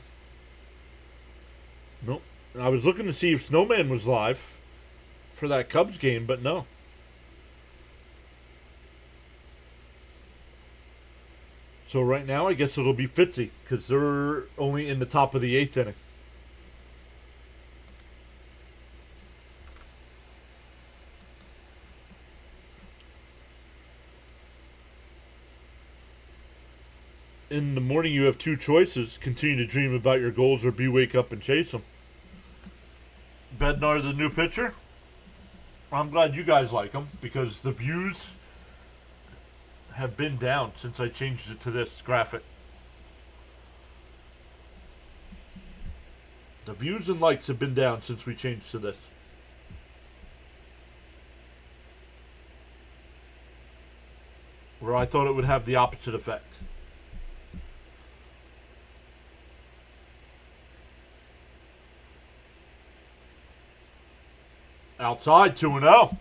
[SPEAKER 1] Nope. I was looking to see if Snowman was live for that Cubs game, but no. So right now, I guess it'll be Fitzy, because they're only in the top of the 8th inning. In the morning, you have 2 choices. Continue to dream about your goals or wake up and chase them. Bednar, the new pitcher. I'm glad you guys like him because the views have been down since I changed it to this graphic. The views and likes have been down since we changed to this. Where I thought it would have the opposite effect. Outside, 2-0.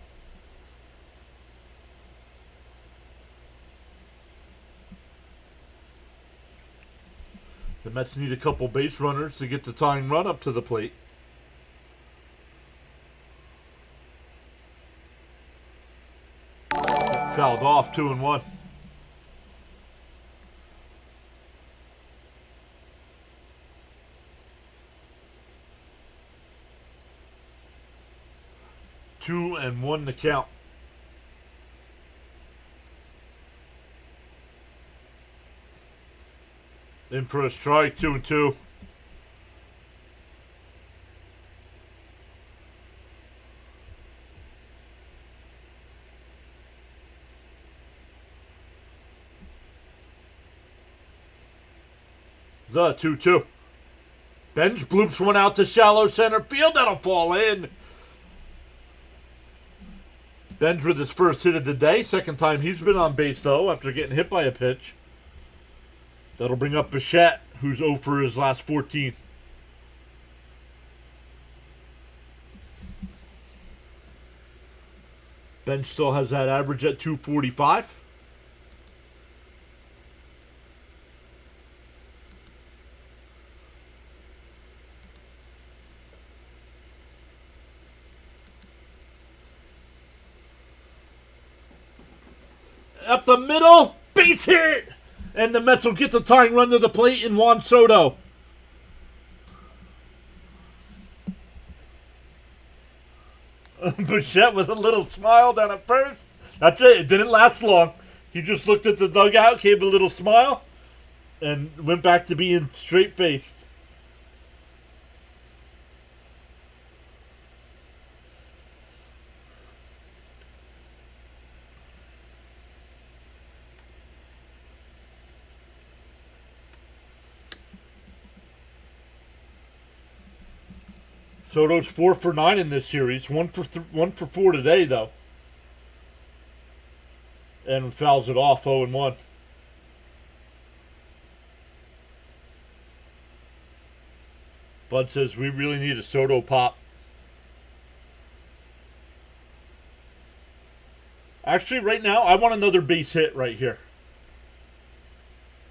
[SPEAKER 1] The Mets need a couple base runners to get the tying run up to the plate. Fouled off, 2-1. Two and 1 to count. In for a strike, 2-2. The 2-2. Benj bloops one out to shallow center field. That'll fall in. Ben's with his first hit of the day. Second time he's been on base, though, after getting hit by a pitch. That'll bring up Bichette, who's 0 for his last 14. Ben still has that average at 245. Up the middle, base hit! And the Mets will get the tying run to the plate in Juan Soto. Bichette with a little smile down at first. That's it. It didn't last long. He just looked at the dugout, gave a little smile, and went back to being straight-faced. Soto's 4 for 9 in this series. 1 for 4 today, though. And fouls it off 0-1. Bud says we really need a Soto pop. Actually, right now, I want another base hit right here.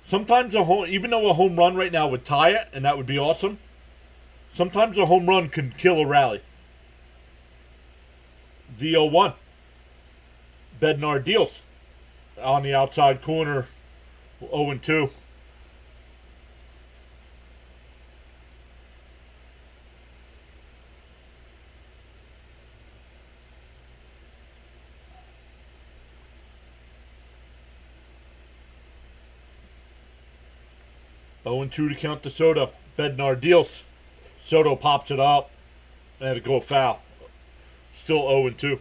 [SPEAKER 1] Sometimes even though a home run right now would tie it, and that would be awesome. Sometimes a home run can kill a rally. The 0-1. Bednar deals. On the outside corner, 0-2. Oh and 2 to count to Soto. Bednar deals. Soto pops it up, and it go foul. Still 0-2.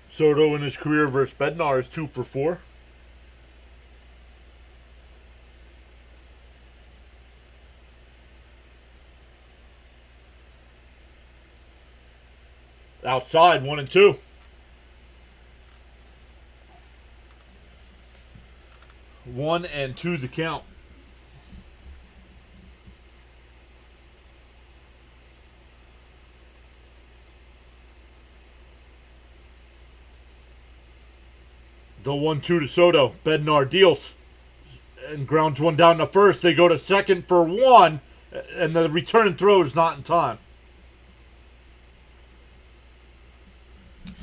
[SPEAKER 1] Soto in his career versus Bednar is 2 for 4. Outside, 1-2. 1-2 the count. The 1-2 to Soto. Bednar deals and grounds one down to first. They go to second for 1, and the return throw is not in time.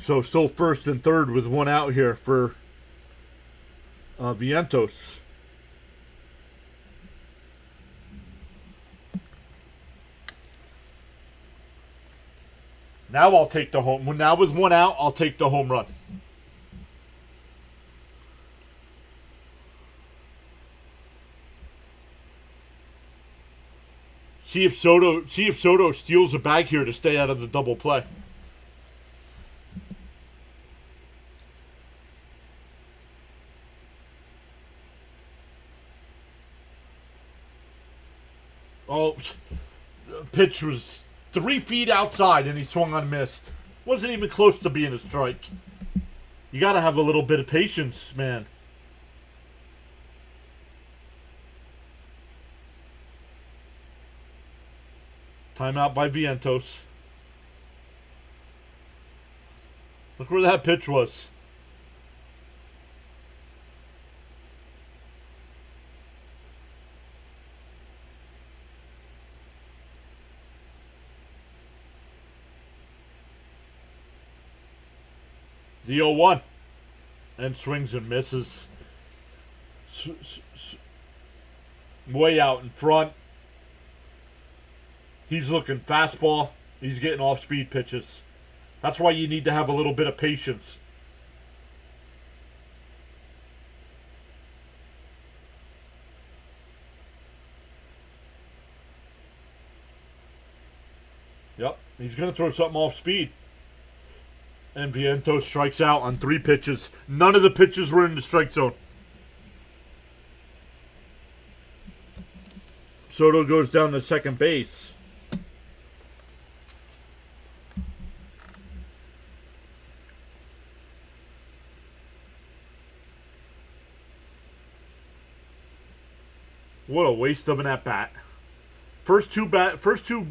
[SPEAKER 1] So still first and third with 1 out here for Vientos. Now I'll take the home. Now with 1 out, I'll take the home run. See if Soto steals a bag here to stay out of the double play. Oh, pitch was 3 feet outside and he swung on missed. Wasn't even close to being a strike. You got to have a little bit of patience, man. Timeout by Vientos. Look where that pitch was. The 0-1. And swings and misses. Way out in front. He's looking fastball. He's getting off-speed pitches. That's why you need to have a little bit of patience. Yep, he's going to throw something off-speed. And Vientos strikes out on 3 pitches. None of the pitches were in the strike zone. Soto goes down to second base. What a waste of an at-bat. First two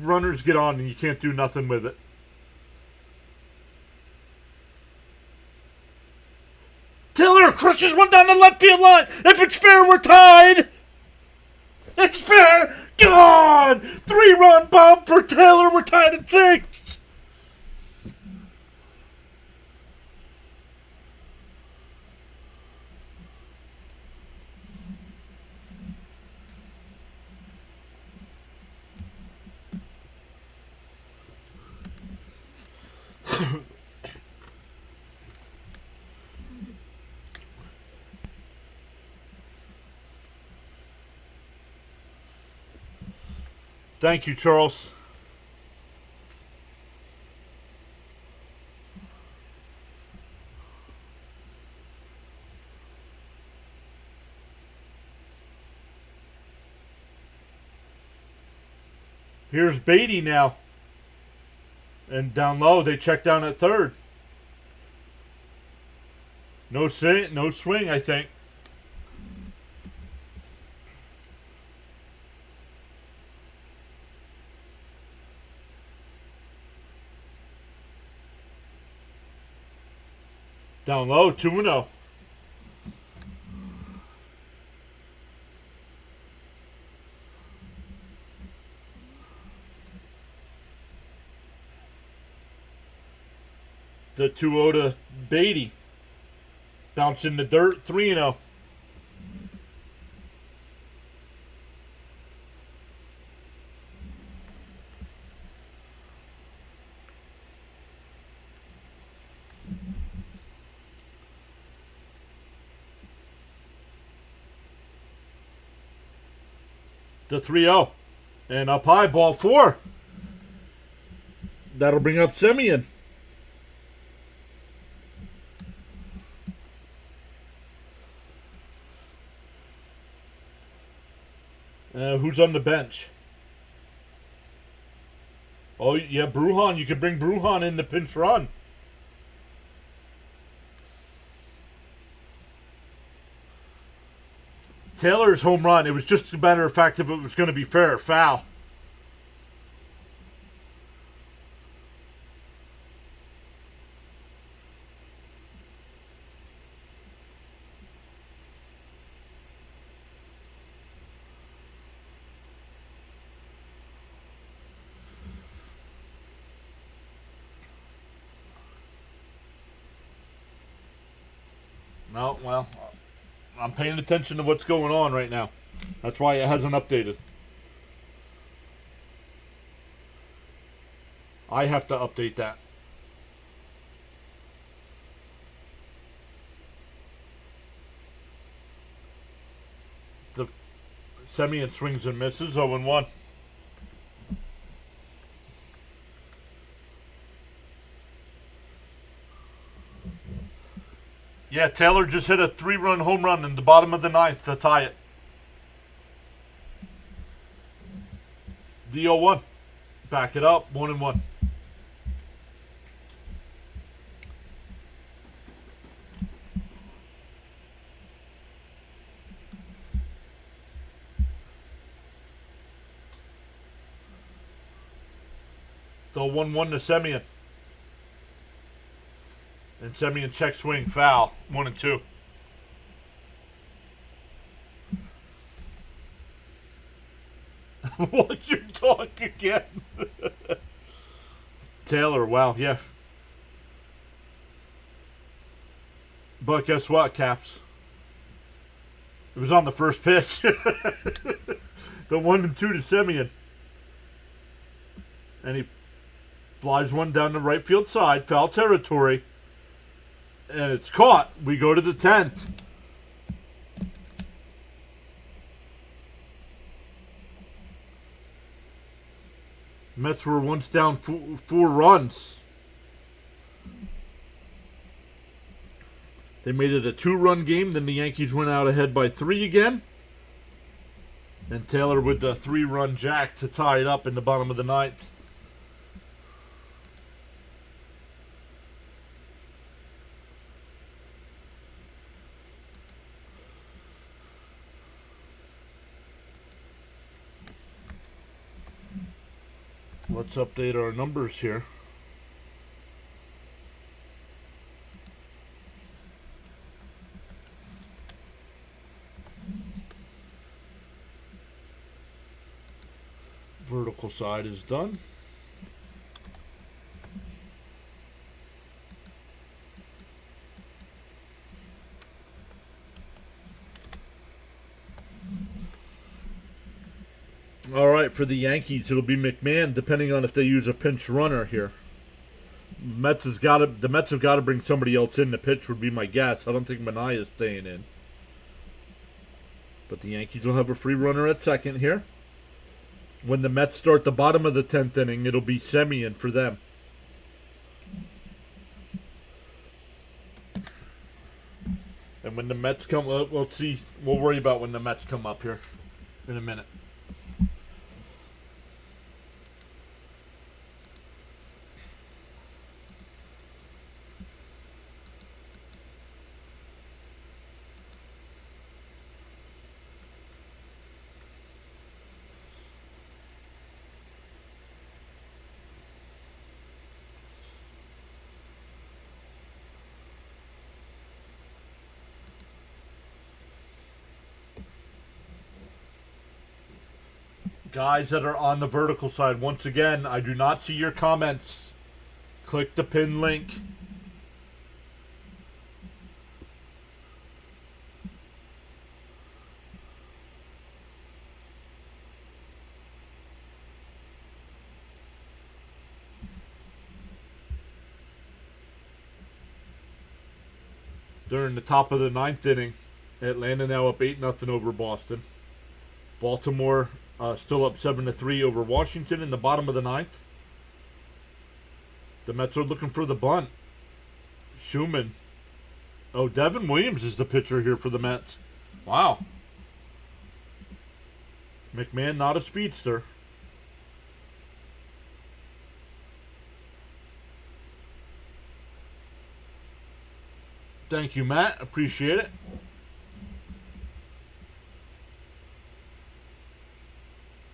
[SPEAKER 1] runners get on and you can't do nothing with it. Taylor crushes one down the left field line. If it's fair, we're tied. It's fair. Gone. 3-run bomb for Taylor. We're tied at 6. Thank you, Charles. Here's Beatty now. And down low, they check down at third. No swing, I think. Down low, 2-0. The 2-0 to Beatty. Bounce in the dirt, 3-0. The 3-0. And up high, ball 4. That'll bring up Semien. Who's on the bench? Oh, yeah, Brujan. You could bring Brujan in the pinch run. Taylor's home run, it was just a matter of fact if it was going to be fair or foul. No, well, I'm paying attention to what's going on right now. That's why it hasn't updated. I have to update that. The Semien swings and misses, 0-1. Yeah, Taylor just hit a 3-run home run in the bottom of the 9th to tie it. The 0-1. Back it up, 1-1. The 1-1 to Semien. And Semien check swing foul, 1-2. What, you talk again? Taylor, wow, yeah. But guess what, Caps? It was on the first pitch. The 1-2 to Semien. And he flies one down the right field side, foul territory. And it's caught. We go to the 10th. Mets were once down 4 runs. They made it a 2-run game. Then the Yankees went out ahead by 3 again. And Taylor with the 3-run jack to tie it up in the bottom of the ninth. Let's update our numbers here. Vertical side is done. All right, for the Yankees, it'll be McMahon, depending on if they use a pinch runner here. The Mets have got to bring somebody else in to pitch, would be my guess. I don't think Manaea is staying in. But the Yankees will have a free runner at second here. When the Mets start the bottom of the 10th inning, it'll be Semien for them. And when the Mets come up, we'll see. We'll worry about when the Mets come up here in a minute. Guys that are on the vertical side, once again, I do not see your comments. Click the pin link. During the top of the 9th inning, Atlanta now up 8-0 over Boston. Baltimore still up 7-3 over Washington in the bottom of the 9th. The Mets are looking for the bunt. Schumann. Oh, Devin Williams is the pitcher here for the Mets. Wow. McMahon not a speedster. Thank you, Matt. Appreciate it.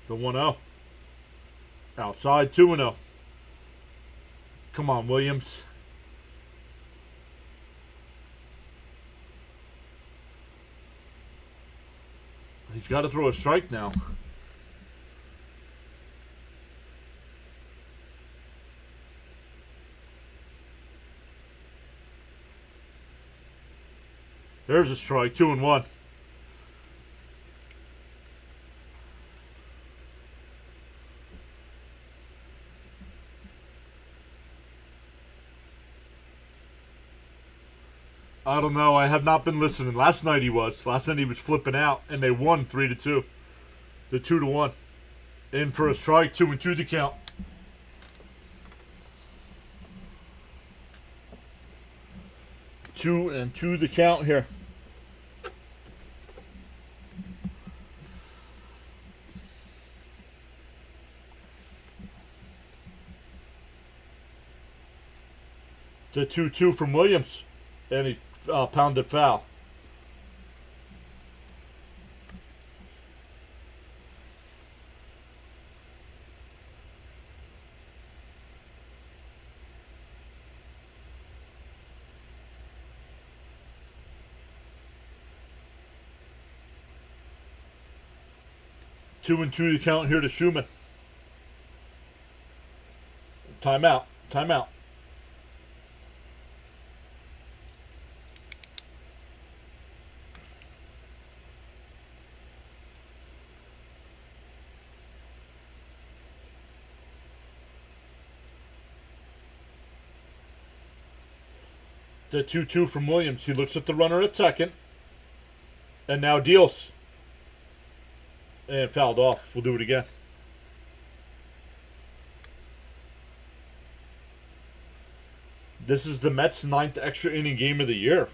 [SPEAKER 1] The 1-0. Outside 2-0. Come on, Williams. He's got to throw a strike now. There's a strike. 2-1. I don't know. I have not been listening. Last night he was. Last night he was flipping out, and they won 3-2. The 2-1. In for a strike. 2-2 the count. Two and two the count here. The 2-2 from Williams, and he pounded foul. Two and two to count here to Schumann. Timeout. Timeout. The 2-2 from Williams. He looks at the runner at second. And now deals. And fouled off. We'll do it again. This is the Mets' 9th extra inning game of the year.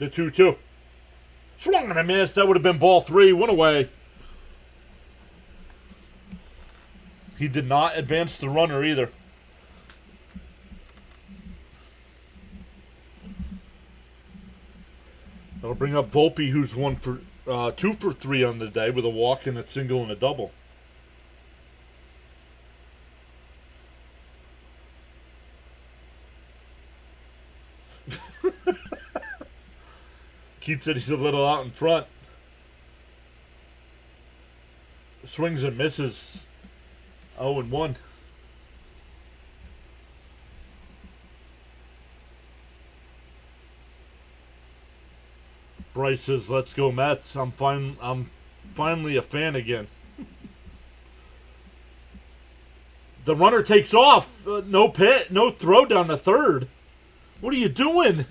[SPEAKER 1] The 2-2. Swung and a miss. That would have been ball 3. Went away. He did not advance the runner either. That'll bring up Volpe, who's 2 for 3 on the day with a walk and a single and a double. Keith said he's a little out in front. Swings and misses. 0-1. Bryce says, "Let's go Mets." I'm finally a fan again. The runner takes off. No throw down the third. What are you doing?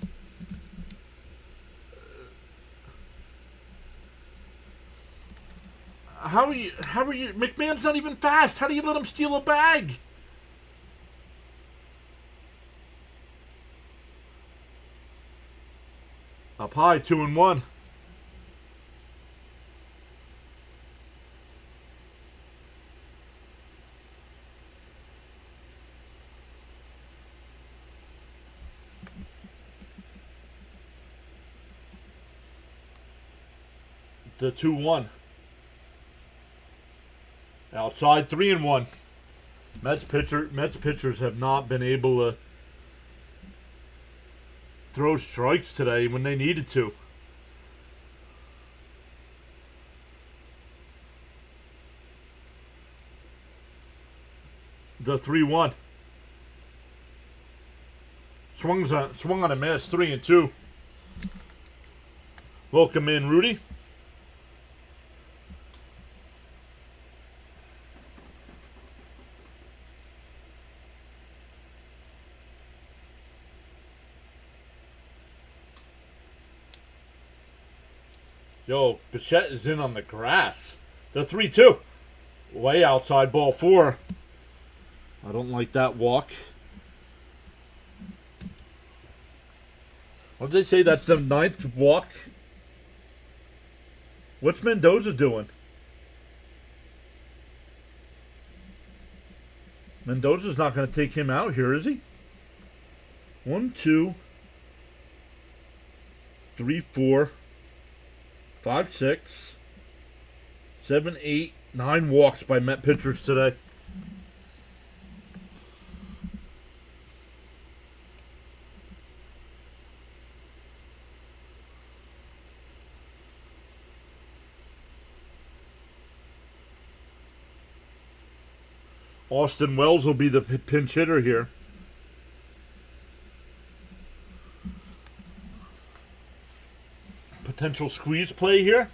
[SPEAKER 1] How are you? McMahon's not even fast. How do you let him steal a bag? Up high, 2-1. The 2-1. Outside, 3-1. Mets pitchers have not been able to throw strikes today when they needed to. The 3-1. Swung on a miss, 3-2. Welcome in, Rudy. Yo, Bichette is in on the grass. The 3-2. Way outside, ball 4. I don't like that walk. What did they say? That's the 9th walk? What's Mendoza doing? Mendoza's not going to take him out here, is he? 1, 2, 3, 4, 5, 6, 7, 8, 9 walks by Met pitchers today. Austin Wells will be the pinch hitter here. Potential squeeze play here.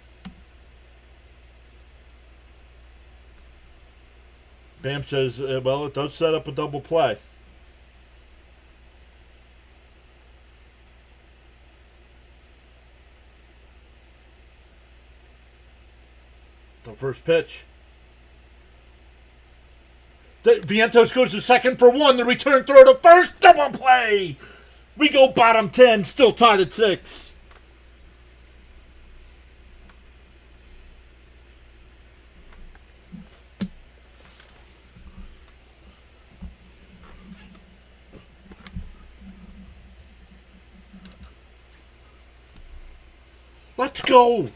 [SPEAKER 1] Bam says, well, it does set up a double play. The first pitch. Vientos goes to second for 1. The return throw to first. Double play. We go bottom 10. Still tied at 6. Let's go.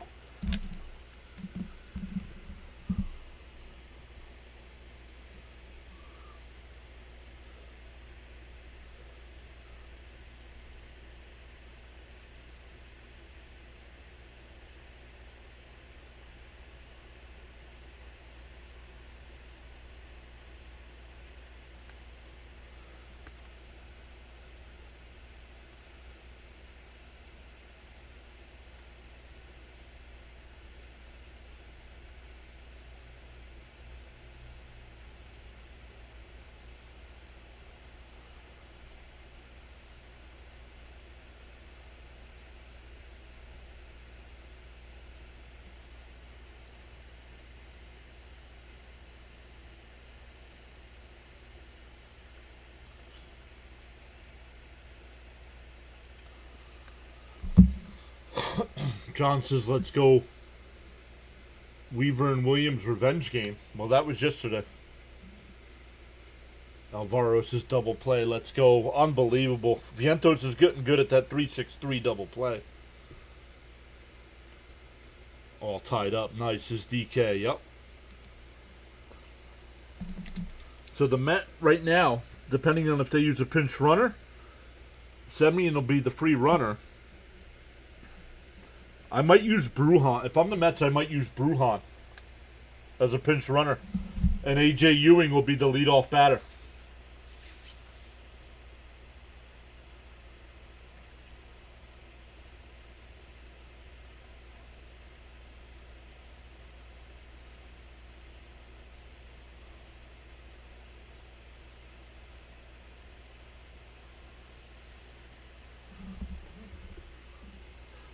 [SPEAKER 1] John says, let's go Weaver and Williams revenge game. Well, that was yesterday. Alvaro's double play. Let's go. Unbelievable. Vientos is getting good at that 3-6-3 double play. All tied up. Nice. Is DK. Yep. So the Met right now, depending on if they use a pinch runner, Semien will be the free runner. I might use Bruhan. If I'm the Mets, I might use Bruhan as a pinch runner. And A.J. Ewing will be the leadoff batter.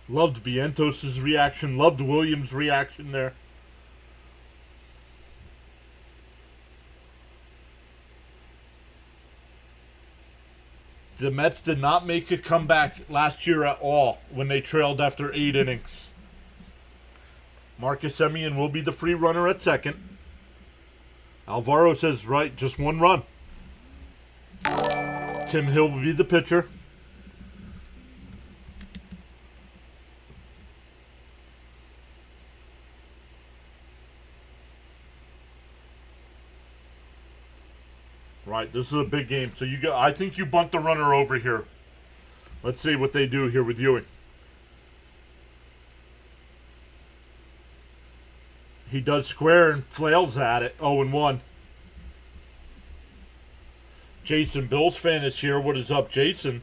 [SPEAKER 1] Loved Vientos' reaction. Loved Williams' reaction there. The Mets did not make a comeback last year at all when they trailed after 8 innings. Marcus Semien will be the free runner at second. Alvaro says, right, just one run. Tim Hill will be the pitcher. Right, this is a big game. So I think you bunt the runner over here. Let's see what they do here with Ewing. He does square and flails at it. 0-1. Jason, Bills fan, is here. What is up, Jason?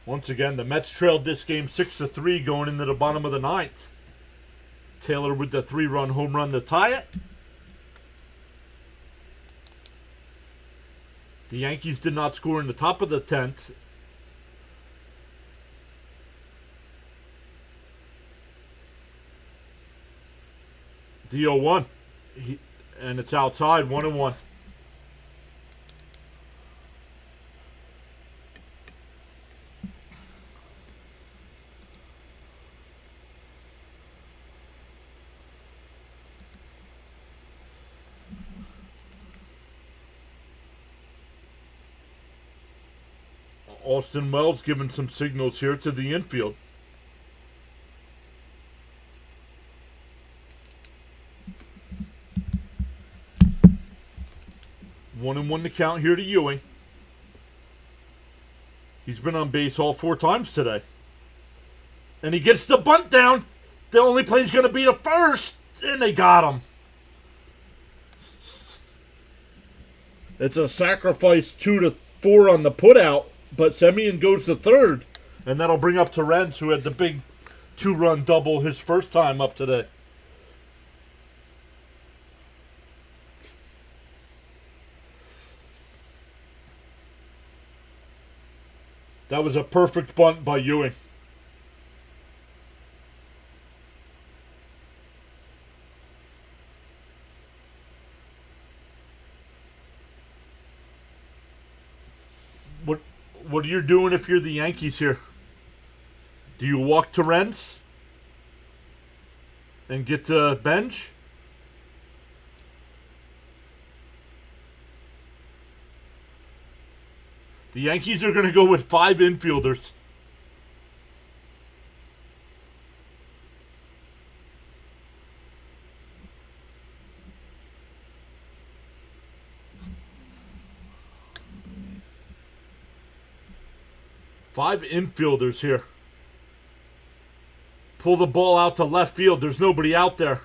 [SPEAKER 1] Once again, the Mets trailed this game 6-3 going into the bottom of the ninth. Taylor with the 3-run home run to tie it. The Yankees did not score in the top of the 10th. The 0-1. And it's outside, 1-1. Austin Wells giving some signals here to the infield. 1-1 to count here to Ewing. He's been on base all 4 times today. And he gets the bunt down. The only play is going to be the first. And they got him. It's a sacrifice 2-4 on the putout. But Semien goes to third. And that'll bring up Terrence, who had the big 2-run double his first time up today. That was a perfect bunt by Ewing. What are you doing if you're the Yankees here? Do you walk Terrence and get to bench? The Yankees are going to go with 5 infielders. Five infielders here. Pull the ball out to left field. There's nobody out there.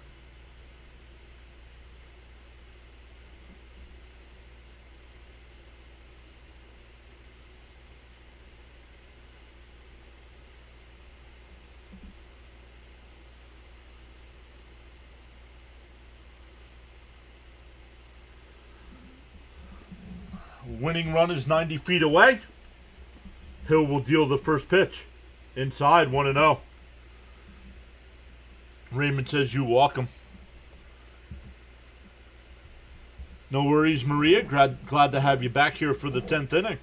[SPEAKER 1] Winning run is 90 feet away. Hill will deal the first pitch. Inside, 1-0. Raymond says you walk him. No worries, Maria. Glad to have you back here for the 10th inning.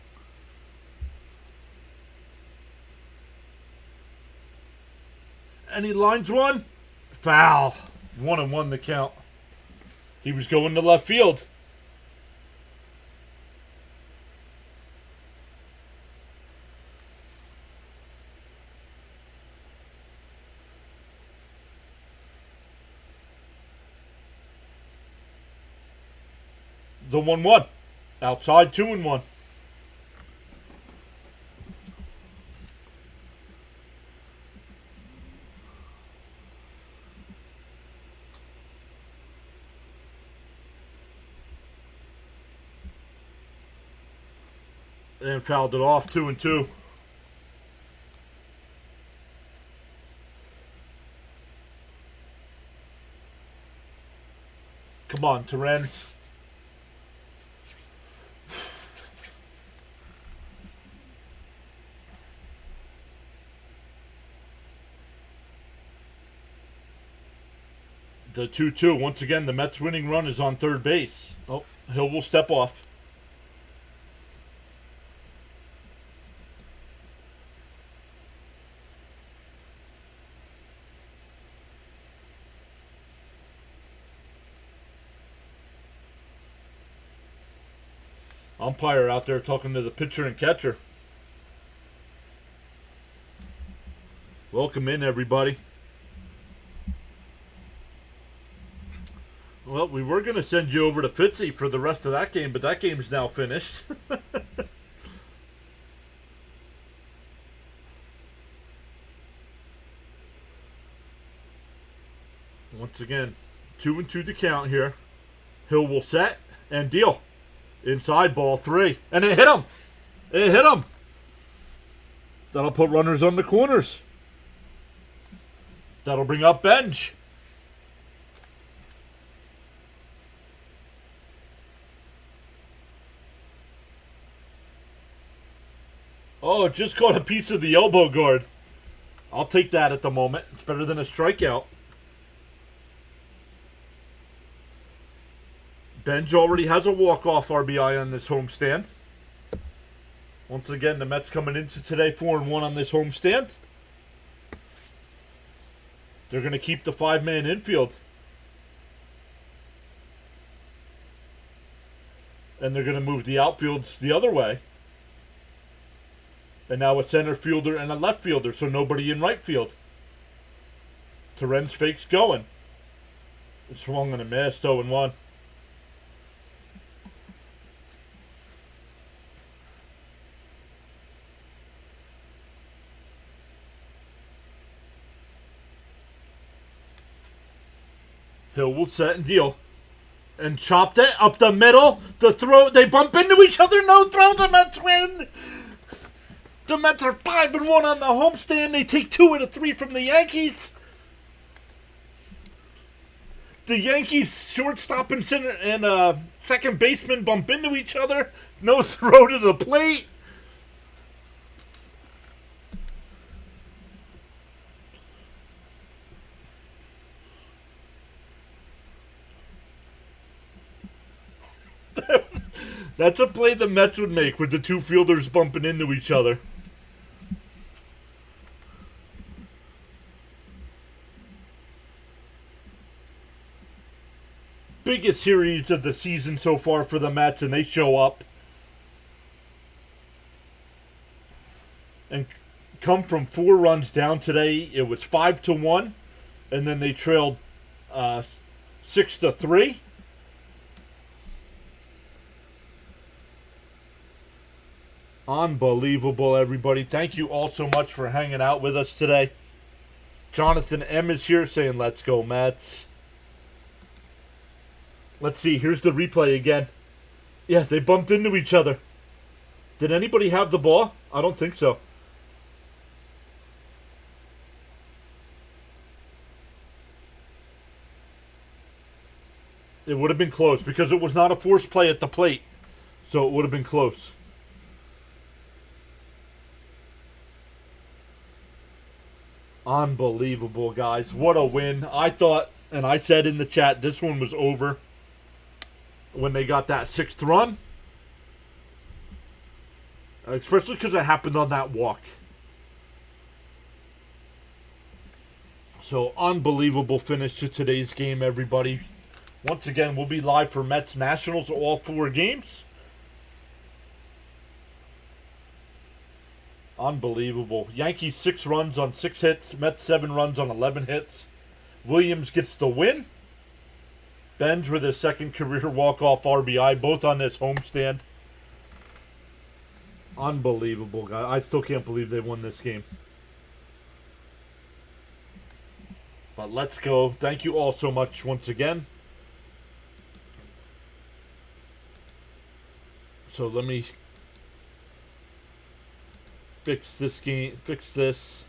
[SPEAKER 1] Any lines one? Foul. 1-1 the count. He was going to left field. The 1-1. Outside 2-1. And fouled it off 2-2. Come on, Terrence. The 2-2. Once again, the Mets' winning run is on third base. Oh, Hill will step off. Umpire out there talking to the pitcher and catcher. Welcome in, everybody. Well, we were going to send you over to Fitzy for the rest of that game, but that game's now finished. Once again, 2-2 to count here. Hill will set and deal. Inside, ball 3. And it hit him. It hit him. That'll put runners on the corners. That'll bring up Benj. Oh, it just caught a piece of the elbow guard. I'll take that at the moment. It's better than a strikeout. Benj already has a walk-off RBI on this homestand. Once again, the Mets coming into today 4-1 on this homestand. They're going to keep the 5-man infield. And they're going to move the outfields the other way. And now a center fielder and a left fielder, so nobody in right field. Terrence fakes going. Swung and a missed, 0-1. Hill will set and deal. And chopped it up the middle. The throw, they bump into each other. No throw, the Mets win. The Mets are 5-1 on the homestand. They take 2 out of 3 from the Yankees. The Yankees shortstop and center and second baseman bump into each other. No throw to the plate. That's a play the Mets would make with the two fielders bumping into each other. Biggest series of the season so far for the Mets, and they show up and come from 4 runs down today. It was 5-1, and then they trailed 6-3. Unbelievable, everybody. Thank you all so much for hanging out with us today. Jonathan M. is here saying, let's go, Mets. Let's see. Here's the replay again. Yeah, they bumped into each other. Did anybody have the ball? I don't think so. It would have been close because it was not a forced play at the plate. So it would have been close. Unbelievable, guys. What a win. I thought, and I said in the chat, this one was over when they got that 6th run. Especially because it happened on that walk. So, unbelievable finish to today's game, everybody. Once again, we'll be live for Mets Nationals, all 4 games. Unbelievable. Yankees 6 runs on 6 hits. Mets 7 runs on 11 hits. Williams gets the win. Benj with his second career walk-off RBI, both on this homestand. Unbelievable, guy. I still can't believe they won this game. But let's go. Thank you all so much once again. So let me fix this game, fix this,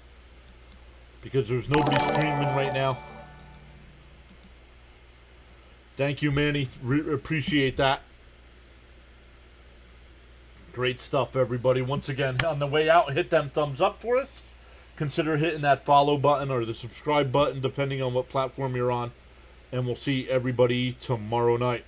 [SPEAKER 1] because there's nobody streaming right now. Thank you, Manny. Appreciate that. Great stuff, everybody. Once again, on the way out, hit them thumbs up for us. Consider hitting that follow button or the subscribe button, depending on what platform you're on. And we'll see everybody tomorrow night.